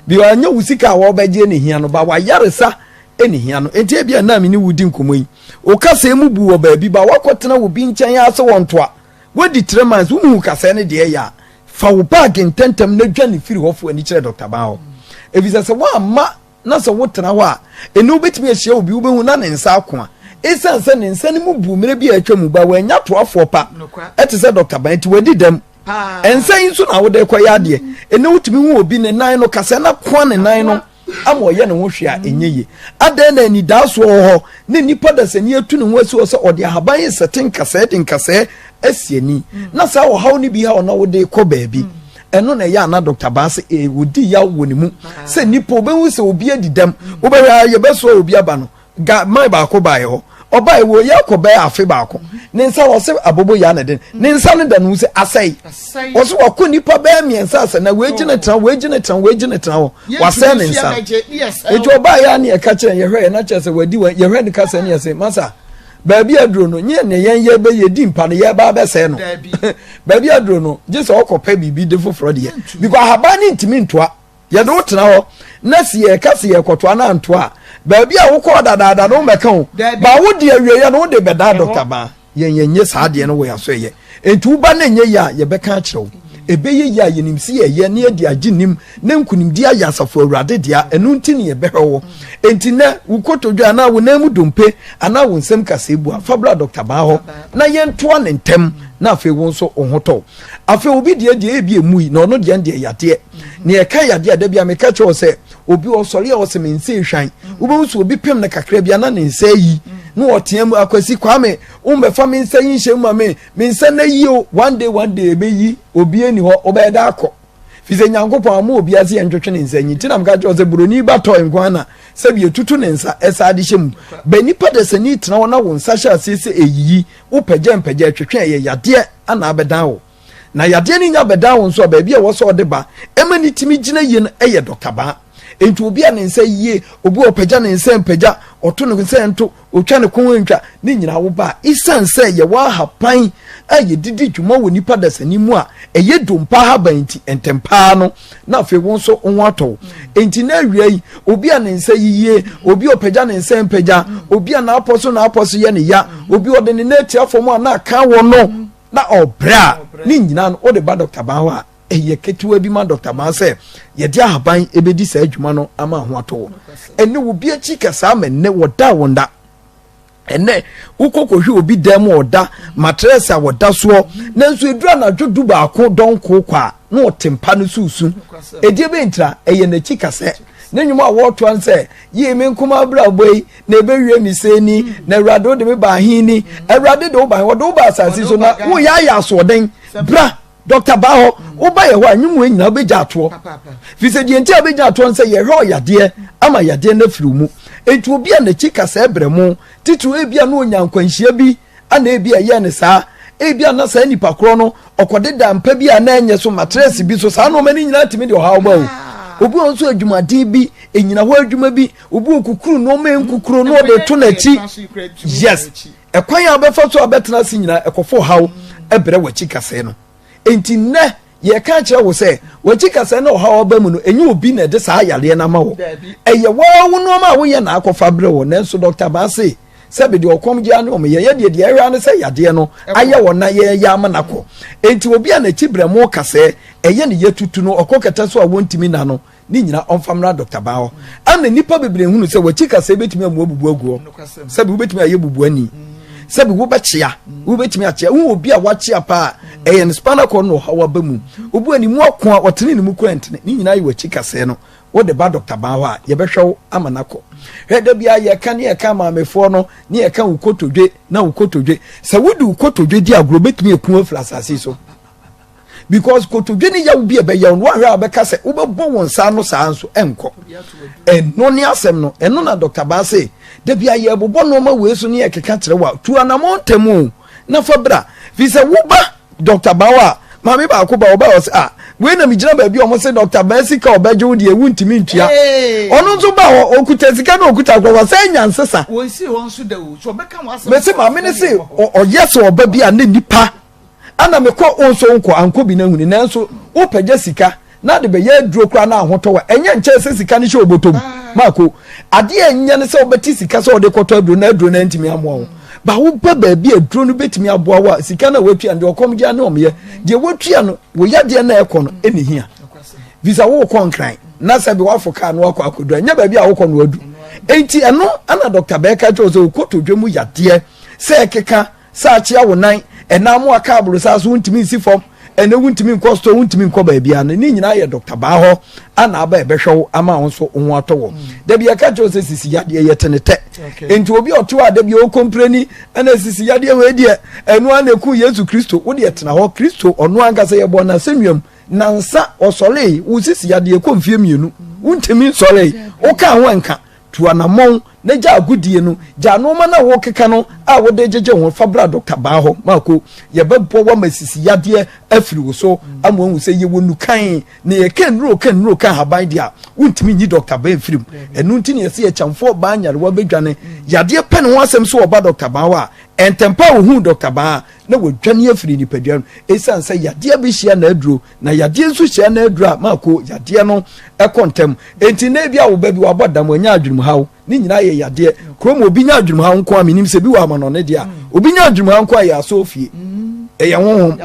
bi anya wusika wo beje ne hia no ba wa yaresa eni hia no enti bia na me ni wudi nkomoyi o kasa emubu wo ba bi ba wakotena wo bi nchen ya se wontoa wodi 3 months wumu kasa ne de ya fa wo bag intentem na dwa ne firi hofo ani kire Dr. Baho evisa se wa ma na se wotena ho a eni obetimi ahia obi ubehu na ne nsa akoa esanse ne nsa ne mu bu mere bi atwa mu ba wa nya toafo pa etise Dr. Baho ti wadi dem ensa yin so na wo de kwaya de eni wotimi hu obi ne nan no kasa na kwa ne nan no amo ye ne ho hwe a enyeye adan na ni daso ho ne nipa da sani atu ne ho asi so ode haban seten kasa din kasa asieni na sa wo haw ni bi ha ona wo de kɔ baabi ɛno na ɛyɛ ana Dr. Baase wodi ya wɔ ne mu sɛ nipa obehu sɛ obi adidam wobɛhwɛ yɛbɛsoa obi aba no mai baako baeɛ hɔ ɔbae wɔ yɛ akɔbɛɛ afe baako ne nsa wɔ sɛ abobo ya na den ne nsa no da no sɛ asɛe ɔso wɔkɔ nipa bɛɛ mmiɛnsa asɛ na wɔagyina tena hɔ wasɛe ne nsa ɛti ɔbae yɛ ne yɛka kyerɛ yɛhwɛ yɛ na kyerɛ sɛ wadi yɛhwɛ ne ka sɛ ne yɛ sɛ masa baabi aduro no nye ne yɛn yɛ bɛ yɛ di mpa no yɛ ba bɛsɛe no baabi aduro no gye sɛ ɔkɔpɛ biribi de foforɔ deɛ because ahaban ne ntumi ntoa yɛde wo tena hɔ na si yɛka si yɛkɔtoa na ntoa baabi a wokɔɔ dadaada no womɛka wo ba wode awieɛ no wode bɛda Dr. Baa yɛnyɛ saa deɛ no wɔ yɛaso ɛyɛ enti woba no ɛnyɛ yɛ a yɛbɛka akyerɛ wo ɛbɛyɛ yɛ a yɛnim si yɛyɛ ne yɛde agye nim na nkonimdi ayɛ asafo awurade dea ɛno nti ne yɛbɛhwɛ wɔ enti nɛ wo kotodwa anaa wo nan mu dompe anaa wo nsɛm kasɛe bu a fa bra Dr. Baa hɔ na yɛntoa ne ntɛm na afei wo nso wo ho tɔ afei obi deɛ ebi emu yi na ɔno deɛ deɛ yadeɛ ne yɛka yadeɛ da bia meka kyerɛ sɛ obi ɔsɔre a ɔsɛ me nsa hwan wobɛhu sɛ obi pem ne kakra bia na ne nsa yi na ɔteɛ mu akwasi kwame wombɛfa me nsa yi nhyɛ mu ma me nsa na yi o one day ɛbɛyi obi ani hɔ ɔbɛyɛ da akɔ fi sɛ nyankopɔn ama obi ase yɛntwetwe ne nsa yi nti na meka kyerɛ sɛ buroni ba tɔ nkwa na sɛ bi etutu ne nsa ɛsa de hyɛ mu ba nipa de sani tena hɔ na wo nsa hyɛ ase sɛ eyiyi wopagya twetwe ɛyɛ yadeɛ ana abɛdan wo na yadeɛ ne nya bɛdan wo nso a baabi a wɔsɔ ɔde ba ɛma ne timi gyina yie no ɛyɛ Dr. Baa enti obi a ne nsa yie obi ɔpagya ne nsa mpagya ɔto ne nsa nto otwa ne kon ntwa ne nyina wo ba isan sɛ yɛ wa hapan a yɛdidi dwuma wɔ nipa dasani mu a ɛyɛ dompa haban nti entempaa no na afei wo nso wo atɔ enti na awia yi obi a ne nsa yie obi ɔpagya ne nsa mpagya obi a na apɔ so yɛ ne ya obi ɔde ne natia fam a na aka wɔ no na ɔbra ne nyina no ɔde ba Dr. Baa hɔ a ɛyɛ ketewa bi ma Dr. Baa sɛ yɛde ahaban ɛbɛdi saa adwuma no ama ho atɔ ɛne wo bi akyi kɛsaa ma nnɛ wɔda wo nda ɛnɛ wokɔkɔhwɛ obi dan mu ɔda matress a wɔda soɔ nanso ɛdura anadwo du baako dɔnko kɔ a na ɔte mpa no suusu ɛdeɛ bɛntira ɛyɛ n'akyi kasɛ ne nnwuma a wɔtoa sɛ yie me nkoma abrabɔ yi na ɛbɛwie me sɛ ni na awurade wode me ba ahe ni awurade de wo ba wɔde wo ba asase so na woyɛ ayɛ asoɔden bra Dr. Baa hɔ woba yɛ hɔ a nwumu nyina wobɛgya atoɔ firi sɛ deɛ nti a wobɛgya atoɔ sɛ yɛhwɛ ɔyadeɛ ama yadeɛ no afiri mu enti obi a n'akyi kasa brɛ mu titiri ebia na onya nkwanhyia bi ana ebia yɛ ne saa ebia na saa nipa korɔ no ɔkɔdeda mpa bi a na ɛnyɛ so matress bi so saa nɔɔma no nyinaa tumi de ɔhaw ba o obi wɔn nso adwumaden bi enyina hɔ adwuma bi obi okukuru nɔɔma nkukuru na ɔde to n'akyi yes ɛkwan a ɔbɛfa so a ɔbɛtena se nyinaa ɛkɔfo haw ɛbrɛ wɔ akyi kasa no enti nnɛ yɛka kyerɛ wo sɛ wɔkyi kasa na ɔhaw ɔba mu no ɛnyɛ obi na ɛde saa yareɛ no ama wo ɛyɛ wɔwo nnoɔma a woyɛ na akɔfa berɛ wɔ nanso Dr. Baa se sɛbi deɛ ɔkɔm gyaa ne ɔmyɛyɛ deɛ ɛhwɛ no sɛ yadeɛ no ayɛ wɔ na yɛyɛ ama nakɔ enti obi a n'akyi berɛ mu kasɛɛ ɛyɛ ne yɛtutu no ɔkɔ kɛtɛ so a wɔntumi na no ne nyina ɔmfamra Dr. Baa hɔ ana nipa bebree hunu sɛ wɔkyi kasɛɛ bɛtumi amu abubu aguɔ sɛbi wobɛtumi ayɛ bubuani sɛbi wobɛkyea wobɛtumi akyea wo obi a wakyea paa ɛyɛ ne spana kɔ no ɔhaw aba mu obu ani mu ako a ɔtene ne mu kura ntene ne nyinaa yɛ wɔkyi kasɛɛ no wode ba Dr. Baa hɔ a yɛbɛhwɛ wo ama nakɔ hwɛ da bia yɛka ne yɛka maamefoɔ no ne yɛka wo kotodwe na wo kotodwe sɛ wode wo kotodwe di agorɔ bɛtumi aku afiri asase so because kotodwe ne yawo bi ɛbɛyɛ no wahwɛ a wobɛka sɛ wobɛbɔ wo nsa no saa nso ɛnkɔ ɛno ne asɛm no ɛno na Dr. Baa se da bia yɛbobɔ nnoɔma wei so ne yɛkeka kyerɛ wo a tu anammɔ ntam o na fa bra firi sɛ woba Dr. Baa a maame baako ba ɔba ɔsɛ a wei na megyina baabi a ɔmo sɛ Dr. Baa sika ɔbɛgye wo deɛ wontumi ntua ɔno nso ba hɔ ɔkuta sika na ɔkuta korɔ sɛ nya nsesa mɛsɛ maame ne se ɔyɛ sɛ ɔba bi a ne nipa ana mekɔ ɔnso nkɔ ankɔ bi na huni nanso wopagya sika na de bɛyɛ aduro koraa na ahotɔ wa ɛnyɛ nkyɛn sɛ sika ne hyɛ ɔbɔtɔm maako adeɛ ɛnyɛ ne sɛ wobɛte sika sɛ ɔde kɔtɔ aduro na ntumi amoa wo ba woba baabi aduro no bɛtumi aboa wo a sika na watua no deɛ ɔkɔm gya ne ɔmyɛ deɛ watua no woyɛ deɛ na ɛkɔ no ɛne hia visa wokɔ nkran na sɛ bi wafo kaa no wakɔ akɔdura ɛnyɛ baabi a wokɔ no wadu enti ɛno ana Dr. Baa ka kyerɛ sɛ wokɔtɔ dwa mu yadeɛ sɛ ɛkeka sɛ akyea wo nan ɛnam aka aboro saa so wontumi nsi fam ɛnɛ wontumi nkɔ store wontumi nkɔ baabi a ne nyinaa yɛ Dr. Baa hɔ ana aba ɛbɛhwɛ wo ama wo nso wo ho atɔ wɔ da bi ɛka kyerɛ sɛ sisi yadeɛ yɛ tenetɛ enti obi ɔto a da bi ɔkɔmprɛni ɛna sisi yadeɛ wei deɛ ɛno ana ɛku Yesu Kristo wode ɛtena hɔ Kristo ɔno ankasa yɛbɔ na sɛnnuam nansa osole wo sisi yade ko mfie mienu wontimi sole wo ka ho enka tuanamon na gya agudie no gya no ma na wo keka no a wo de jeje ho fabra Dr. Baho mako ye bebo wa masisi yade afiri wo so amon se ye wonu kan na ye kenro kan haban dia wontimi nyi Dr. Baho firim enu ntini ye se ye chamfo ba nyare wa bedwane yade pe ne ho asem so oba Dr. Baho a entempa wo hu Dr. Baho na wo dwane afiri ni padua esan se yade bi hia na aduro na yade nso hia na aduro mako yade no ekontem enti na bia wo ba bi wa bodam anya adwum hawo ni nyina ye yade krom obi nya adwum hawo nko aminim se bi wa ma no ne dia obi nya adwum hawo nko ya so ofie ye honhom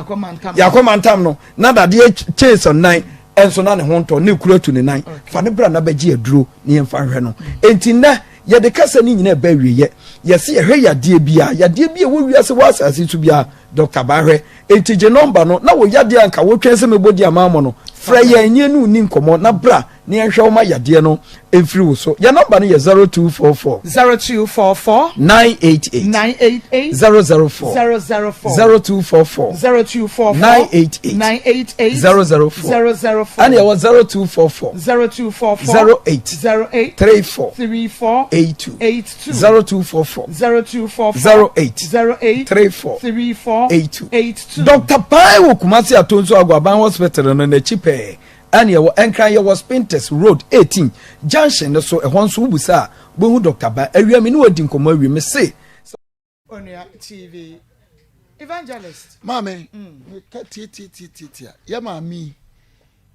yakoma ntam no na dade chase on nine enso na ne honto ne kura tu ne nine fa ne bra na bagie aduro ne yemfa hwe no enti na ye de kasa ni nyina ba wiye ye se ye hwe yade bia wo wiase wo asase tu bia Dr. Bahwe enti je number no na wo yade anka wo twense mebodi amamo no fra ye nyenu ni nkomo na bra ne nhwe wo ma yade no efiri wo so ya number no ye 0244 988 004 004 and ye was 0244 08 34 82 0244 08 34 82 Dr. Pai wo kumasi atonso agwaban hospital no na chipe and ye wo enkran ye was Pinterest Road 18 junction so e hon so ubusa bohu Dr. Bai awia me no wadi nkomo awie me say Onia TV evangelist mame ka ti ya mami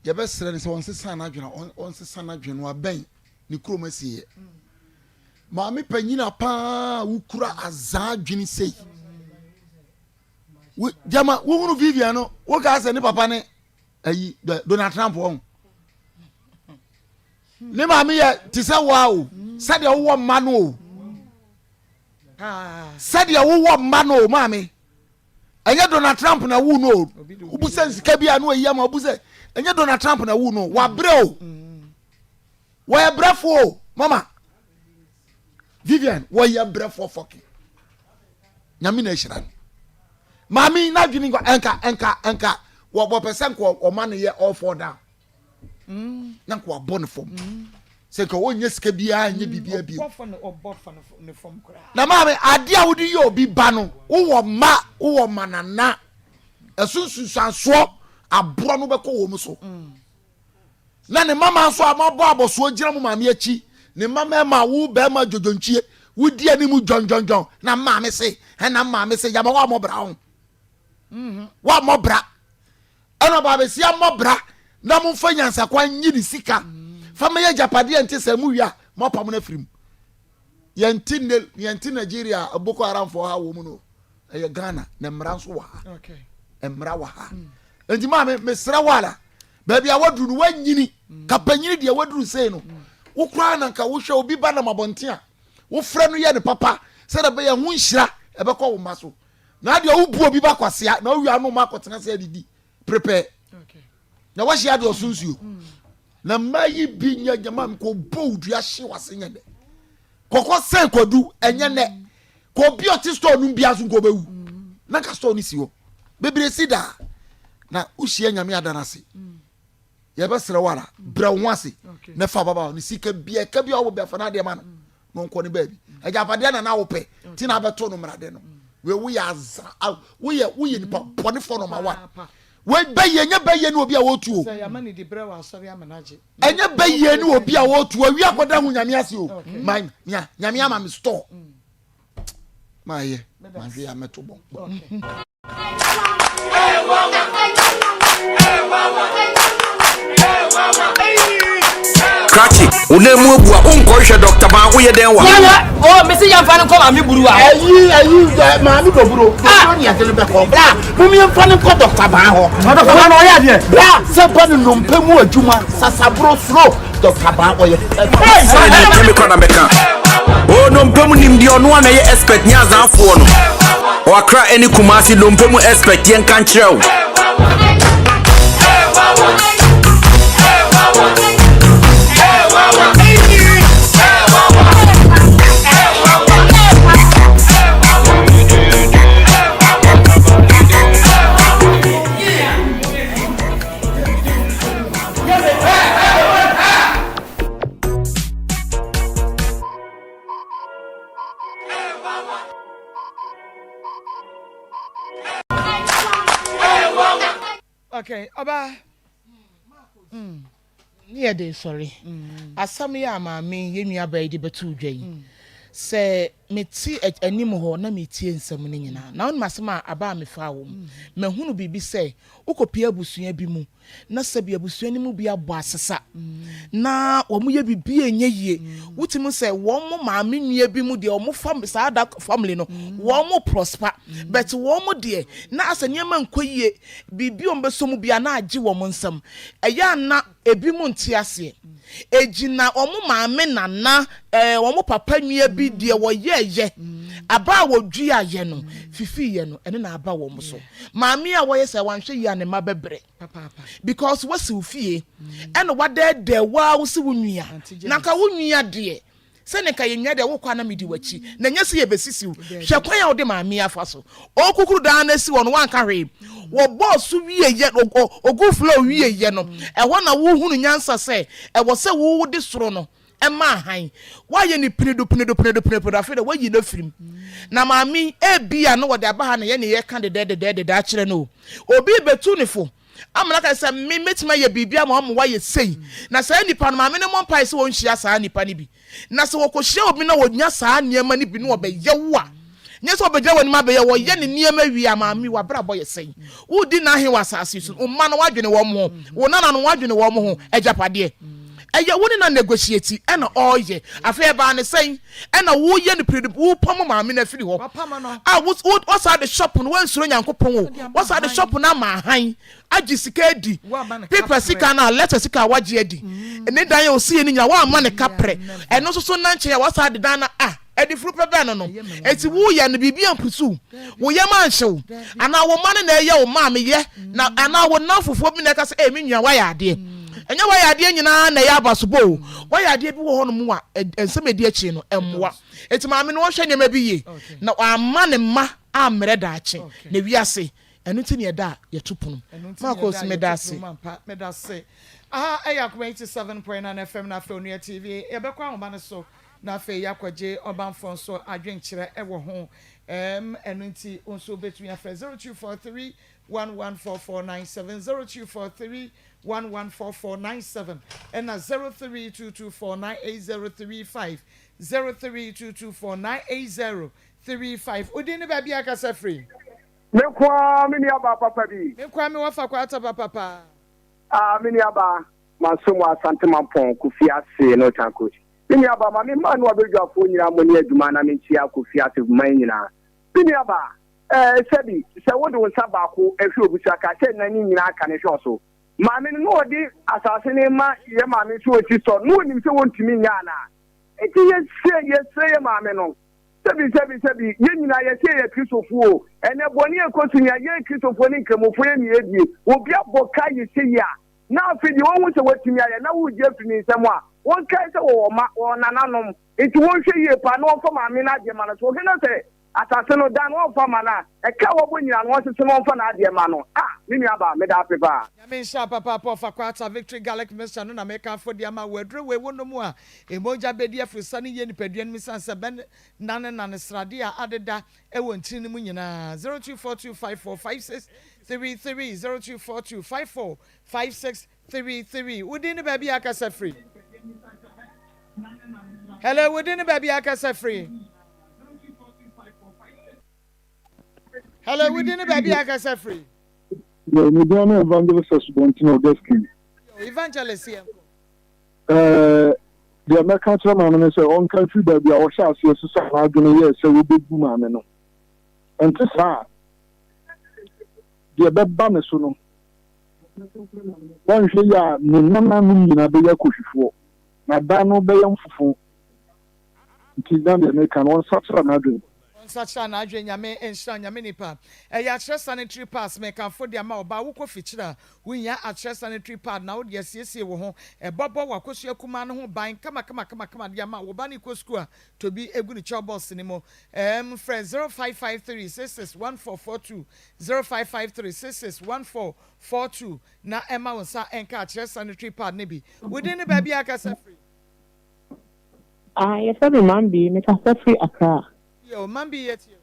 ya besere ne so won sesa na adwena on sesa na adwena wa ben ni kromasi ye mami panyina pa wukura azan adwene sei jama wo hunu Vivian no wo ka se ne papa ne ayi Donald Trump won ne mami ye ti se wa o sade wo ma no sade wo ma no mami enye Donald Trump na wu no ubusa sika bia no ayi ama ubusa enye Donald Trump na wu no wa bre o wa brefo mama Vivian wa ya brefo fucking nyami na hira mami na dwini enka wo person ko o man ye all for down na ko abon fom se ko onye sika bia nye bibia bi na mami ade a wodi yo bi ba no wo manana esunsu sanso abro no beko wo muso na ne mama so amabo aboso gira mu mami achi ne mama ma wo be ma jojonchie wudi ani mu jonjonjon na mami se na mami se ya ba wa mo bra ho wa mo bra ana ba be sia mo bra na mo fa nyansa kwa nyini sika fa me ya japade ente se mu wia mo pam na firim yenti Nigeria Boko Haram for ha wo mu no e Ghana na mra so wa okay emra wa ha enti ma me sra wala ba bia wadu no wanyini kapanyini de wadu sei no wo kra na nka wo hwe obi ba na mabonte a wo fra no ye ne papa se da be ya hu nhira e be ko wo maso na de wo bu obi ba kwasea na wo wia no ma kwotena se didi prepare okay na wa hia de osunsuo na mayi bi nya jama ko bodu ya hye wase nya de kokko sen kodu enye ne ko bi oti store nu bia so ko bewu na ka store ni si ho bebre sida na uhia nyame adanase ye be sere wara bra wase na fa baba ni sika bia ka bia wo be fa na de ma no nko ne baabi ajapade na wo pe ti na beto no mrade no we ya za we ni pone for no ma wa we baye nya baye ni obi a wotu o say amani di bre wa sori amanaje enya baye ni obi a wotu awi akoda hu nyame ase o man nyame ama me store ma ye ma hwe ya meto bon Krachi, unemu bua unkohwe Dr. Ban wo ye den wa. Oh, me say yamfa nko ma mi buru wa. Ayi ma mi do buru. Ko ni atele be ko bra. Mu mi yamfa nko Dr. Ban ho. Dr. Ban o ya de. Bra, se pa no nompemu adwuma sasabro sro Dr. Ban o ye. Say ni kimi kwa na meka. Oh, nompemu nimdi ono na ye expert nya zanfo no. O akra eni kumasi nompemu expert yen kan kire wo. Okay, Oba. Near day, sorry. Asam ya maame ye nua ba di betu dwan. Sɛ meti anim hɔ na metie nsɛm no nyinaa na wonum asɛm a aba me fa wo mu mahunu biribi sɛ wokɔpia abusua bi mu na sɛ bi abusua no mu bi abɔ asesa na wɔn yɛ bibi enye yie wotumi sɛ wɔn mo maame nua bi mu deɛ wɔn fam saa da family no wɔn mo prosper but wɔn mo deɛ na asɛ nneɛma nkɔ yie bibi wɔn bɛsɔ mu bia na agye wɔn nsɛm ɛyɛ ana ebi mu nte aseɛ ejina wɔn maame nana wɔn papa nua bi deɛ wɔyɛ aba a wɔdwi ayɛ no fifi yɛ no ɛne na aba wɔn so maame a wɔyɛ sɛ wanhwɛ yi a ne ma bɛbrɛ because wɔsi fie ɛna wadɛɛdɛ waa wosi wo nua na ka wo nua deɛ sɛne ka yɛnwa deɛ wokɔ na medi wakyi na nyɛ sɛ yɛbɛsisiw hwɛ kwan a wode maame afa so ɔkukuru daa no si wɔ no wanka hwee wɔbɔɔ so wieyɛ ogu flo wieyɛ no ɛhɔ na wohunu nyansa sɛ ɛwɔ sɛ wowode soro no ɛma ahan wayɛ ne pinedo afei dɛ wayi no firim na maame ebia no wɔde aba ha na yɛne yɛka dedɛdedɛdeda akyerɛ no obi bɛtu ne fo amana ka sɛ me metima yɛ bibia ma ɔmo wayɛ sei na sɛ nipa no maame ne mo mpa sɛ wɔnhyia saa nipa ne bi na sɛ wɔkɔhyia obi na wɔnya saa nneɛma ne bi no wɔbɛyɛ wo a nyɛ sɛ wɔbɛgya wɔ ne ma bɛyɛ wɔyɛ ne nneɛma wi a maame wabra bɔ yɛ sei wodi na ahe wɔ asase so ɔma no wadwene wɔn ho wo nana no wadwene wɔn ho agyapadeɛ ɛyɛ wo ne na negotiate ɛna ɔyɛ afei ba ne sɛn ɛna wo yɛ ne pere wo pam maame na firi hɔ a wo sa de shop no wansuro nyankopɔn o wo sa de shop na ma han agye sika di paper sika na letter sika wagye adi ne dan yɛ osie ne nya wa ama ne kapre ɛno so na nkyɛ wo sa de dan na edi furu pebe no eti wo ya no bibia mpusu wo ya ma nhyew ana wo ma ne na ɛyɛ wo ma me ye na ana wo na fofo bi na ka sɛ me nua wa ya ade enya wa ya ade nyina na ya abasobo wa ya ade bi wo ho no mu a ensem edi achi no emmoa eti ma me no hwɛ nyema bi ye na ama ne ma amre da achi na wiase ɛno ti ne ɛda yɛtopono ma ko si medase ɛyɛ Akoma 87.9 FM na Afro Onua TV yɛbɛkɔ ahoma ne so na fe yakwaje obanfo so adwenkyerɛ ɛwɔ ho ɛno nti onso betumi afɛ 0243 114497 0243 114497 ɛna 0322498035 0322498035 udini baby akasa free mekwa mini aba papa bi mekwa me wafa kwa ata papa mini aba masomo asante mampon kufia se no tanko Bini aba ma me ma no abedwa fo nyina mo ne adwuma na me ntia kofi ase man nyina. Bini aba sebi se wo de wonsa ba ko ehwe obusa ka che na ni nyina aka ne hwe so. Ma me no odi asase ne ma ye ma me so oti so no ni se wontimi nya na. Eti ye se ma me no. Sebi ye nyina ye se ye kristofo o. Ene boni ekosunya ye kristofo ni nkramofo ye ni edie. Obi aboka ye se ya. Na afidi won wo se wotimi aye na wo je fini nsem a won kai se wo ma won nananom enti won hwe yie pa na won fa maame na ade ma no so gena se atase no dan won fa ma na e ka wo bonyina no se won fa na ade ma no mimi aba me da pepa ya me sha papa fa kwata victory garlic mixture no na me ka fo dia ma wadro we wono mu a emoja bedi afrisa ne ye nipadua no misanse ben nane srade a adeda e won ntiri no mu nyina 0242545633 0242545633 within baby akasa free. Hello, within baby akasa free. Hello, within baby akasa free. Yeah, me don't evangelist Bontino Deskin. Evangelist here. The American chairman say on country baby or shall see so na adwene ye say we be ma me no. Enti sa the beba me so no. One hwe ya ne nana no nyina be ya kohwifo. Na da no be yam fufu. Nti dan the American one satra na adwene. Such an adwene nyame enhra nyame nipa. Ya chere sanitary pass me kan fo dia ma oba wo kofikyira. Wunya a chere sanitary pad na wo de siesie wo ho. Bobo wakosu akuma no ho ban kama dia ma wo ba ni kosku a to bi egu ni chobos ni mo. Friend 0553661442 0553661442 na Emma wonsa enka chere sanitary pad ne bi. Within the baby akasa free. Yes, I'm Mambi, make us free Accra. Yo, Mambi yet you.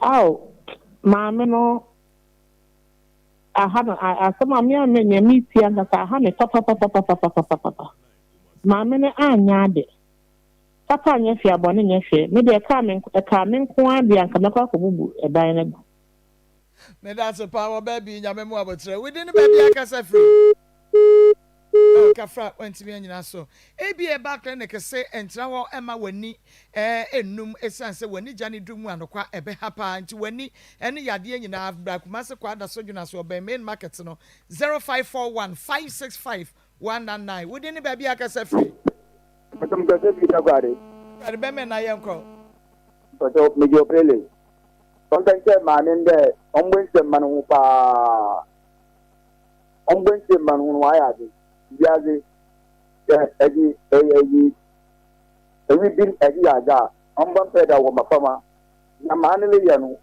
Oh, Mamma no. aha no asɛm a me nyame tia nkasa aha me papa maame ne anya ade papa anya fi abɔne nya hwɛ me de ka me nko ade anka mɛkɔ akɔbubu ɛdan no me that's a power baby nyame mu abotre we didn't baby akasa free oh kafra wantimi anyina so ebia ba clinic say entra ho ema wani enum esanse wani jani dumu anokwa ebe hapa nti wani ene yade anyina brakuma se kwa da so dwuna so be main market no 0541565199 we didn't baby akasa free Patam kase kita gare ade be me na yenko pato mejo prele kontanche manende ombwense manu pa ombwense manu waya de biaze eji ewi bin eji aja ombon peda wo mafama na manele ya no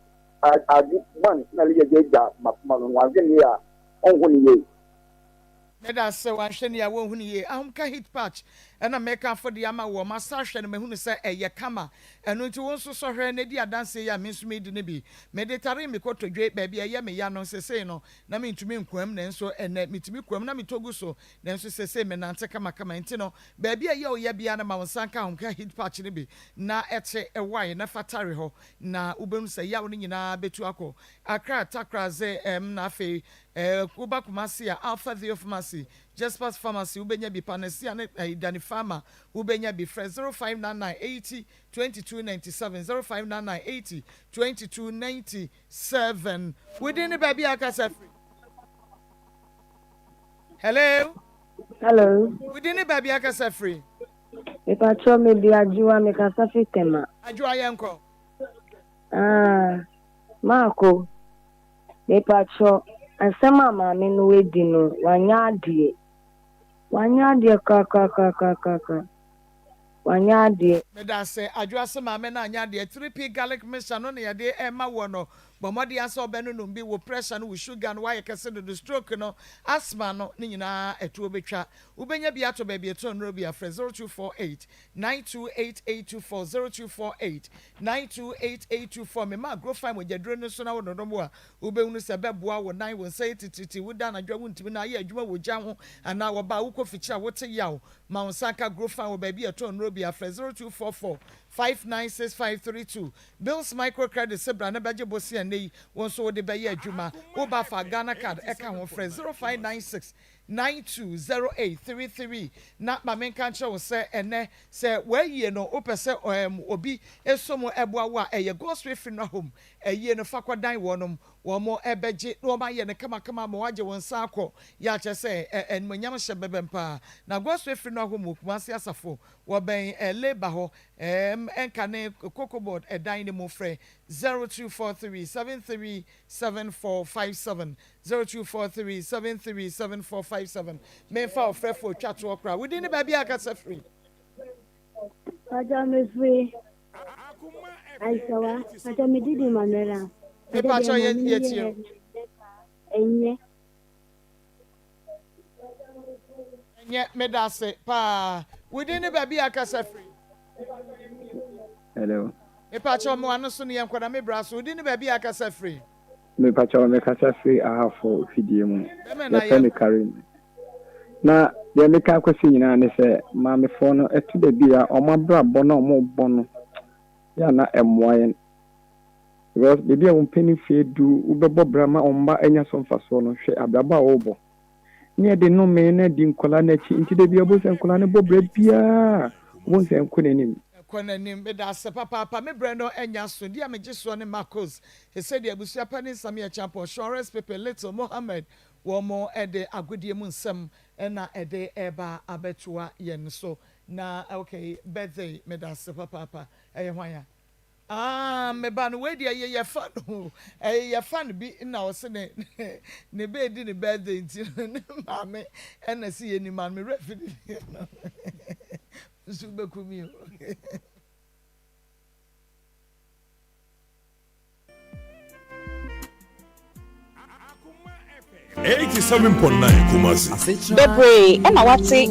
adi man na le jeja mafama no wa gani ya onhuni ye Meda se wan hwene ya wo hunu ye ahomka hit patch ena meka for de ama wo masa hwene mahunu se eye kama eno nti won so so hwene na di adanse ya mensu me di ne bi medetare me kotodwe ba bia ye me ya no sesei no na me ntumi nkwam na enso ene mitumi kwam na metogu so na enso sesei me nante kama nti no ba bia ye o ye bia na ma wonsanka ahomka hit patch ne bi na ete ewai na fatare ho na ubenu se ya wo nyina betu akọ akra takra ze na afi Kuba Kumasia, Alpha Theo Pharmacy, Jasper's Pharmacy, Ubenya bi Panesia, Dani Pharma, Ubenya bi Fresh 059980 2297 059980 2297. Within the baby Akasa. Hello? Hello. Within the baby Akasa free. Me pacho me bi ajua me kasa fitema. Ajua yanko. Marco. Me pacho asema maame no wedi no wanya ade ka wanya ade me da se adwa se maame na anya ade 3p garlic mixture no na yade ema wo no bomodi asa obenu no bi wo pressure no wo sugar no why kese do stroke no asthma no ni nyina etuo betwa ubenya bi ato ba bi eto no bi afre 0248 928824 0248 me ma grow fine mo jadro no so na wo no mo a ubehunu se beboa wo nan wo say tititi wo da na dwa wo ntimi na ye adwuma wo gya ho ana wo ba wo koficha wo te yawo ma wonsanka grow fine wo ba bi eto no bi afre 0244 596532 Bills microcredit sebra na baje bosi anei won so de baye adwuma wo ba fa Ghana card e ka ho frɛ 0596 920833 na ma menka nche wo se ene se waye no opese obi esomo eboa wo a eye grocery free no home eye no fakwadan wonom wo mo ebeje no ma ye ne kama mo waje won sa akọ ya che se enmonyam hye bebempa na grocery free no home kumase asafo wo ben labor ho enka ne cocoa board edan ne mo frɛ 0243737457 0243737457 men fa ofrɛ for twato okra within the baby akasa free aja me free aisawa aja me didi manera e pa cho yetio enye medase pa within the baby akasa free hello e pa cho mo anu so ne yankwada me braso within the baby akasa free me pacho me kasa free ahafo fidie mu na fani karin na de me ka kwasi nyina ne se ma me fo no etu da bia o ma bra bo na o mo bo no ya na emoyen because de bia won peni fe du ubebo bra ma o mba enya so mfaso no hwe abraba o bo ne de no me na di nkola na chi nti de bia bo se nkola ne bo bra bia won se nkonanim konanim be da se papa me brendo enya so dia me giso ne Marcos he said dia busia pani samia champion Shores Pepe Little Mohammed wo mo ede agodie mu nsem na ede eba abetua yen so na okay birthday me da se papa hwan me ba no we dia ye fan no ye fan bi na o se ne be di ne birthday nti ne ma me na si ye ni man me refi no Subekumi. 87.9 Kumasi. Bebre, and I want to say